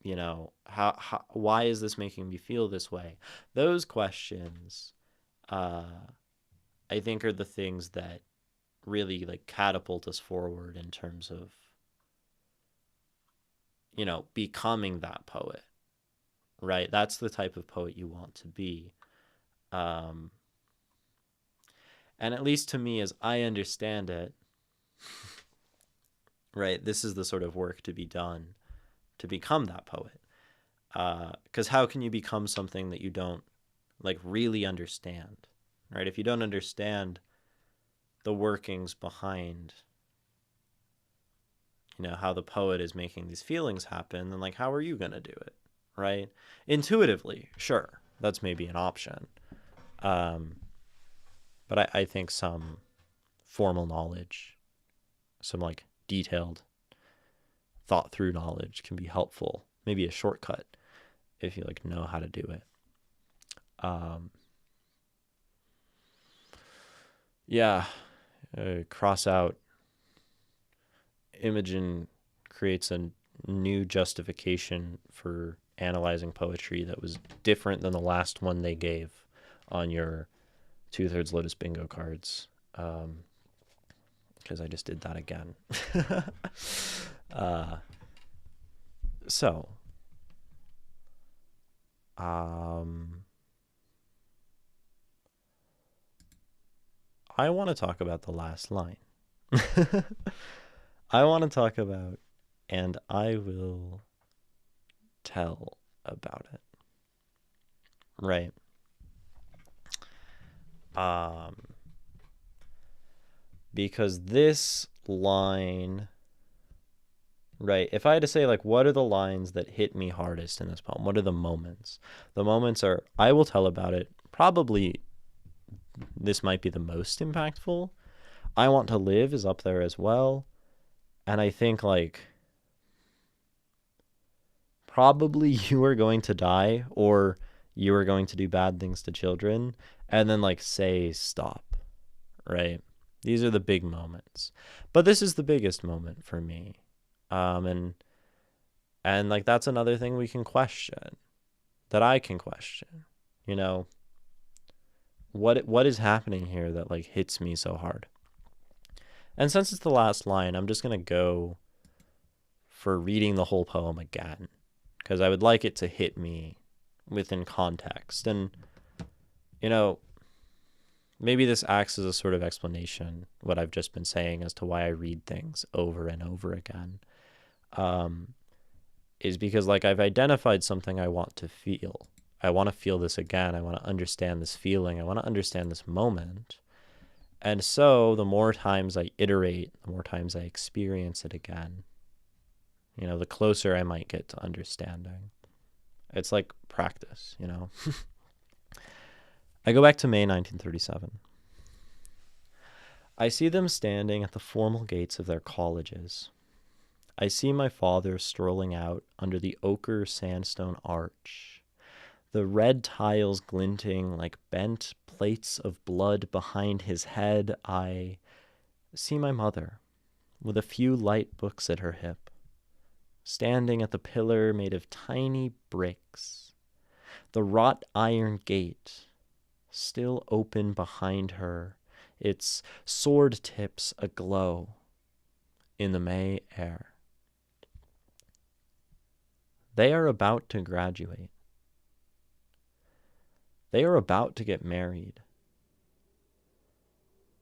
know, how, why is this making me feel this way? Those questions, I think, are the things that really like catapult us forward in terms of, you know, becoming that poet, right? That's the type of poet you want to be. And at least to me, as I understand it, right, this is the sort of work to be done to become that poet. Because how can you become something that you don't like really understand, right? If you don't understand the workings behind, you know, how the poet is making these feelings happen, then like, how are you going to do it, right? Intuitively, sure, that's maybe an option. But I think some formal knowledge, some like detailed thought through knowledge can be helpful. Maybe a shortcut if you like know how to do it. Yeah, cross out Imogen creates a new justification for analyzing poetry that was different than the last one they gave on your 2/3 Lotus bingo cards. Because I just did that again. So, I want to talk about the last line. I want to talk about, and I will tell about it. Right. Because this line, right, if I had to say, like, what are the lines that hit me hardest in this poem? What are the moments? The moments are, I will tell about it. Probably this might be the most impactful. I want to live is up there as well. And I think, like, probably you are going to die, or you are going to do bad things to children, and then, like, say stop, right? These are the big moments. But this is the biggest moment for me. And like, that's another thing we can question, that I can question, you know, what is happening here that like hits me so hard? And since it's the last line, I'm just going to go for reading the whole poem again, because I would like it to hit me within context. And You know, maybe this acts as a sort of explanation, what I've just been saying as to why I read things over and over again, is because like I've identified something I want to feel. I want to feel this again. I want to understand this feeling. I want to understand this moment. And so the more times I iterate, the more times I experience it again, the closer I might get to understanding. It's like practice, I go back to May 1937. I see them standing at the formal gates of their colleges. I see my father strolling out under the ochre sandstone arch, the red tiles glinting like bent plates of blood behind his head. I see my mother, with a few light books at her hip, standing at the pillar made of tiny bricks, the wrought iron gate still open behind her, its sword tips aglow in the May air. They are about to graduate. They are about to get married.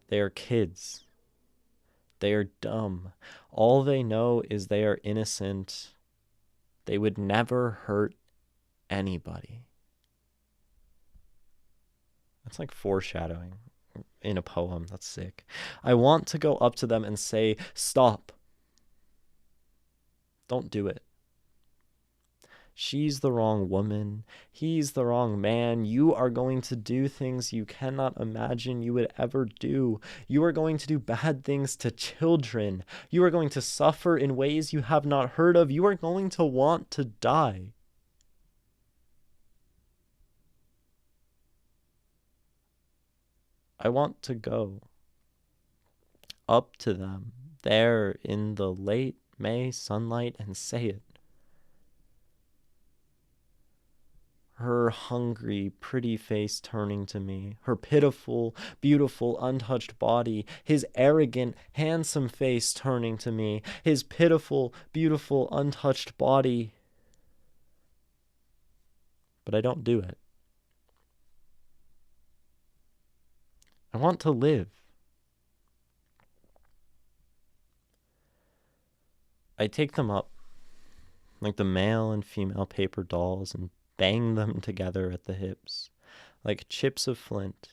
They are kids. They are dumb. All they know is they are innocent. They would never hurt anybody. That's like foreshadowing in a poem. That's sick. I want to go up to them and say, stop. Don't do it. She's the wrong woman. He's the wrong man. You are going to do things you cannot imagine you would ever do. You are going to do bad things to children. You are going to suffer in ways you have not heard of. You are going to want to die. I want to go up to them there in the late May sunlight and say it. Her hungry, pretty face turning to me, her pitiful, beautiful, untouched body, his arrogant, handsome face turning to me, his pitiful, beautiful, untouched body. But I don't do it. I want to live. I take them up, like the male and female paper dolls, and bang them together at the hips, like chips of flint,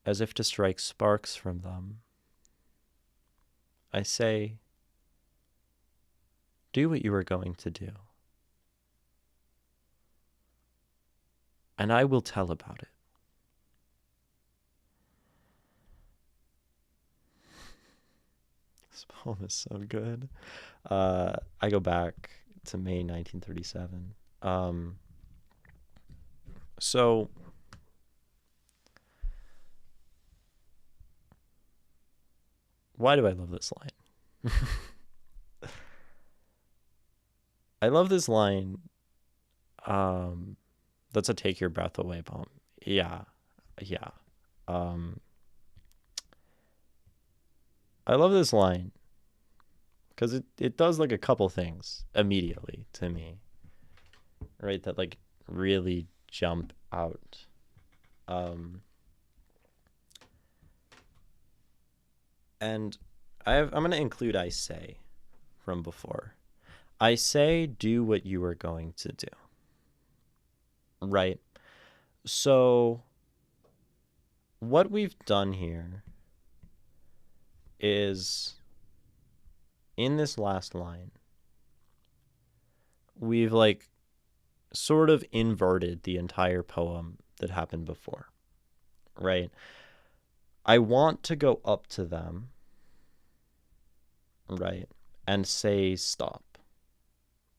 as if to strike sparks from them. I say, do what you are going to do, and I will tell about it. This poem is so good. I go back to May 1937. So why do I love this line? I love this line. That's a take your breath away poem. Yeah. I love this line because it does like a couple things immediately to me, right? That like really jump out. And I'm going to include I say from before. I say, do what you are going to do. Right? So what we've done here is in this last line, we've like sort of inverted the entire poem that happened before, right? I want to go up to them, right, and say stop,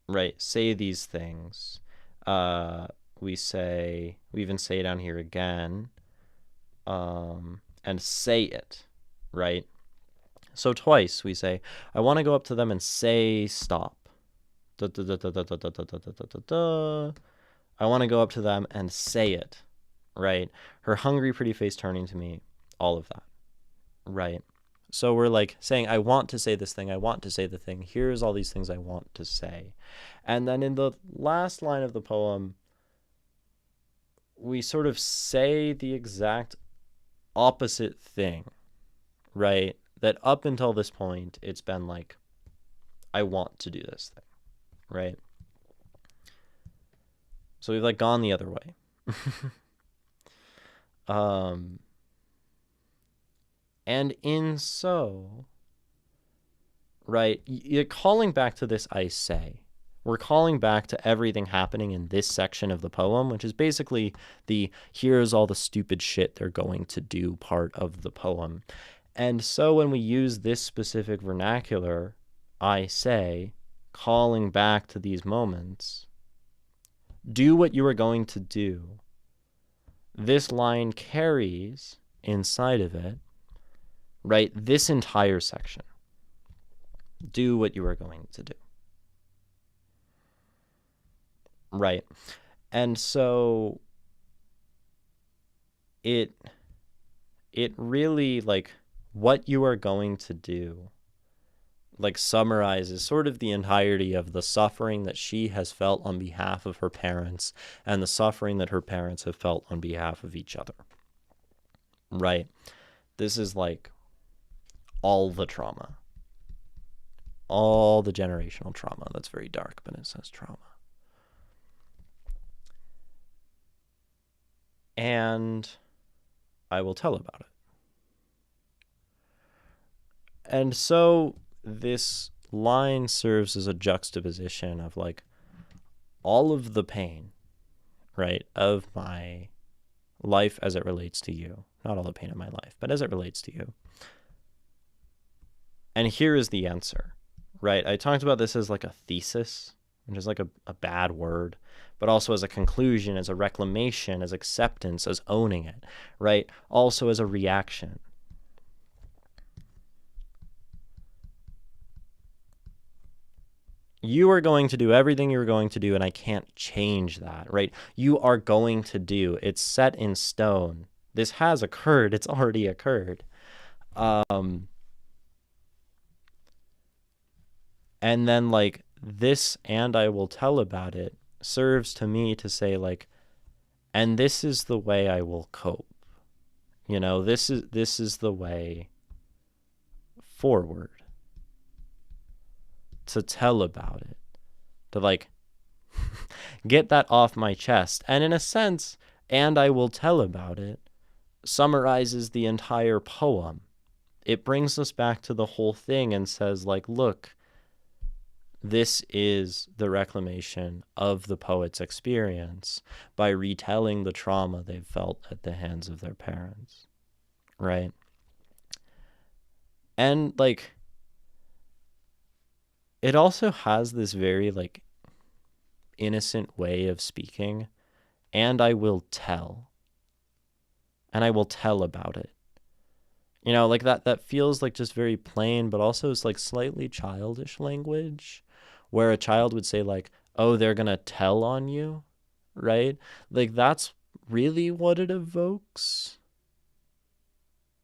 right? Say these things. We even say down here again, and say it, right? So twice we say, I want to go up to them and say stop. I want to go up to them and say it, right? Her hungry, pretty face turning to me, all of that, right? So we're like saying, I want to say this thing. I want to say the thing. Here's all these things I want to say. And then in the last line of the poem, we sort of say the exact opposite thing, right? That up until this point, it's been like, I want to do this thing, right? So we've like gone the other way. And in so, right, you're calling back to this I say. We're calling back to everything happening in this section of the poem, which is basically the here's all the stupid shit they're going to do part of the poem. And so when we use this specific vernacular, I say, calling back to these moments, do what you are going to do. This line carries inside of it, right, this entire section. Do what you are going to do. Right. And so it really, like, what you are going to do, like, summarizes sort of the entirety of the suffering that she has felt on behalf of her parents and the suffering that her parents have felt on behalf of each other. Right. This is like all the trauma, all the generational trauma. That's very dark, but it says trauma. And I will tell about it. And so this line serves as a juxtaposition of like all of the pain, right, of my life as it relates to you. Not all the pain of my life, but as it relates to you. And here is the answer, right? I talked about this as like a thesis, which is like a bad word, but also as a conclusion, as a reclamation, as acceptance, as owning it, right? Also as a reaction. You are going to do everything you're going to do, and I can't change that, right? You are going to do. It's set in stone. This has occurred. It's already occurred. And then, like, this and I will tell about it serves to me to say, like, and this is the way I will cope. You know, this is the way forward to tell about it, to like get that off my chest. And in a sense, and I will tell about it summarizes the entire poem. It brings us back to the whole thing and says, like, look, this is the reclamation of the poet's experience by retelling the trauma they've felt at the hands of their parents, right? And, like, it also has this very, like, innocent way of speaking, and I will tell. And I will tell about it. You know, like that feels like just very plain, but also it's like slightly childish language where a child would say like, oh, they're going to tell on you, right? Like that's really what it evokes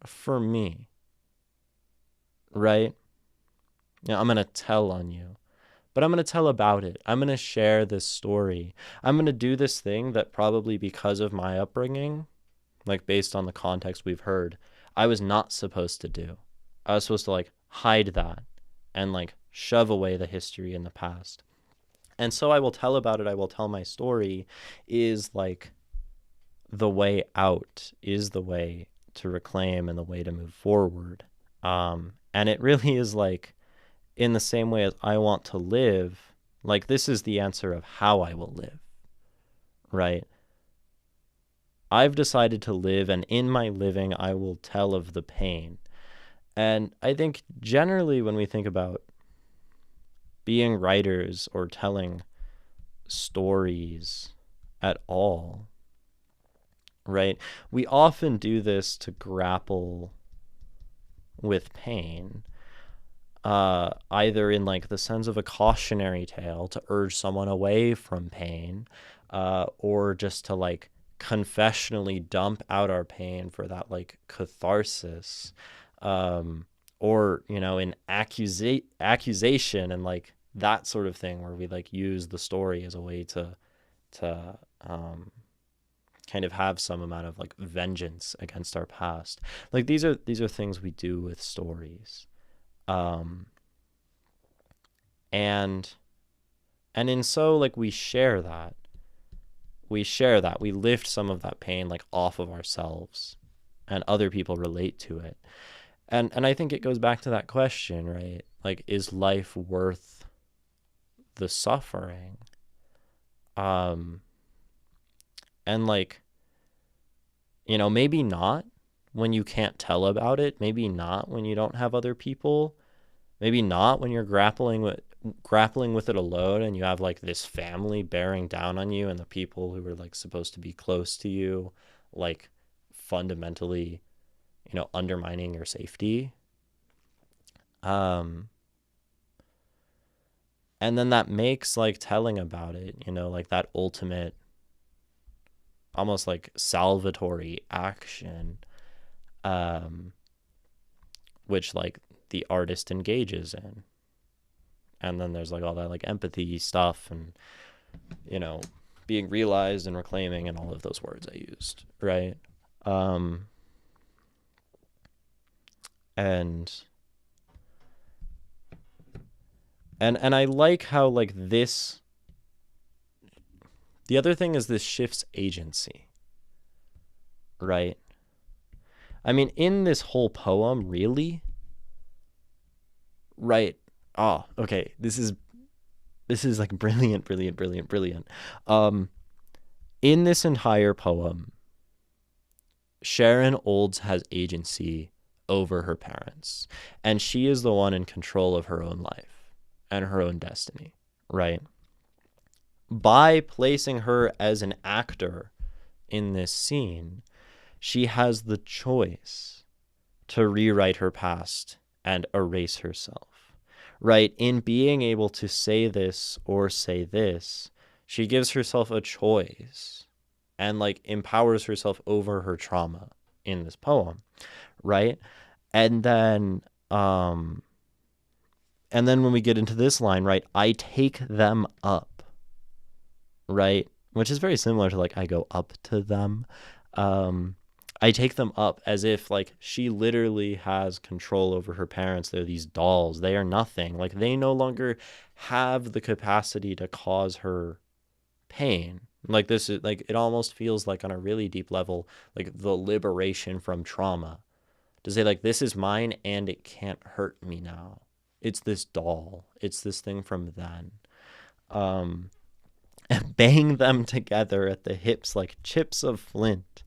for me, right? You know, I'm going to tell on you, but I'm going to tell about it. I'm going to share this story. I'm going to do this thing that probably because of my upbringing, like based on the context we've heard, I was not supposed to do. I was supposed to like hide that and like shove away the history in the past. And so I will tell about it. I will tell my story is like the way out, is the way to reclaim and the way to move forward. And it really is like in the same way as I want to live, like this is the answer of how I will live, right? I've decided to live, and in my living, I will tell of the pain. And I think generally when we think about being writers or telling stories at all, right, we often do this to grapple with pain, either in like the sense of a cautionary tale to urge someone away from pain, or just to like confessionally dump out our pain for that like catharsis, or you know, in accusation and like that sort of thing where we like use the story as a way to kind of have some amount of like vengeance against our past. Like these are things we do with stories. Um and in so like we lift some of that pain like off of ourselves, and other people relate to it. And I think it goes back to that question, right? Like, is life worth the suffering? Um and like, maybe not when you can't tell about it, maybe not when you don't have other people, maybe not when you're grappling with it alone and you have like this family bearing down on you and the people who are like supposed to be close to you like fundamentally, undermining your safety. Um and then that makes like telling about it, like that ultimate almost like salvatory action, um which like the artist engages in. And then there's like all that like empathy stuff and, you know, being realized and reclaiming and all of those words I used, right? Um, and and I like how like this. The other thing is this shifts agency, right? I mean, in this whole poem, really, right? Oh, okay. This is like brilliant, brilliant, brilliant, brilliant. In this entire poem, Sharon Olds has agency over her parents, and she is the one in control of her own life and her own destiny, right? By placing her as an actor in this scene, she has the choice to rewrite her past and erase herself, right? In being able to say this or say this, she gives herself a choice and like empowers herself over her trauma in this poem, right? And then when we get into this line, right, I take them up, right? Which is very similar to like I go up to them. I take them up, as if like she literally has control over her parents. They're these dolls. They are nothing. Like they no longer have the capacity to cause her pain. Like this is like, it almost feels like on a really deep level, like the liberation from trauma, to say like, this is mine and it can't hurt me now. It's this doll. It's this thing from then. And bang them together at the hips like chips of flint,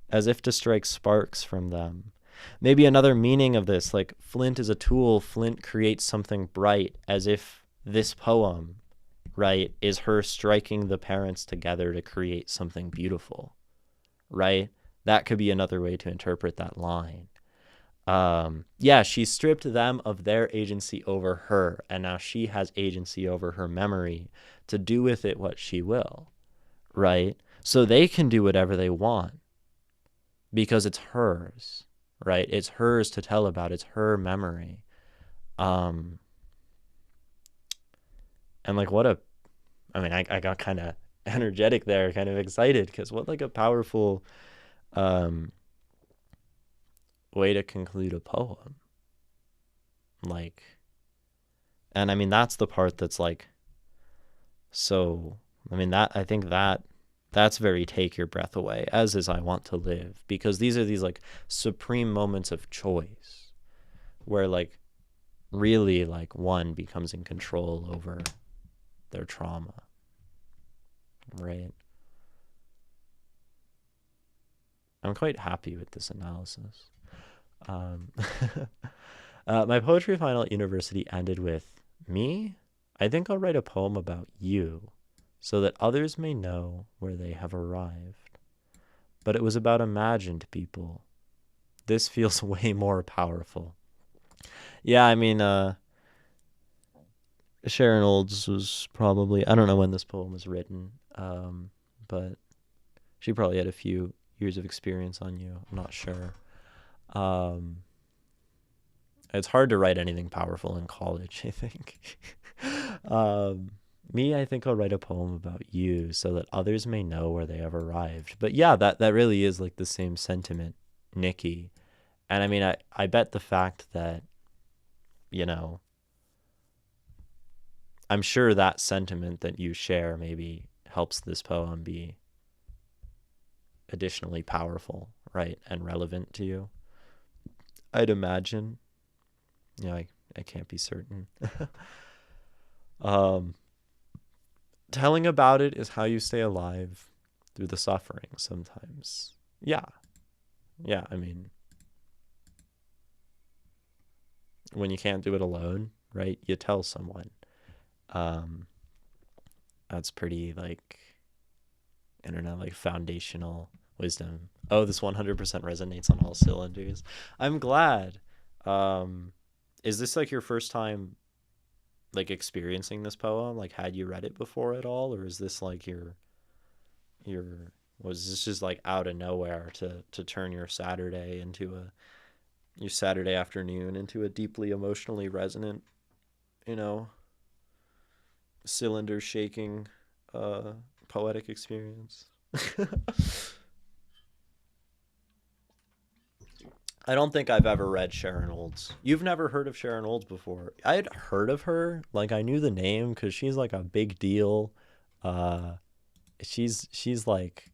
as if to strike sparks from them. Maybe another meaning of this, like flint is a tool, flint creates something bright, as if this poem, right, is her striking the parents together to create something beautiful, right? That could be another way to interpret that line. Yeah, she stripped them of their agency over her, and now she has agency over her memory to do with it what she will, right? So they can do whatever they want because it's hers, right? It's hers to tell about. It's her memory. And like I got kind of energetic there, kind of excited, because what like a powerful way to conclude a poem. Like, and I mean, that's the part that's like, so, I mean, I think that's very take your breath away, as is I Want to Live, because these are these like supreme moments of choice where like really like one becomes in control over their trauma, right? I'm quite happy with this analysis. My poetry final at university ended with, me? I think I'll write a poem about you so that others may know where they have arrived. But it was about imagined people. This feels way more powerful. Yeah, I mean, Sharon Olds was probably, I don't know when this poem was written, but she probably had a few years of experience on you. I'm not sure. It's hard to write anything powerful in college, I think. Me, I think I'll write a poem about you so that others may know where they have arrived. But yeah, that really is like the same sentiment, Nikki. And I mean, I bet the fact that, you know, I'm sure that sentiment that you share maybe helps this poem be additionally powerful, right? And relevant to you. I'd imagine. You know, I can't be certain. um, Telling about it is how you stay alive through the suffering sometimes. Yeah. Yeah. I mean, when you can't do it alone, right? You tell someone. Um, that's pretty like internet, like foundational wisdom. Oh, this 100% resonates on all cylinders. I'm glad. Um, is this like your first time like experiencing this poem? Like, had you read it before at all, or is this like your was this just like out of nowhere to turn your Saturday into a your Saturday afternoon into a deeply emotionally resonant, you know, cylinder shaking uh poetic experience? I don't think I've ever read Sharon Olds. You've never heard of Sharon Olds before. I had heard of her, like I knew the name because she's like a big deal. Uh, she's like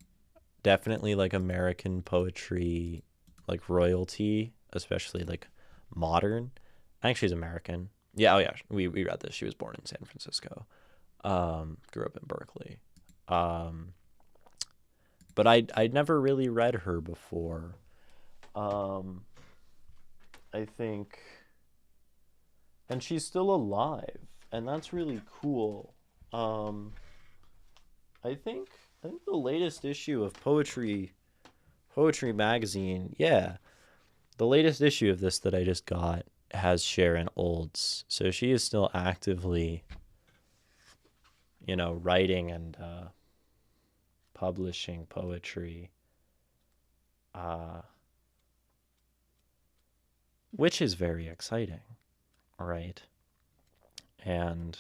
definitely like American poetry, like royalty, especially like modern. I think she's American. Yeah, oh yeah, we read this. She was born in San Francisco. Grew up in Berkeley. Um, but I'd never really read her before. Um, I think, and she's still alive, and that's really cool. Um, I think I think the latest issue of Poetry Magazine, yeah, the latest issue of this that I just got has Sharon Olds, so she is still actively, you know, writing and publishing poetry, uh, which is very exciting, right? And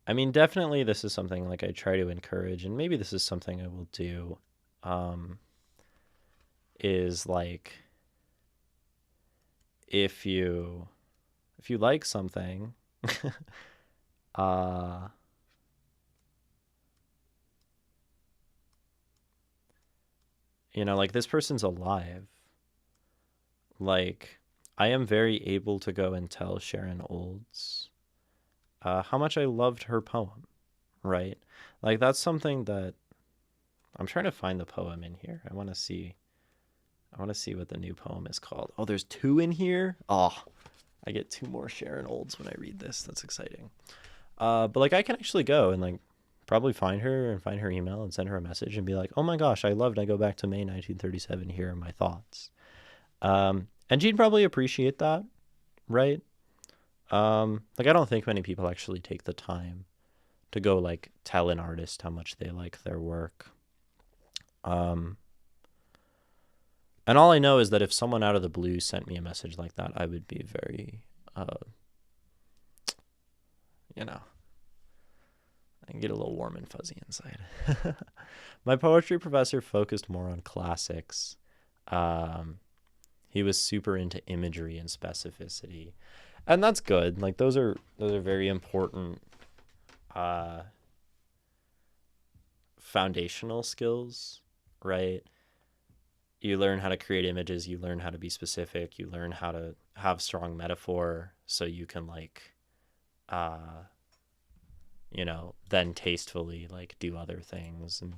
I mean, definitely this is something like I try to encourage, and maybe this is something I will do. Um, is like if you if you like something, uh, you know, like this person's alive. Like I am very able to go and tell Sharon Olds how much I loved her poem, right? Like that's something that I'm trying to find the poem in here. I want to see what the new poem is called. Oh, there's two in here. Oh, I get two more Sharon Olds when I read this. That's exciting. But like I can actually go and like probably find her and find her email and send her a message and be like, "Oh my gosh, I loved. I go back to May 1937. Here are my thoughts." And she'd probably appreciate that, right? Like I don't think many people actually take the time to go like tell an artist how much they like their work. Um, and all I know is that if someone out of the blue sent me a message like that, I would be very, you know, I can get a little warm and fuzzy inside. My poetry professor focused more on classics. Um, he was super into imagery and specificity, and that's good. Like those are very important uh, foundational skills, right? You learn how to create images. You learn how to be specific. You learn how to have strong metaphor, so you can like, uh, you know, then tastefully like do other things and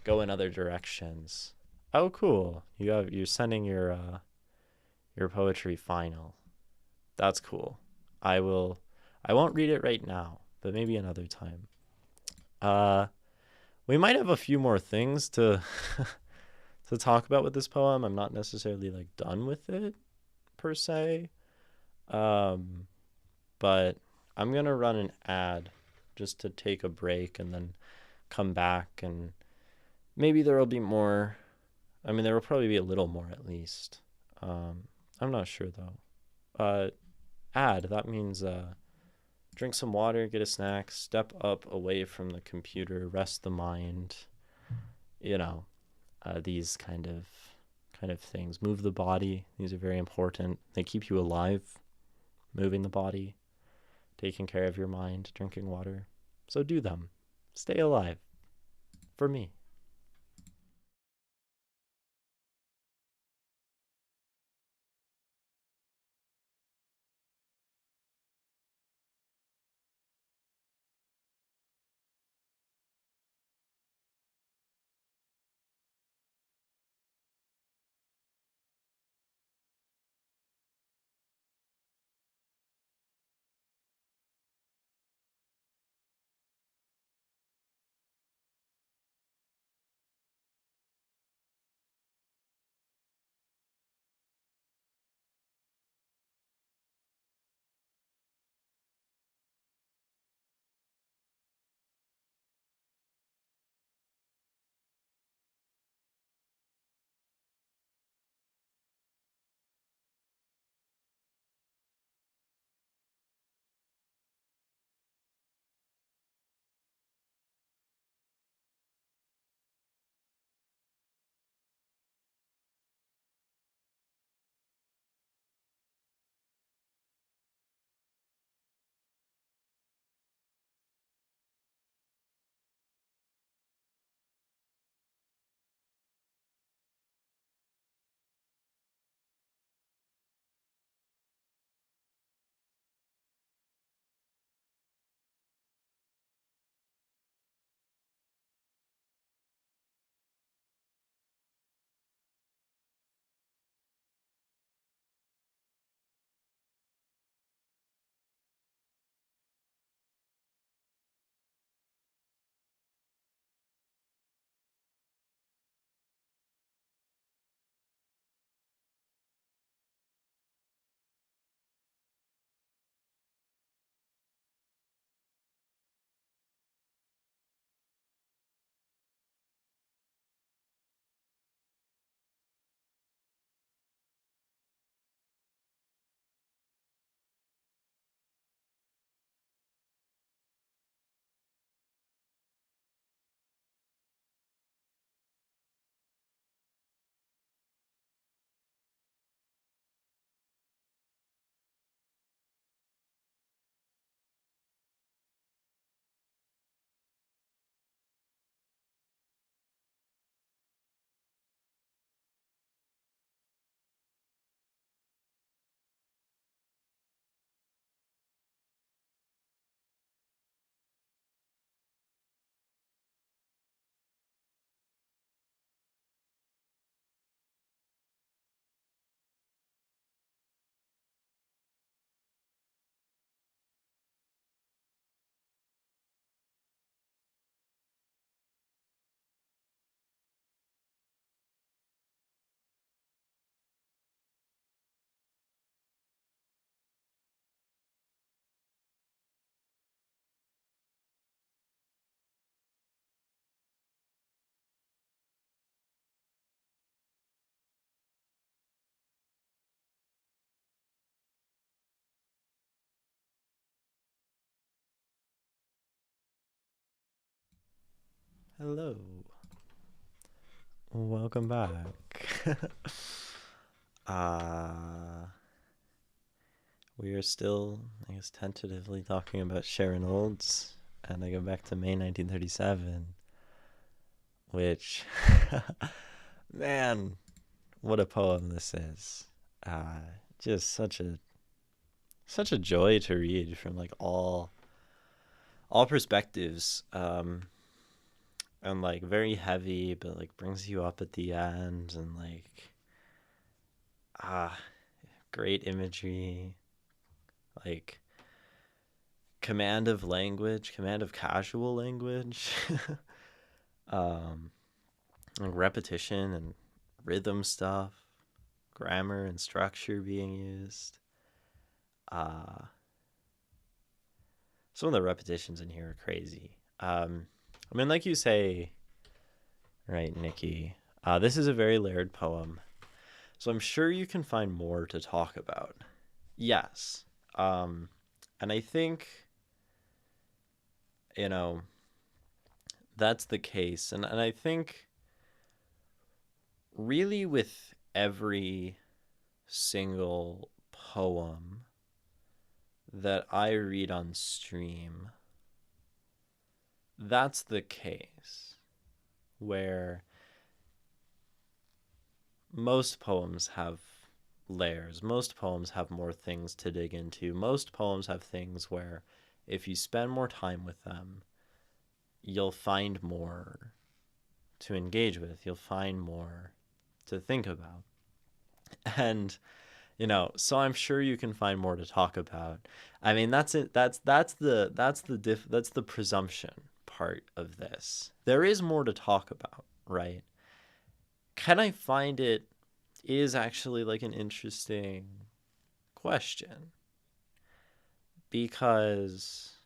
go in other directions. Oh, cool! You're sending your poetry final. That's cool. I will. I won't read it right now, but maybe another time. Uh, we might have a few more things to to talk about with this poem. I'm not necessarily like done with it per se. Um, but I'm gonna run an ad just to take a break and then come back and maybe there will be more. I mean, there will probably be a little more at least. I'm not sure though. Ad, that means drink some water, get a snack, step up away from the computer, rest the mind, you know, these kind of things. Move the body. These are very important. They keep you alive. Moving the body, taking care of your mind, drinking water. So do them. Stay alive. For me. Hello. Welcome back. uh, we are still, I guess, tentatively talking about Sharon Olds, and I go back to May 1937, which, man, what a poem this is. Just such a joy to read from like all perspectives. And like very heavy, but like brings you up at the end, and like ah, great imagery, like command of language, command of casual language, um, like repetition and rhythm stuff, grammar and structure being used. Uh, some of the repetitions in here are crazy. I mean, like you say, right, Nikki? This is a very layered poem, so I'm sure you can find more to talk about. Yes. And I think. you know, that's the case. And I think really with every single poem that I read on stream, that's the case where most poems have layers. Most poems have more things to dig into. Most poems have things where if you spend more time with them, you'll find more to engage with. You'll find more to think about. And so I'm sure you can find more to talk about. I mean, that's it. That's the presumption part of this. There is more to talk about, right? Can I find it is actually like an interesting question, because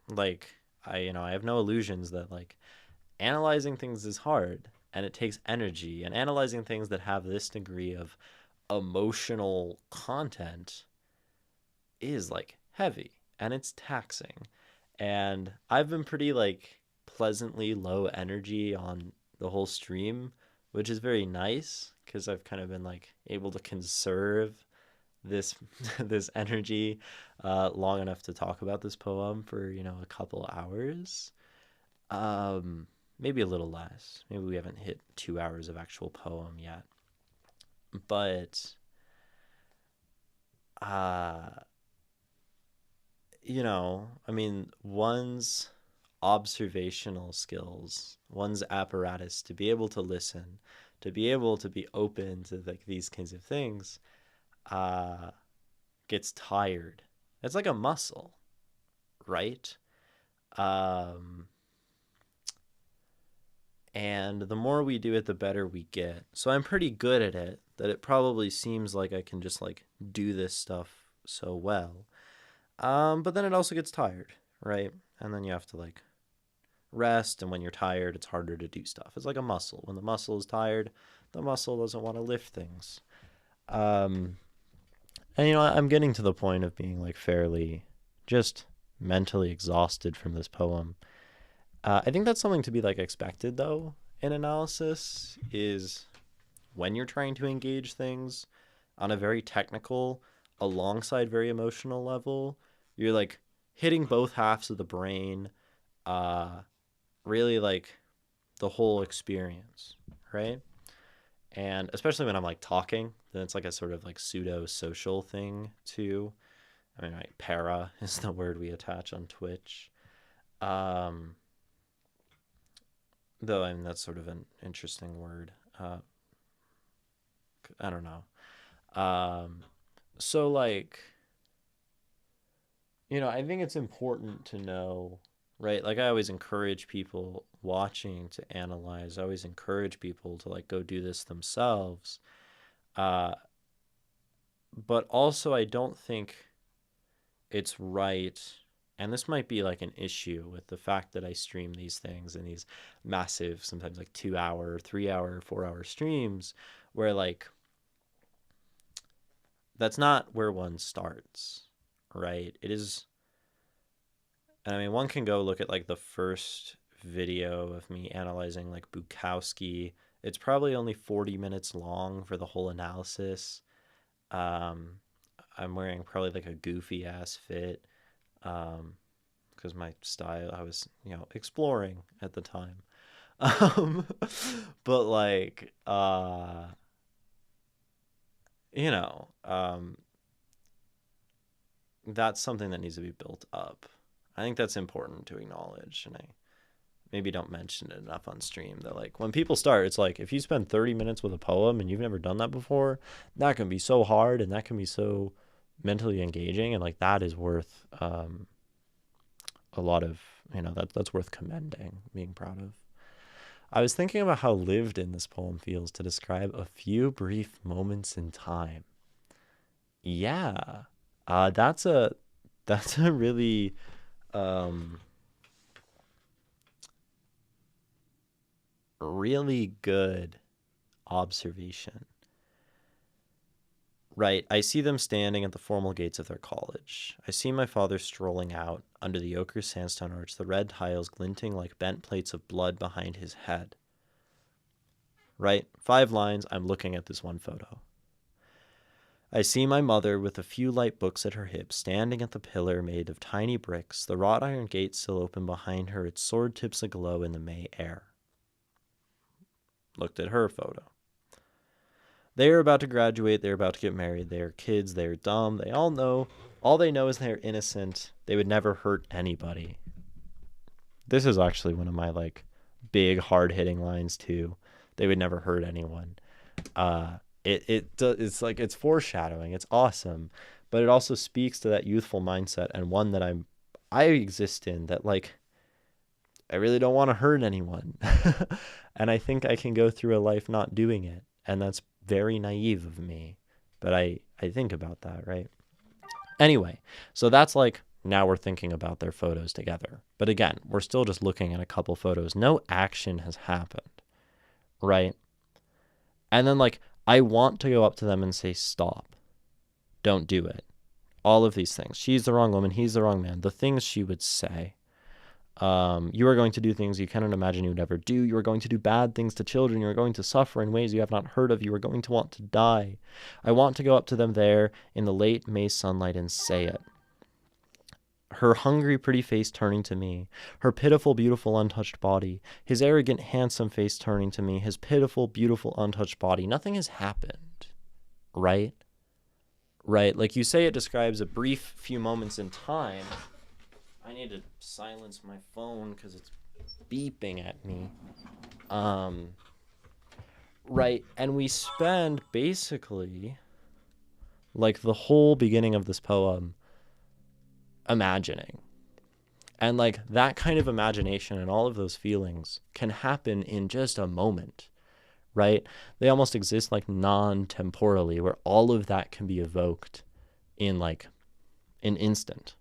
like I have no illusions that like analyzing things is hard and it takes energy, and analyzing things that have this degree of emotional content is like heavy and it's taxing. And I've been pretty like pleasantly low energy on the whole stream, which is very nice because I've kind of been like able to conserve this this energy long enough to talk about this poem for a couple hours. um Maybe a little less. Maybe we haven't hit 2 hours of actual poem yet, but uh I mean, one's observational skills, one's apparatus to be able to listen, to be able to be open to like these kinds of things, uh, gets tired. It's like a muscle, right? Um, and the more we do it, the better we get. So I'm pretty good at it, that it probably seems like I can just like do this stuff so well. But then it also gets tired, right? And then you have to like rest, and when you're tired, it's harder to do stuff. It's like a muscle. When the muscle is tired, the muscle doesn't want to lift things. Um, and I'm getting to the point of being like fairly just mentally exhausted from this poem. I think that's something to be like expected though in analysis, is when you're trying to engage things on a very technical alongside very emotional level, you're like hitting both halves of the brain, uh really like the whole experience, right? And especially when I'm like talking, then it's like a sort of like pseudo social thing too. I mean, right, para is the word we attach on Twitch. Um, though I mean that's sort of an interesting word. I don't know. So like, I think it's important to know, right? Like I always encourage people watching to analyze. I always encourage people to like go do this themselves. Uh, but also I don't think it's right, and this might be like an issue with the fact that I stream these things in these massive, sometimes like 2 hour, 3 hour, 4 hour streams, where like that's not where one starts, right? It is. And I mean, one can go look at like the first video of me analyzing like Bukowski. It's probably only 40 minutes long for the whole analysis. Um, I'm wearing probably like a goofy ass fit, because my style, I was, exploring at the time. Um, but like, you know, um, that's something that needs to be built up. I think that's important to acknowledge, and I maybe don't mention it enough on stream, that like when people start, it's like if you spend 30 minutes with a poem and you've never done that before, that can be so hard and that can be so mentally engaging, and like that is worth a lot of, that's worth commending, being proud of. I was thinking about how lived in this poem feels to describe a few brief moments in time. Yeah. That's a really um really good observation. right? I see them standing at the formal gates of their college. I see my father strolling out under the ochre sandstone arch, the red tiles glinting like bent plates of blood behind his head. Right? 5 lines, I'm looking at this one photo. I see my mother with a few light books at her hips, standing at the pillar made of tiny bricks, the wrought iron gate still open behind her, its sword tips aglow in the May air. Looked at her photo. They are about to graduate, they're about to get married, they are kids, they are dumb, they all they know is they're innocent, they would never hurt anybody. This is actually one of my, like, big, hard-hitting lines, too. They would never hurt anyone. It's like, it's foreshadowing. It's awesome, but it also speaks to that youthful mindset, and one that I exist in, that, like, I really don't want to hurt anyone. And I think I can go through a life not doing it, and that's very naive of me, but I think about that, right? Anyway, so that's like, now we're thinking about their photos together. But again, we're still just looking at a couple photos. No action has happened, right? And then, like, I want to go up to them and say, stop. Don't do it. All of these things. She's the wrong woman. He's the wrong man. The things she would say. You are going to do things you cannot imagine you would ever do. You are going to do bad things to children. You are going to suffer in ways you have not heard of. You are going to want to die. I want to go up to them there in the late May sunlight and say it. Her hungry, pretty face turning to me, her pitiful, beautiful, untouched body, his arrogant, handsome face turning to me, his pitiful, beautiful, untouched body. Nothing has happened, right? Right? Like you say, it describes a brief few moments in time. I need to silence my phone because it's beeping at me. Right? And we spend basically, like, the whole beginning of this poem imagining. And, like, that kind of imagination and all of those feelings can happen in just a moment, right? They almost exist, like, non-temporally, where all of that can be evoked in, like, an instant,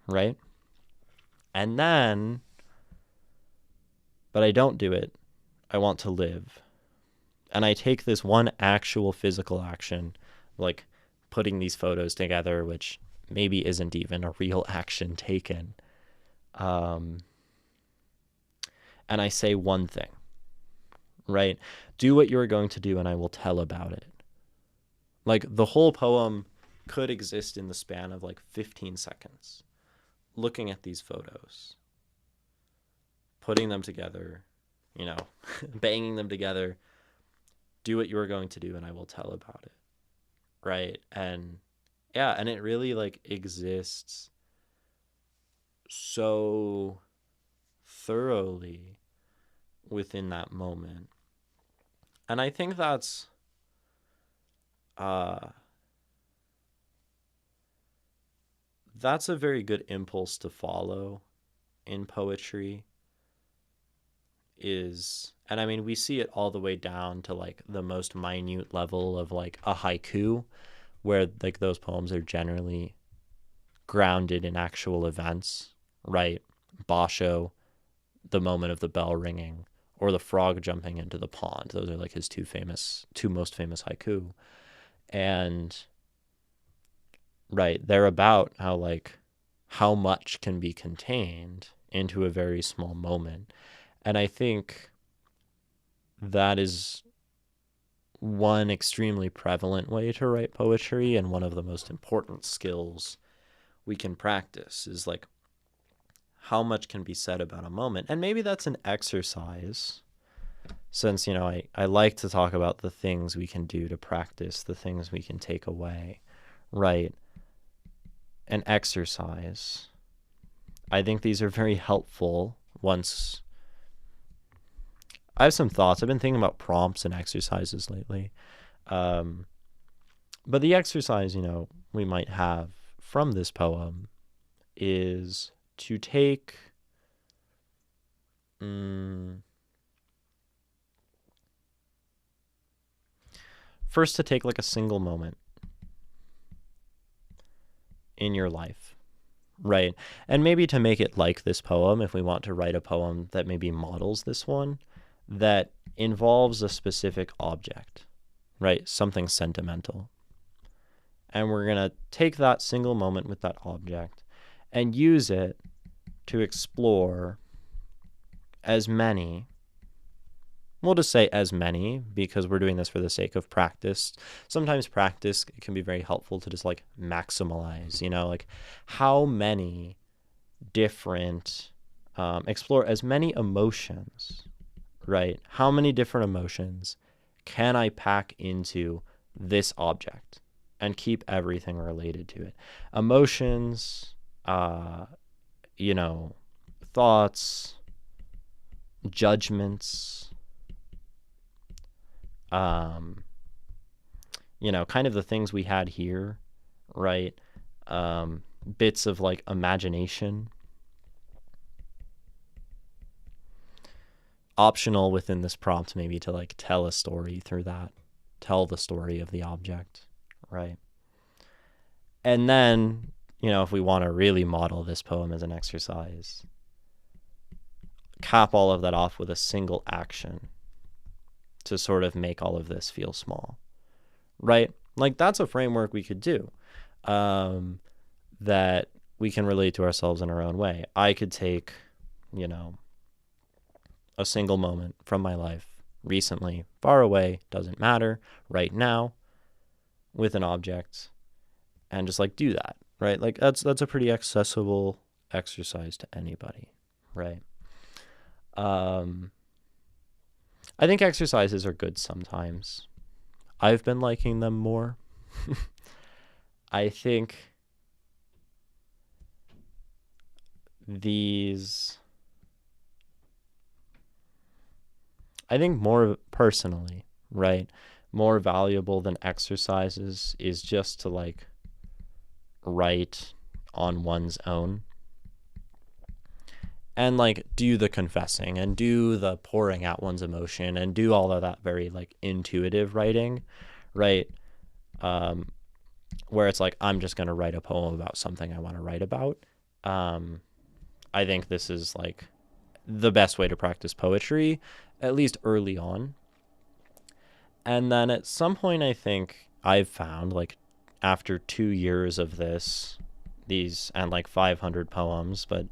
right? And then, but I don't do it. I want to live. And I take this one actual physical action, like putting these photos together, which maybe isn't even a real action taken. And I say one thing, right? Do what you're going to do and I will tell about it. Like, the whole poem could exist in the span of like 15 seconds. Looking at these photos, putting them together, you know, banging them together, do what you are going to do and I will tell about it, right? And yeah, and it really, like, exists so thoroughly within that moment. And I think that's a very good impulse to follow in poetry. And I mean, we see it all the way down to, like, the most minute level of, like, a haiku, where, like, those poems are generally grounded in actual events, right? Basho, the moment of the bell ringing, or the frog jumping into the pond. Those are, like, his two most famous haiku. And right, they're about how, like, how much can be contained into a very small moment. And I think that is one extremely prevalent way to write poetry, and one of the most important skills we can practice is, like, how much can be said about a moment. And maybe that's an exercise, since, you know, I like to talk about the things we can do to practice, the things we can take away, right? An exercise. I think these are very helpful once... I have some thoughts. I've been thinking about prompts and exercises lately. But the exercise, you know, we might have from this poem is to take... first, to take, like, a single moment in your life, right? And maybe to make it like this poem, if we want to write a poem that maybe models this one, that involves a specific object, right? Something sentimental. And we're going to take that single moment with that object and use it to explore as many, we'll just say as many, because we're doing this for the sake of practice. Sometimes practice can be very helpful to just like maximize, like how many different, explore as many emotions, right? How many different emotions can I pack into this object and keep everything related to it? Emotions, thoughts, judgments, kind of the things we had here, right? Bits of like imagination. Optional within this prompt maybe to like tell a story through that, tell the story of the object, right? And then, if we want to really model this poem as an exercise, cap all of that off with a single action to sort of make all of this feel small, right? Like that's a framework we could do, that we can relate to ourselves in our own way. I could take, a single moment from my life recently, far away, doesn't matter, right now, with an object, and just like do that, right? Like that's a pretty accessible exercise to anybody, right? I think exercises are good sometimes. I've been liking them more. I think more personally, right? More valuable than exercises is just to like write on one's own and like do the confessing and do the pouring out one's emotion and do all of that very like intuitive writing, right? Where it's like, I'm just going to write a poem about something I want to write about. I think this is like the best way to practice poetry, at least early on. And then at some point, I think I've found like after 2 years of these and like 500 poems, but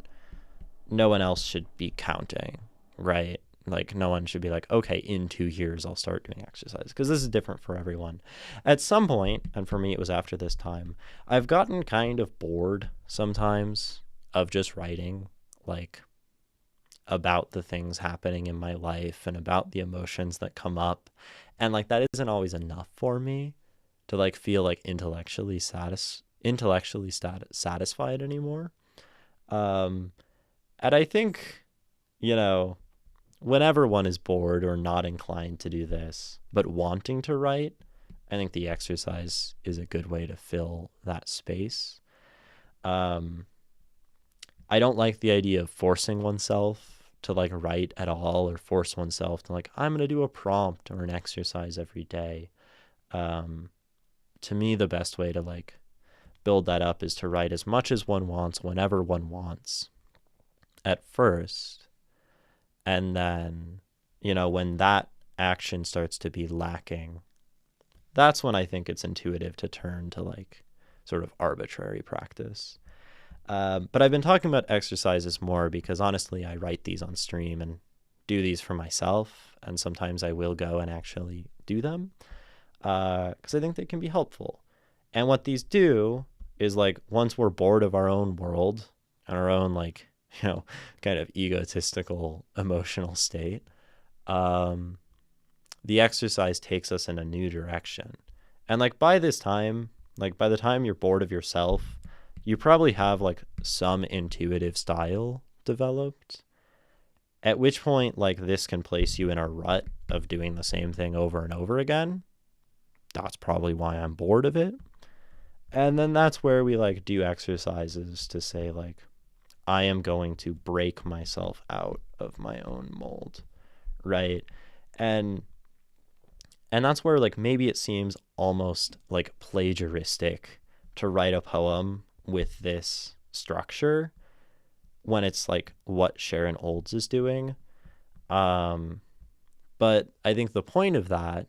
no one else should be counting, right? Like no one should be like, okay, in 2 years, I'll start doing exercise, because this is different for everyone. At some point, and for me, it was after this time, I've gotten kind of bored sometimes of just writing like about the things happening in my life and about the emotions that come up. And like that isn't always enough for me to like feel like intellectually satisfied anymore. And I think, whenever one is bored or not inclined to do this, but wanting to write, I think the exercise is a good way to fill that space. I don't like the idea of forcing oneself to like write at all, or force oneself to like, I'm going to do a prompt or an exercise every day. To me, the best way to like build that up is to write as much as one wants, whenever one wants at first. And then, when that action starts to be lacking, that's when I think it's intuitive to turn to like sort of arbitrary practice. But I've been talking about exercises more because honestly, I write these on stream and do these for myself. And sometimes I will go and actually do them because I think they can be helpful. And what these do is like, once we're bored of our own world and our own like, kind of egotistical emotional state, the exercise takes us in a new direction. And like by the time you're bored of yourself, you probably have like some intuitive style developed, at which point like this can place you in a rut of doing the same thing over and over again. That's probably why I'm bored of it. And then that's where we like do exercises to say like, I am going to break myself out of my own mold, right? And that's where like maybe it seems almost like plagiaristic to write a poem with this structure when it's like what Sharon Olds is doing. But I think the point of that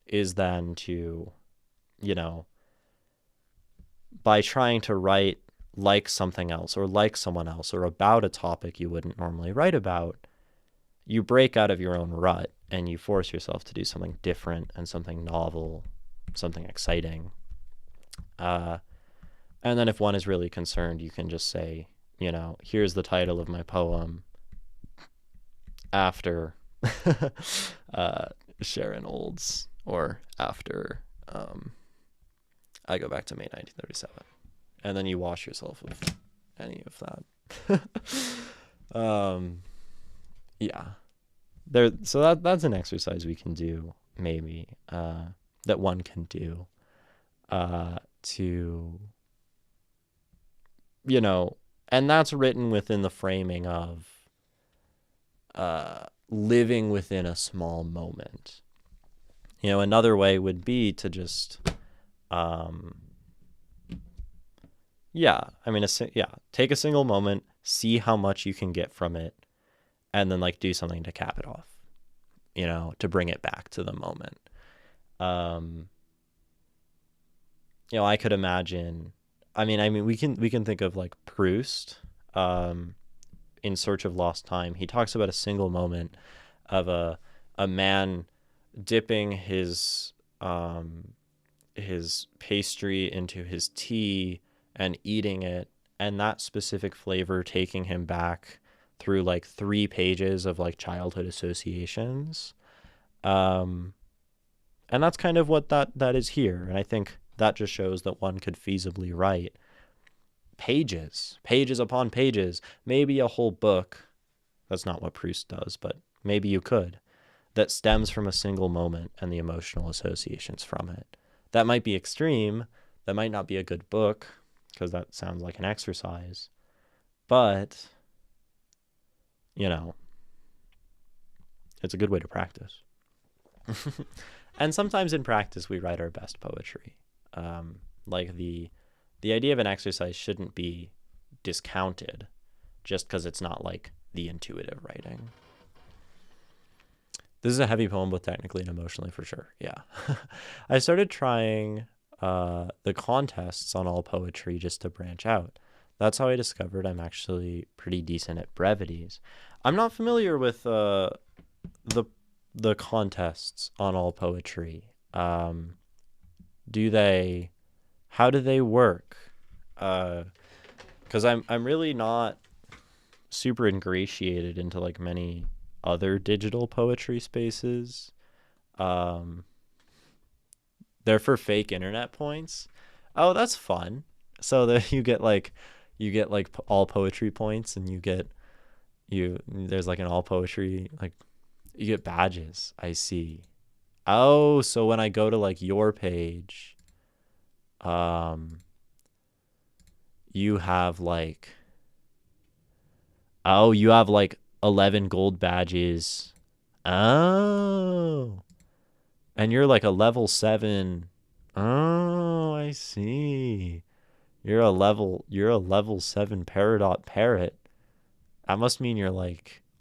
is then to, by trying to write like something else or like someone else or about a topic you wouldn't normally write about, you break out of your own rut and you force yourself to do something different and something novel, something exciting. And then if one is really concerned, you can just say, here's the title of my poem after Sharon Olds, or after I Go Back to May 1937. And then you wash yourself of any of that. Yeah. So that's an exercise we can do, maybe, that one can do to, and that's written within the framing of living within a small moment. Another way would be to just, take a single moment, see how much you can get from it, and then do something to cap it off, to bring it back to the moment. I could imagine, we can think of Proust, in Search of Lost Time. He talks about a single moment of a man dipping his pastry into his tea and eating it, and that specific flavor taking him back through 3 pages of childhood associations. And that's kind of what that is here. And I think that just shows that one could feasibly write pages upon pages, maybe a whole book. That's not what Proust does, but maybe you could, that stems from a single moment and the emotional associations from it. That might be extreme. That might not be a good book, because that sounds like an exercise. But, it's a good way to practice. And sometimes in practice, we write our best poetry. The idea of an exercise shouldn't be discounted just because it's not the intuitive writing. This is a heavy poem, both technically and emotionally, for sure. Yeah. I started trying the contests on All Poetry just to branch out. That's how I discovered I'm actually pretty decent at brevities. I'm not familiar with the contests on All Poetry. How do they work? Because I'm really not super ingratiated into many other digital poetry spaces. They're for fake internet points. Oh, that's fun. So that you get all poetry points, and there's an all poetry, you get badges. I see. Oh, so when I go to your page, you have you have 11 gold badges. Oh. And you're a level 7. Oh, I see. You're a level 7 Peridot parrot. That must mean you're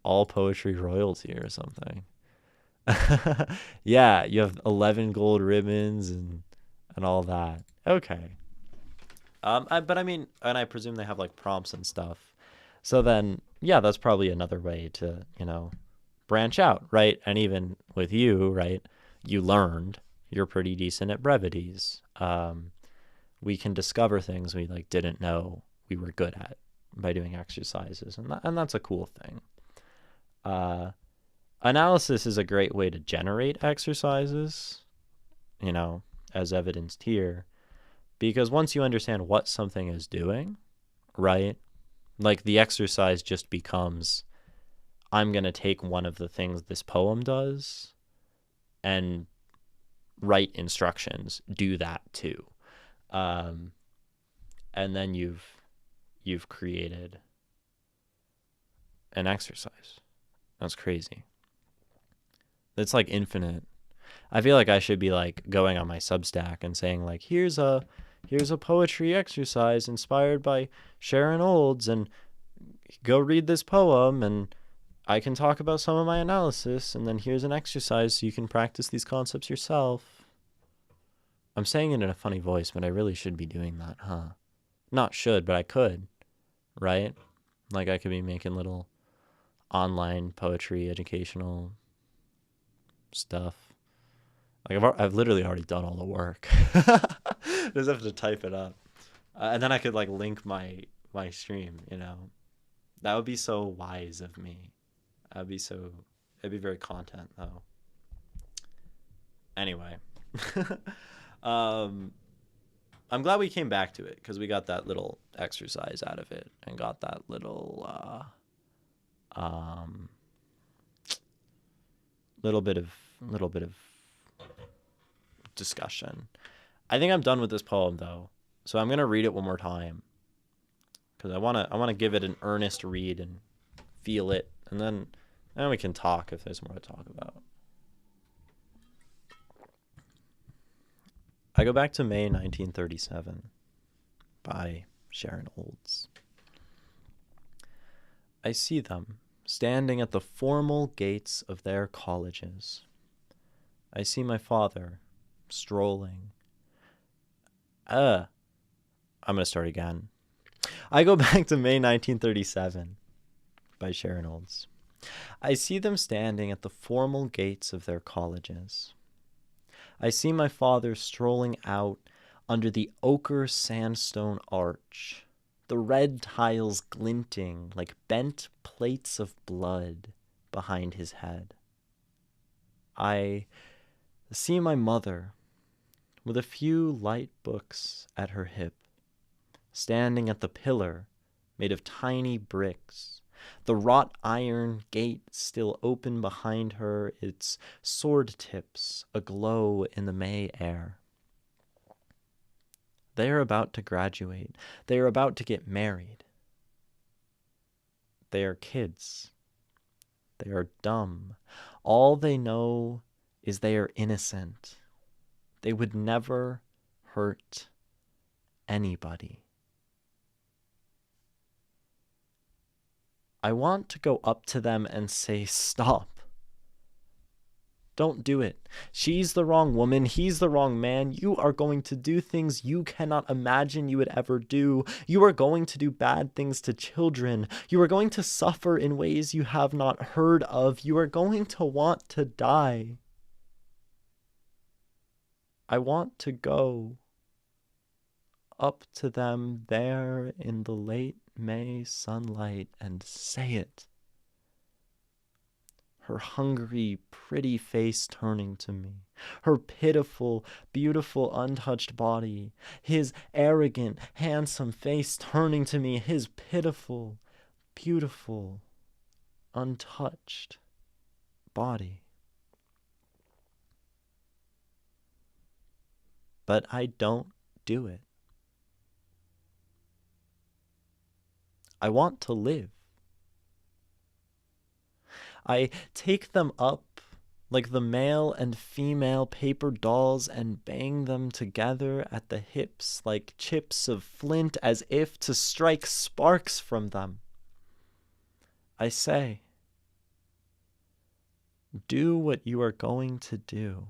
all poetry royalty or something. Yeah, you have 11 gold ribbons and all that. Okay. But and I presume they have prompts and stuff. So then, yeah, that's probably another way to, branch out, right? And even with you, right, you learned you're pretty decent at brevities. We can discover things we didn't know we were good at by doing exercises, and that's a cool thing. Analysis is a great way to generate exercises, as evidenced here, because once you understand what something is doing, right, the exercise just becomes, I'm going to take one of the things this poem does and write instructions, do that too. And then you've created an exercise. That's crazy. It's infinite. I feel I should be going on my Substack and saying here's a poetry exercise inspired by Sharon Olds, and go read this poem, and I can talk about some of my analysis, and then here's an exercise so you can practice these concepts yourself. I'm saying it in a funny voice, but I really should be doing that, huh? Not should, but I could, right? Like I could be making little online poetry, educational stuff. Like I've literally already done all the work. Just have to type it up, and then I could like link my stream. That would be so wise of me. That'd be so. It'd be very content though. Anyway, um, I'm glad we came back to it because we got that little exercise out of it and got that um, little bit of discussion. I think I'm done with this poem though, so I'm gonna read it one more time because I wanna give it an earnest read and feel it, and then we can talk if there's more to talk about. I go back to May 1937 by Sharon Olds. I see them standing at the formal gates of their colleges. I see my father strolling. I'm going to start again. I go back to May 1937 by Sharon Olds. I see them standing at the formal gates of their colleges. I see my father strolling out under the ochre sandstone arch, the red tiles glinting like bent plates of blood behind his head. I see my mother with a few light books at her hip, standing at the pillar made of tiny bricks, the wrought iron gate still open behind her, its sword tips aglow in the May air. They are about to graduate. They are about to get married. They are kids. They are dumb. All they know is they are innocent. They would never hurt anybody. I want to go up to them and say, stop. Don't do it. She's the wrong woman. He's the wrong man. You are going to do things you cannot imagine you would ever do. You are going to do bad things to children. You are going to suffer in ways you have not heard of. You are going to want to die. I want to go up to them there in the late May sunlight and say it. Her hungry, pretty face turning to me, her pitiful, beautiful, untouched body, his arrogant, handsome face turning to me, his pitiful, beautiful, untouched body. But I don't do it. I want to live. I take them up like the male and female paper dolls and bang them together at the hips like chips of flint as if to strike sparks from them. I say, do what you are going to do.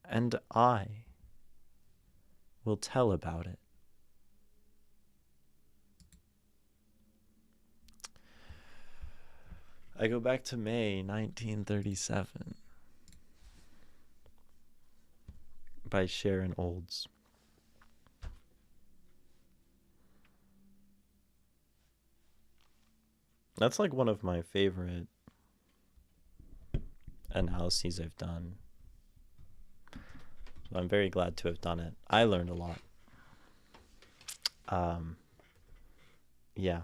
And I will tell about it. I go back to May 1937 by Sharon Olds. That's like one of my favorite analyses I've done. So I'm very glad to have done it. I learned a lot. Yeah,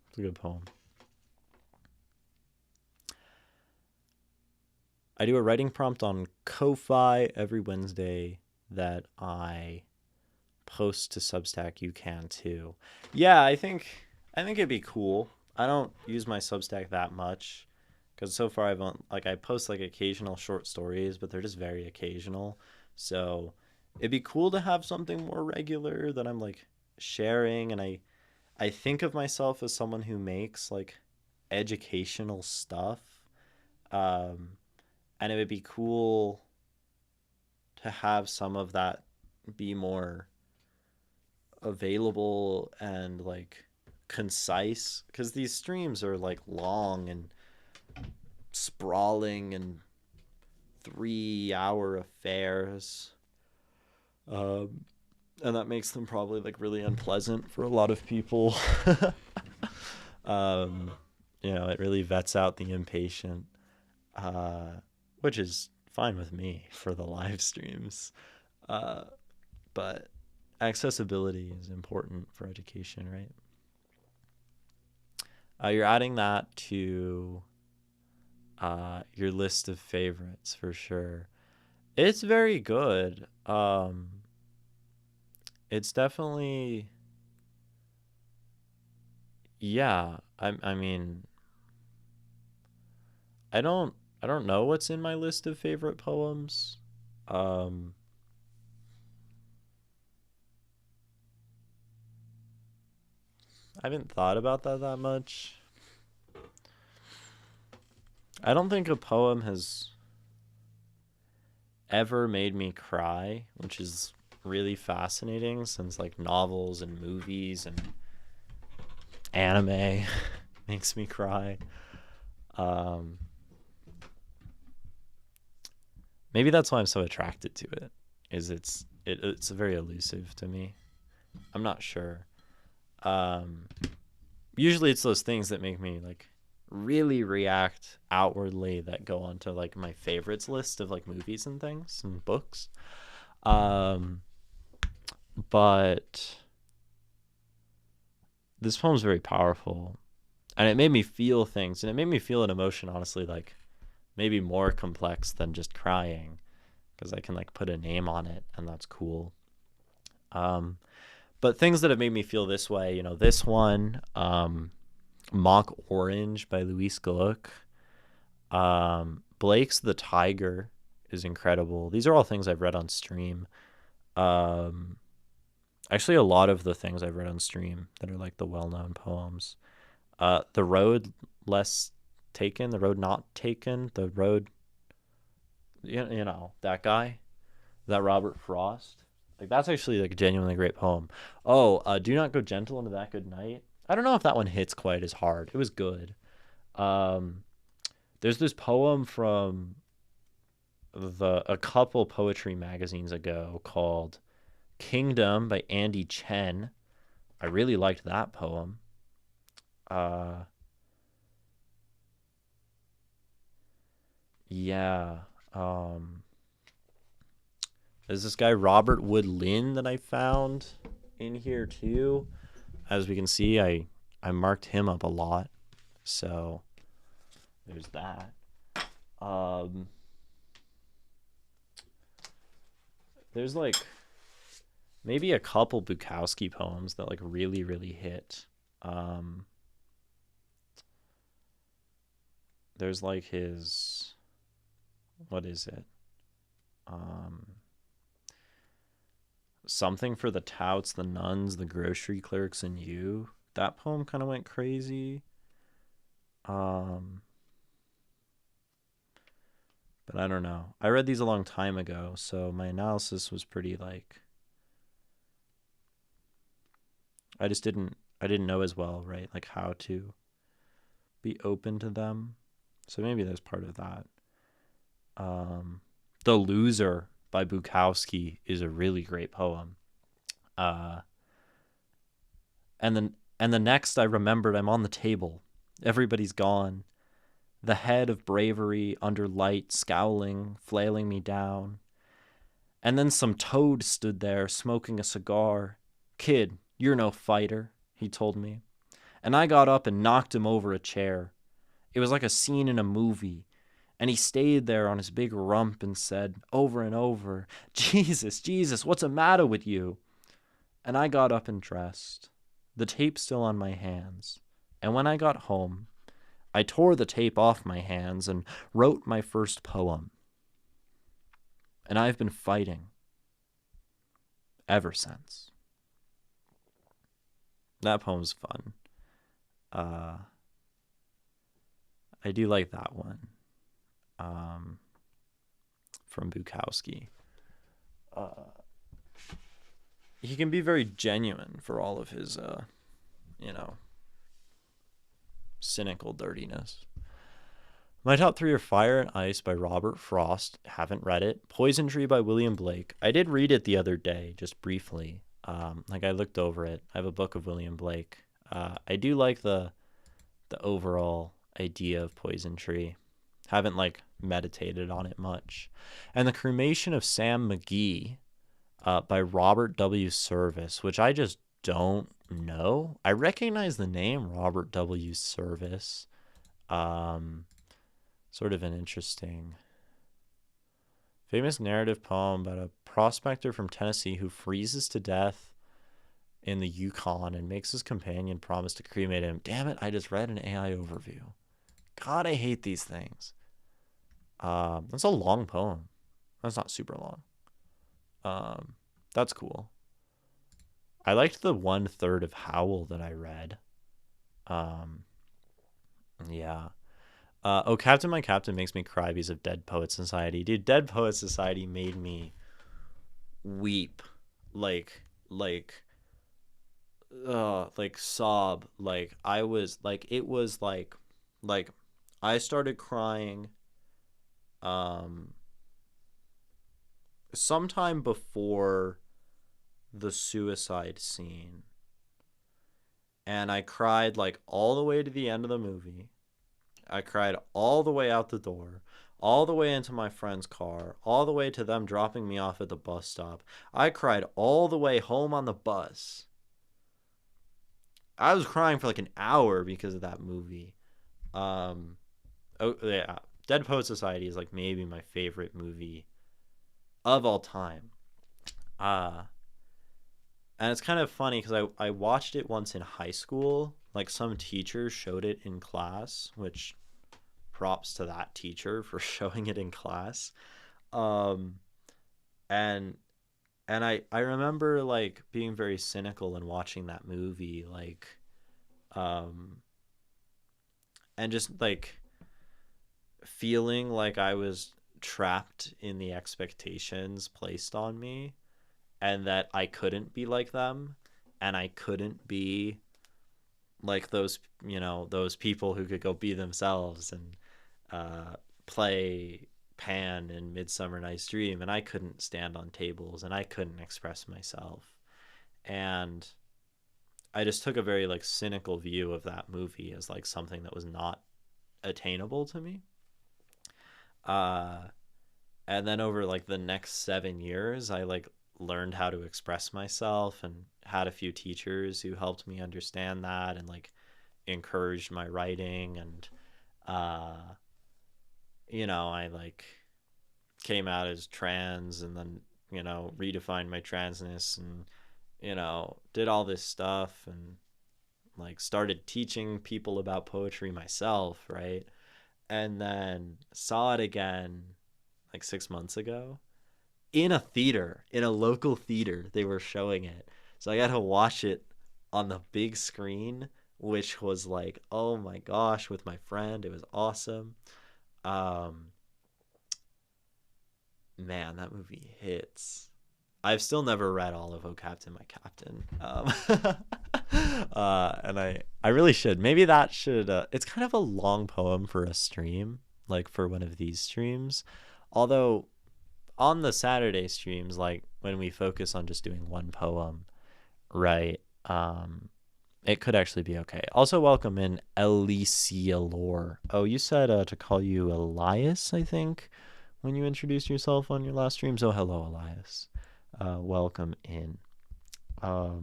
it's a good poem. I do a writing prompt on Ko-Fi every Wednesday that I post to Substack. You can too. Yeah, I think it'd be cool. I don't use my Substack that much because so far I post like occasional short stories, but they're just very occasional. So it'd be cool to have something more regular that I'm like sharing, and I think of myself as someone who makes like educational stuff. And it would be cool to have some of that be more available and like concise, because these streams are like long and sprawling and 3 hour affairs. Um, and that makes them probably like really unpleasant for a lot of people. um, it really vets out the impatient, uh, which is fine with me for the live streams. Uh, but accessibility is important for education, right? You're adding that to your list of favorites for sure. It's very good. It's definitely, yeah. I mean, I don't I don't know what's in my list of favorite poems. Um, I haven't thought about that much. I don't think a poem has ever made me cry, which is really fascinating since like novels and movies and anime makes me cry. Um, Maybe that's why I'm so attracted to it. Is it's very elusive to me. I'm not sure. Um, Usually it's those things that make me like really react outwardly that go onto like my favorites list of like movies and things and books. Um, but this poem's very powerful, and it made me feel things, and it made me feel an emotion, honestly, like maybe more complex than just crying, because I can like put a name on it, and that's cool. Um, but things that have made me feel this way, this one, Mock Orange by Luis Gluck. Blake's The Tiger is incredible. These are all things I've read on stream. Um, Actually, a lot of the things I've read on stream that are like the well-known poems. The Road Less Taken, The Road Not Taken, The Road, that guy, that Robert Frost. Like that's actually like a genuinely great poem. Oh, Do Not Go Gentle Into That Good Night. I don't know if that one hits quite as hard. It was good. Um, there's this poem from a couple poetry magazines ago called Kingdom by Andy Chen. I really liked that poem. Uh, yeah. Um, there's this guy Robert Wood Lynn that I found in here too. As we can see, I marked him up a lot. So there's that. Um, there's like maybe a couple Bukowski poems that like really, really hit. Um, there's like his, what is it? Um, Something for the Touts, the Nuns, the Grocery Clerks, and You. That poem kind of went crazy. Um, but I don't know. I read these a long time ago, so my analysis was pretty like, I didn't know as well, right? Like how to be open to them. So maybe there's part of that. Um, The Loser by Bukowski is a really great poem. Uh, and the next I remembered, I'm on the table. Everybody's gone. The head of bravery under light, scowling, flailing me down. And then some toad stood there, smoking a cigar. Kid, you're no fighter, he told me. And I got up and knocked him over a chair. It was like a scene in a movie. And he stayed there on his big rump and said over and over, Jesus, Jesus, what's the matter with you? And I got up and dressed, the tape still on my hands. And when I got home, I tore the tape off my hands and wrote my first poem. And I've been fighting ever since. That poem's fun. I do like that one. Um, from Bukowski. He can be very genuine for all of his, cynical dirtiness. My top 3 are Fire and Ice by Robert Frost. Haven't read it. Poison Tree by William Blake. I did read it the other day, just briefly. I looked over it. I have a book of William Blake. I do like the overall idea of Poison Tree. Haven't meditated on it much. And The Cremation of Sam McGee by Robert W. Service, which I just don't know. I recognize the name Robert W. Service. Sort of an interesting, famous narrative poem about a prospector from Tennessee who freezes to death in the Yukon and makes his companion promise to cremate him. Damn it, I just read an AI overview. God, I hate these things. That's a long poem. That's not super long. That's cool. I liked the 1/3 of Howl that I read. Yeah. Oh, Captain My Captain makes me cry because of Dead Poet Society. Dude, Dead Poet Society made me weep. Sob. I started crying sometime before the suicide scene. And I cried all the way to the end of the movie. I cried all the way out the door, all the way into my friend's car, all the way to them dropping me off at the bus stop. I cried all the way home on the bus. I was crying for an hour because of that movie. Oh yeah, Dead Poet Society is maybe my favorite movie of all time. And it's kind of funny because I watched it once in high school. Some teachers showed it in class, which props to that teacher for showing it in class. And I remember being very cynical and watching that movie, and just feeling like I was trapped in the expectations placed on me, and that I couldn't be like them, and I couldn't be those people who could go be themselves and play Pan in Midsummer Night's Dream, and I couldn't stand on tables and I couldn't express myself. And I just took a very cynical view of that movie as something that was not attainable to me. And then over the next 7 years, I learned how to express myself and had a few teachers who helped me understand that and encouraged my writing. And I came out as trans, and then redefined my transness, and did all this stuff, and started teaching people about poetry myself, right? And then saw it again 6 months ago in a theater, in a local theater. They were showing it, so I got to watch it on the big screen, which was oh my gosh, with my friend. It was awesome. Man, that movie hits. I've still never read all of Oh Captain, My Captain. And I really should. Maybe that should, it's kind of a long poem for a stream, for one of these streams. Although on the Saturday streams, when we focus on just doing one poem, right, it could actually be okay. Also, welcome in Alicia Lore. Oh, you said to call you Elias, I think, when you introduced yourself on your last streams. Oh, hello, Elias. Welcome in. I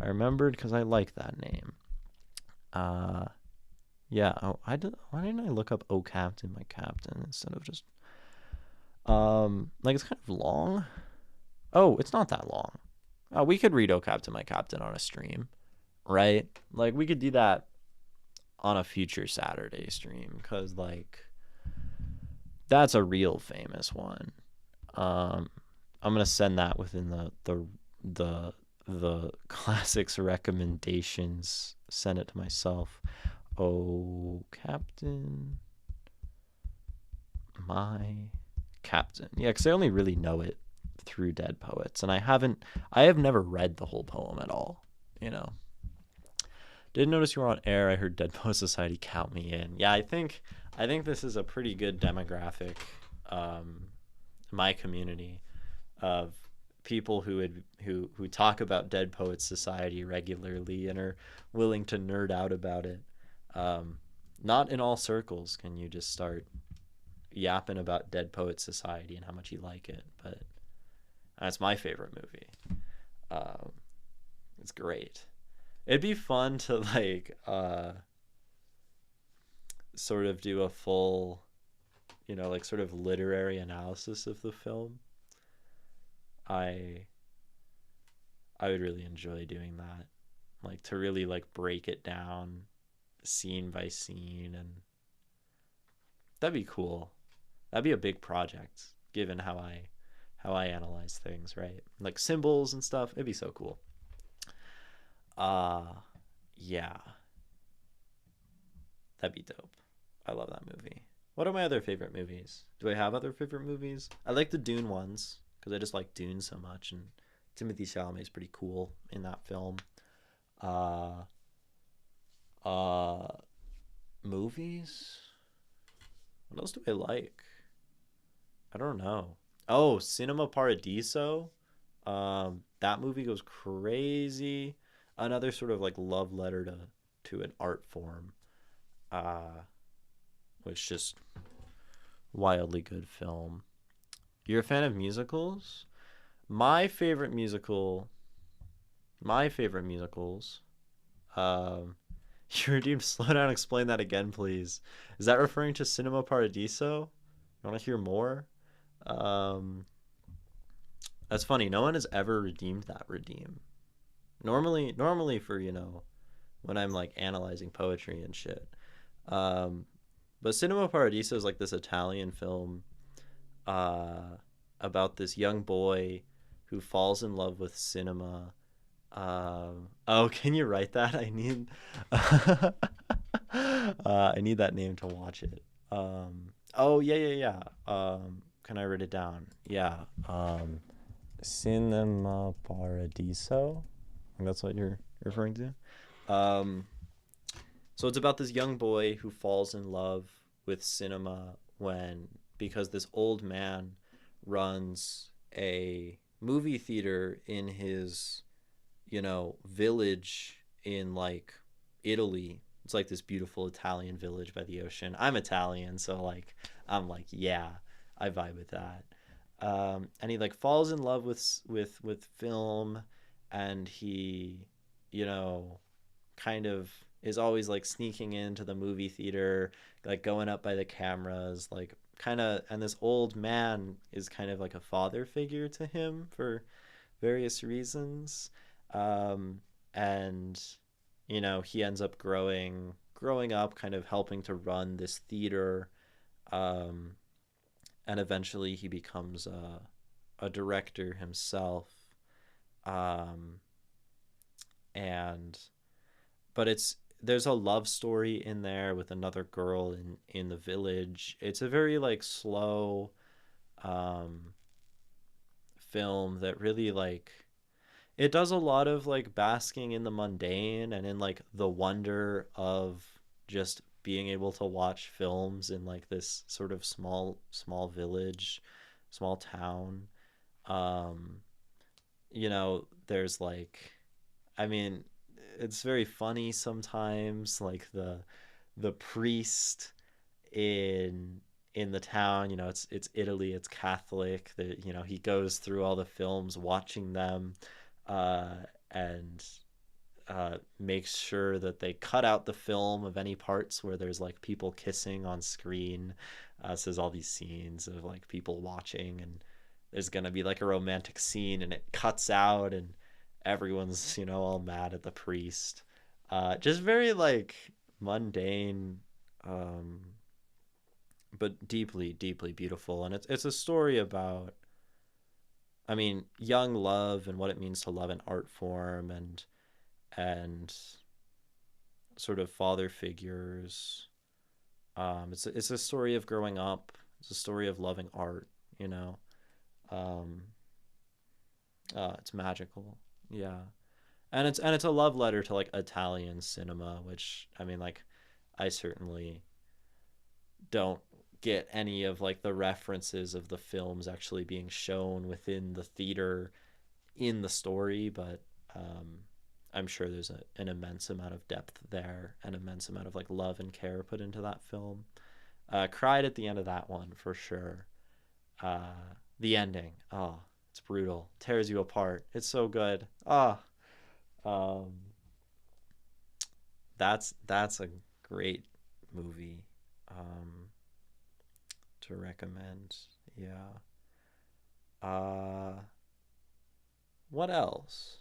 remembered because I like that name. Yeah. Oh, why didn't I look up Oh Captain, My Captain instead of just it's kind of long. Oh, it's not that long. We could read Oh Captain, My Captain on a stream, right? We could do that on a future Saturday stream, because that's a real famous one. I'm gonna send that within the classics recommendations. Send it to myself. Oh Captain, My Captain. Yeah, because I only really know it through Dead Poets, and I have never read the whole poem at all. You know, didn't notice you were on air. I heard Dead Poet Society. Count me in. Yeah, I think this is a pretty good demographic. Um, my community of people who talk about Dead Poets Society regularly and are willing to nerd out about it. Um, Not in all circles can you just start yapping about Dead Poets Society and how much you like it, but that's my favorite movie. Um, it's great. It'd be fun to like sort of do a full, like sort of literary analysis of the film. I I would really enjoy doing that. Like to really like break it down scene by scene, and that'd be cool. That'd be a big project given how I analyze things, right? Like symbols and stuff. It'd be so cool. Uh yeah, that'd be dope. I love that movie. What are my other favorite movies? Do I have other favorite movies? I like the Dune ones because I just like Dune so much, and Timothy Chalamet is pretty cool in that film. Uh, uh, Movies. What else do I like? I don't know. Oh, Cinema Paradiso. That movie goes crazy. Another sort of like love letter to an art form. Uh, which just wildly good film. You're a fan of musicals? My favorite musical, my favorite musicals. Um, you're dude, slow down. Explain that again, please. Is that referring to Cinema Paradiso? You want to hear more? Um, that's funny. No one has ever redeemed that redeem. Normally for when I'm like analyzing poetry and shit. Um, but Cinema Paradiso is like this Italian film uh, about this young boy who falls in love with cinema. Oh, can you write that? I need that name to watch it. Oh yeah, yeah, yeah. Can I write it down? Yeah. Cinema Paradiso. I think that's what you're referring to. So it's about this young boy who falls in love with cinema when because this old man runs a movie theater in his, village in like Italy. It's like this beautiful Italian village by the ocean. I'm Italian, so like I'm like, yeah, I vibe with that. And he like falls in love with film, and he, you know, kind of is always like sneaking into the movie theater, like going up by the cameras, like kind of. And this old man is kind of like a father figure to him for various reasons. Um, and he ends up growing up, kind of helping to run this theater. Um, and eventually he becomes a director himself. Um, and but it's there's a love story in there with another girl in the village. It's a very like slow um film that really like it does a lot of like basking in the mundane and in like the wonder of just being able to watch films in like this sort of small village, small town. um there's like, I mean, it's very funny sometimes, like the priest in the town. It's Italy, it's Catholic. That he goes through all the films, watching them, uh, and makes sure that they cut out the film of any parts where there's like people kissing on screen. So there's all these scenes of like people watching, and there's gonna be like a romantic scene, and it cuts out, and everyone's all mad at the priest. Just very like mundane, um, but deeply beautiful. And it's a story about, I mean, young love and what it means to love an art form, and sort of father figures. It's a story of growing up. It's a story of loving art. you know. Um, it's magical. Yeah. And it's a love letter to like Italian cinema, which I mean like I certainly don't get any of like the references of the films actually being shown within the theater in the story, but um, I'm sure there's an immense amount of depth there, an immense amount of like love and care put into that film. Cried at the end of that one for sure. The ending, oh, it's brutal, tears you apart. It's so good. Um, that's a great movie to recommend. Yeah. Uh, what else?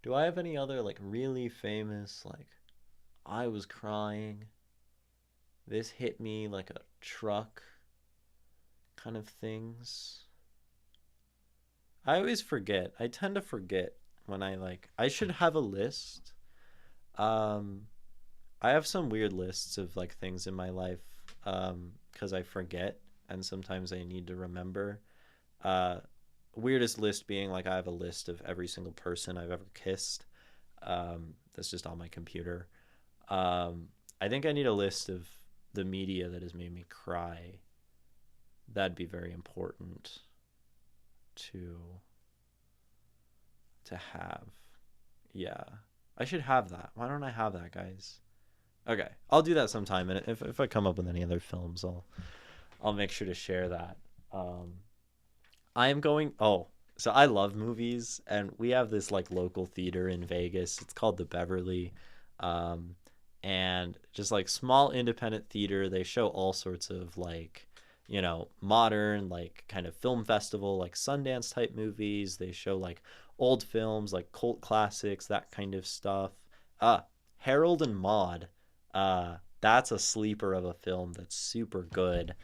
Do I have any other like really famous like I was crying, this hit me like a truck kind of things? I always forget. I tend to forget when I should have a list. Um I have some weird lists of like things in my life cuz I forget and sometimes I need to remember. Uh Weirdest list being like I have a list of every single person I've ever kissed. That's just on my computer. I think I need a list of the media that has made me cry. That'd be very important to have. Yeah. I should have that. Why don't I have that, guys? Okay. I'll do that sometime and if I come up with any other films, I'll make sure to share that. Um I am going oh, so I love movies and we have this like local theater in Vegas. It's called the Beverly. Um and just like small independent theater, they show all sorts of like modern like kind of film festival like Sundance type movies. They show like old films like cult classics, that kind of stuff. Harold and Maude. That's a sleeper of a film that's super good.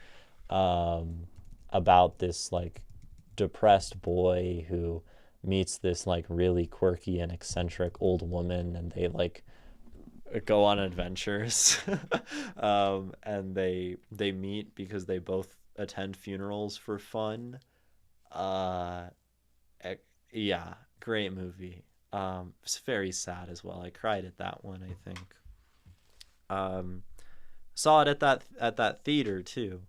um, about this like depressed boy who meets this like really quirky and eccentric old woman, and they like go on adventures. And they meet because they both attend funerals for fun. Uh, yeah, great movie. It's very sad as well. I cried at that one, I think. Um, Saw it at that theater too.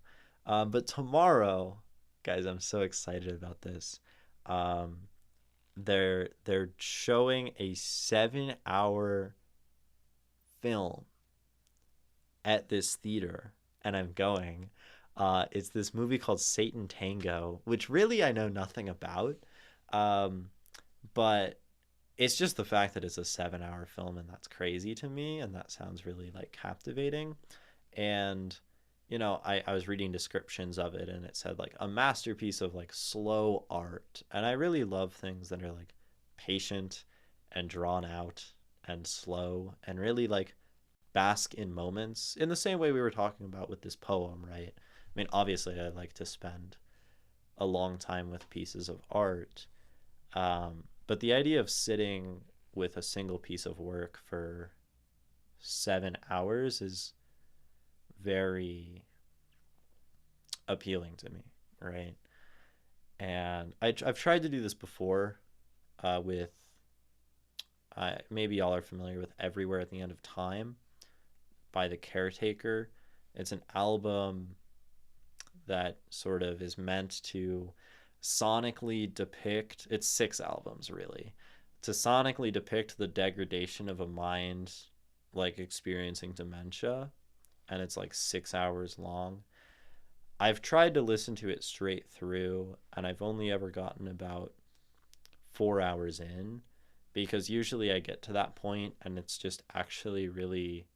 But tomorrow, guys, I'm so excited about this. Um, they're showing a 7 hour film at this theater, and I'm going. It's this movie called Satan Tango, which really I know nothing about. Um, but it's just the fact that it's a 7 hour film, and that's crazy to me, and that sounds really like captivating. And I was reading descriptions of it, and it said like a masterpiece of like slow art, and I really love things that are like patient and drawn out and slow and really like bask in moments in the same way we were talking about with this poem, right? I mean, obviously I like to spend a long time with pieces of art, but the idea of sitting with a single piece of work for 7 hours is very appealing to me, right? And I've tried to do this before with, maybe y'all are familiar with Everywhere at the End of Time by The Caretaker. It's an album that sort of is meant to sonically depict, it's 6 albums really, to sonically depict the degradation of a mind like experiencing dementia, and it's like 6 hours long. I've tried to listen to it straight through, and I've only ever gotten about 4 hours in, because usually I get to that point and it's just actually really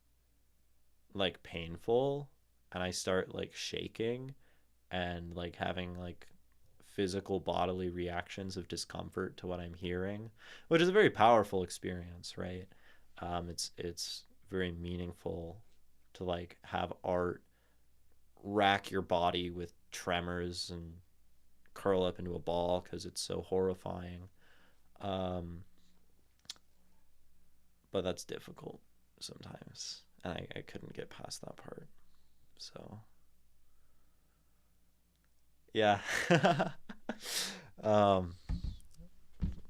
like painful, and I start like shaking and like having like physical bodily reactions of discomfort to what I'm hearing, which is a very powerful experience, right? It's very meaningful to like have art rack your body with tremors and curl up into a ball because it's so horrifying. Um, but that's difficult sometimes, and I couldn't get past that part. So Yeah. um,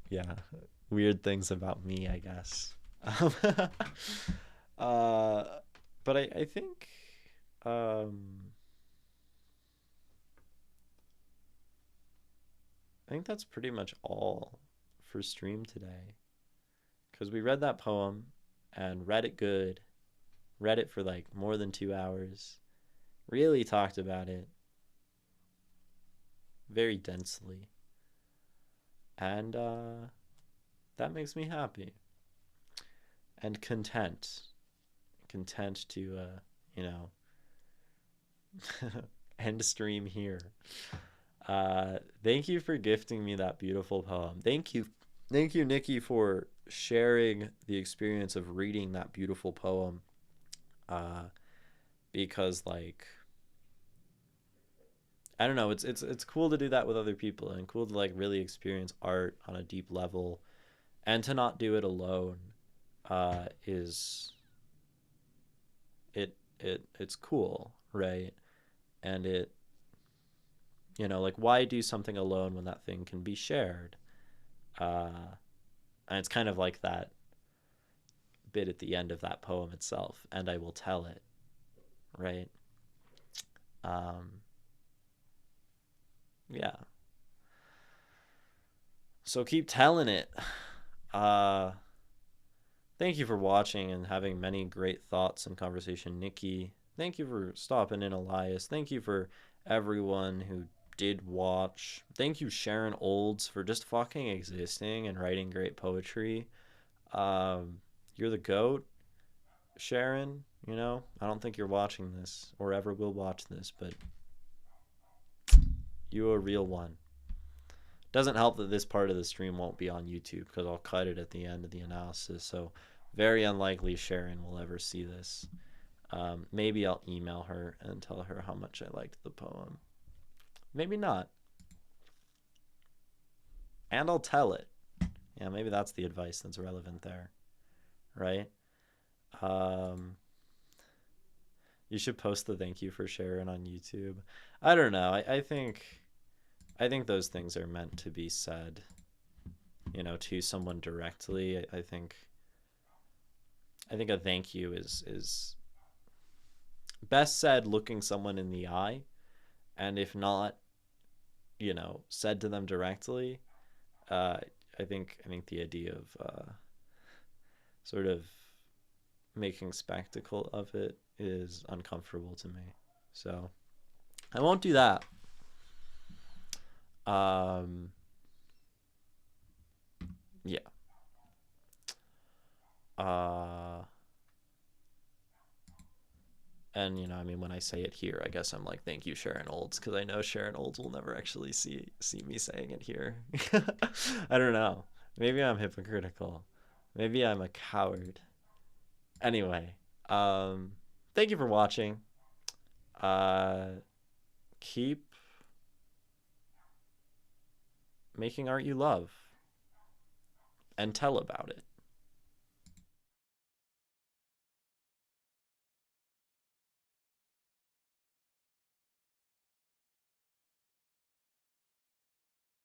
yeah. Weird things about me, I guess. Um, uh, but um, I think that's pretty much all for stream today. Because we read that poem and read it good, read it for like more than 2 hours, really talked about it very densely. And that makes me happy and content. Content to, you know, end stream here. Thank you for gifting me that beautiful poem. Thank you. Thank you, Nikki, for sharing the experience of reading that beautiful poem. Uh, because like I don't know, it's cool to do that with other people and cool to like really experience art on a deep level and to not do it alone is it's cool, right? And it like why do something alone when that thing can be shared? Uh and it's kind of like that bit at the end of that poem itself, and I will tell it, right? Um yeah. So keep telling it. Uh Thank you for watching and having many great thoughts and conversation, Nikki. Thank you for stopping in, Elias. Thank you for everyone who did watch. Thank you, Sharon Olds, for just fucking existing and writing great poetry. You're the goat, Sharon. I don't think you're watching this or ever will watch this, but you a real one. Doesn't help that this part of the stream won't be on YouTube because I'll cut it at the end of the analysis. So very unlikely Sharon will ever see this. Maybe I'll email her and tell her how much I liked the poem. Maybe not. And I'll tell it. Yeah, maybe that's the advice that's relevant there, right? Um, you should post the thank you for Sharon on YouTube. I don't know. I think those things are meant to be said, to someone directly. I think a thank you is best said looking someone in the eye, and if not, said to them directly. uh, I think the idea of sort of making spectacle of it is uncomfortable to me, so I won't do that. um yeah. uh and I mean, when I say it here, I guess I'm like, thank you, Sharon Olds, because I know Sharon Olds will never actually see me saying it here. I don't know. Maybe I'm hypocritical. Maybe I'm a coward. Anyway, thank you for watching. Uh, keep making art you love and tell about it.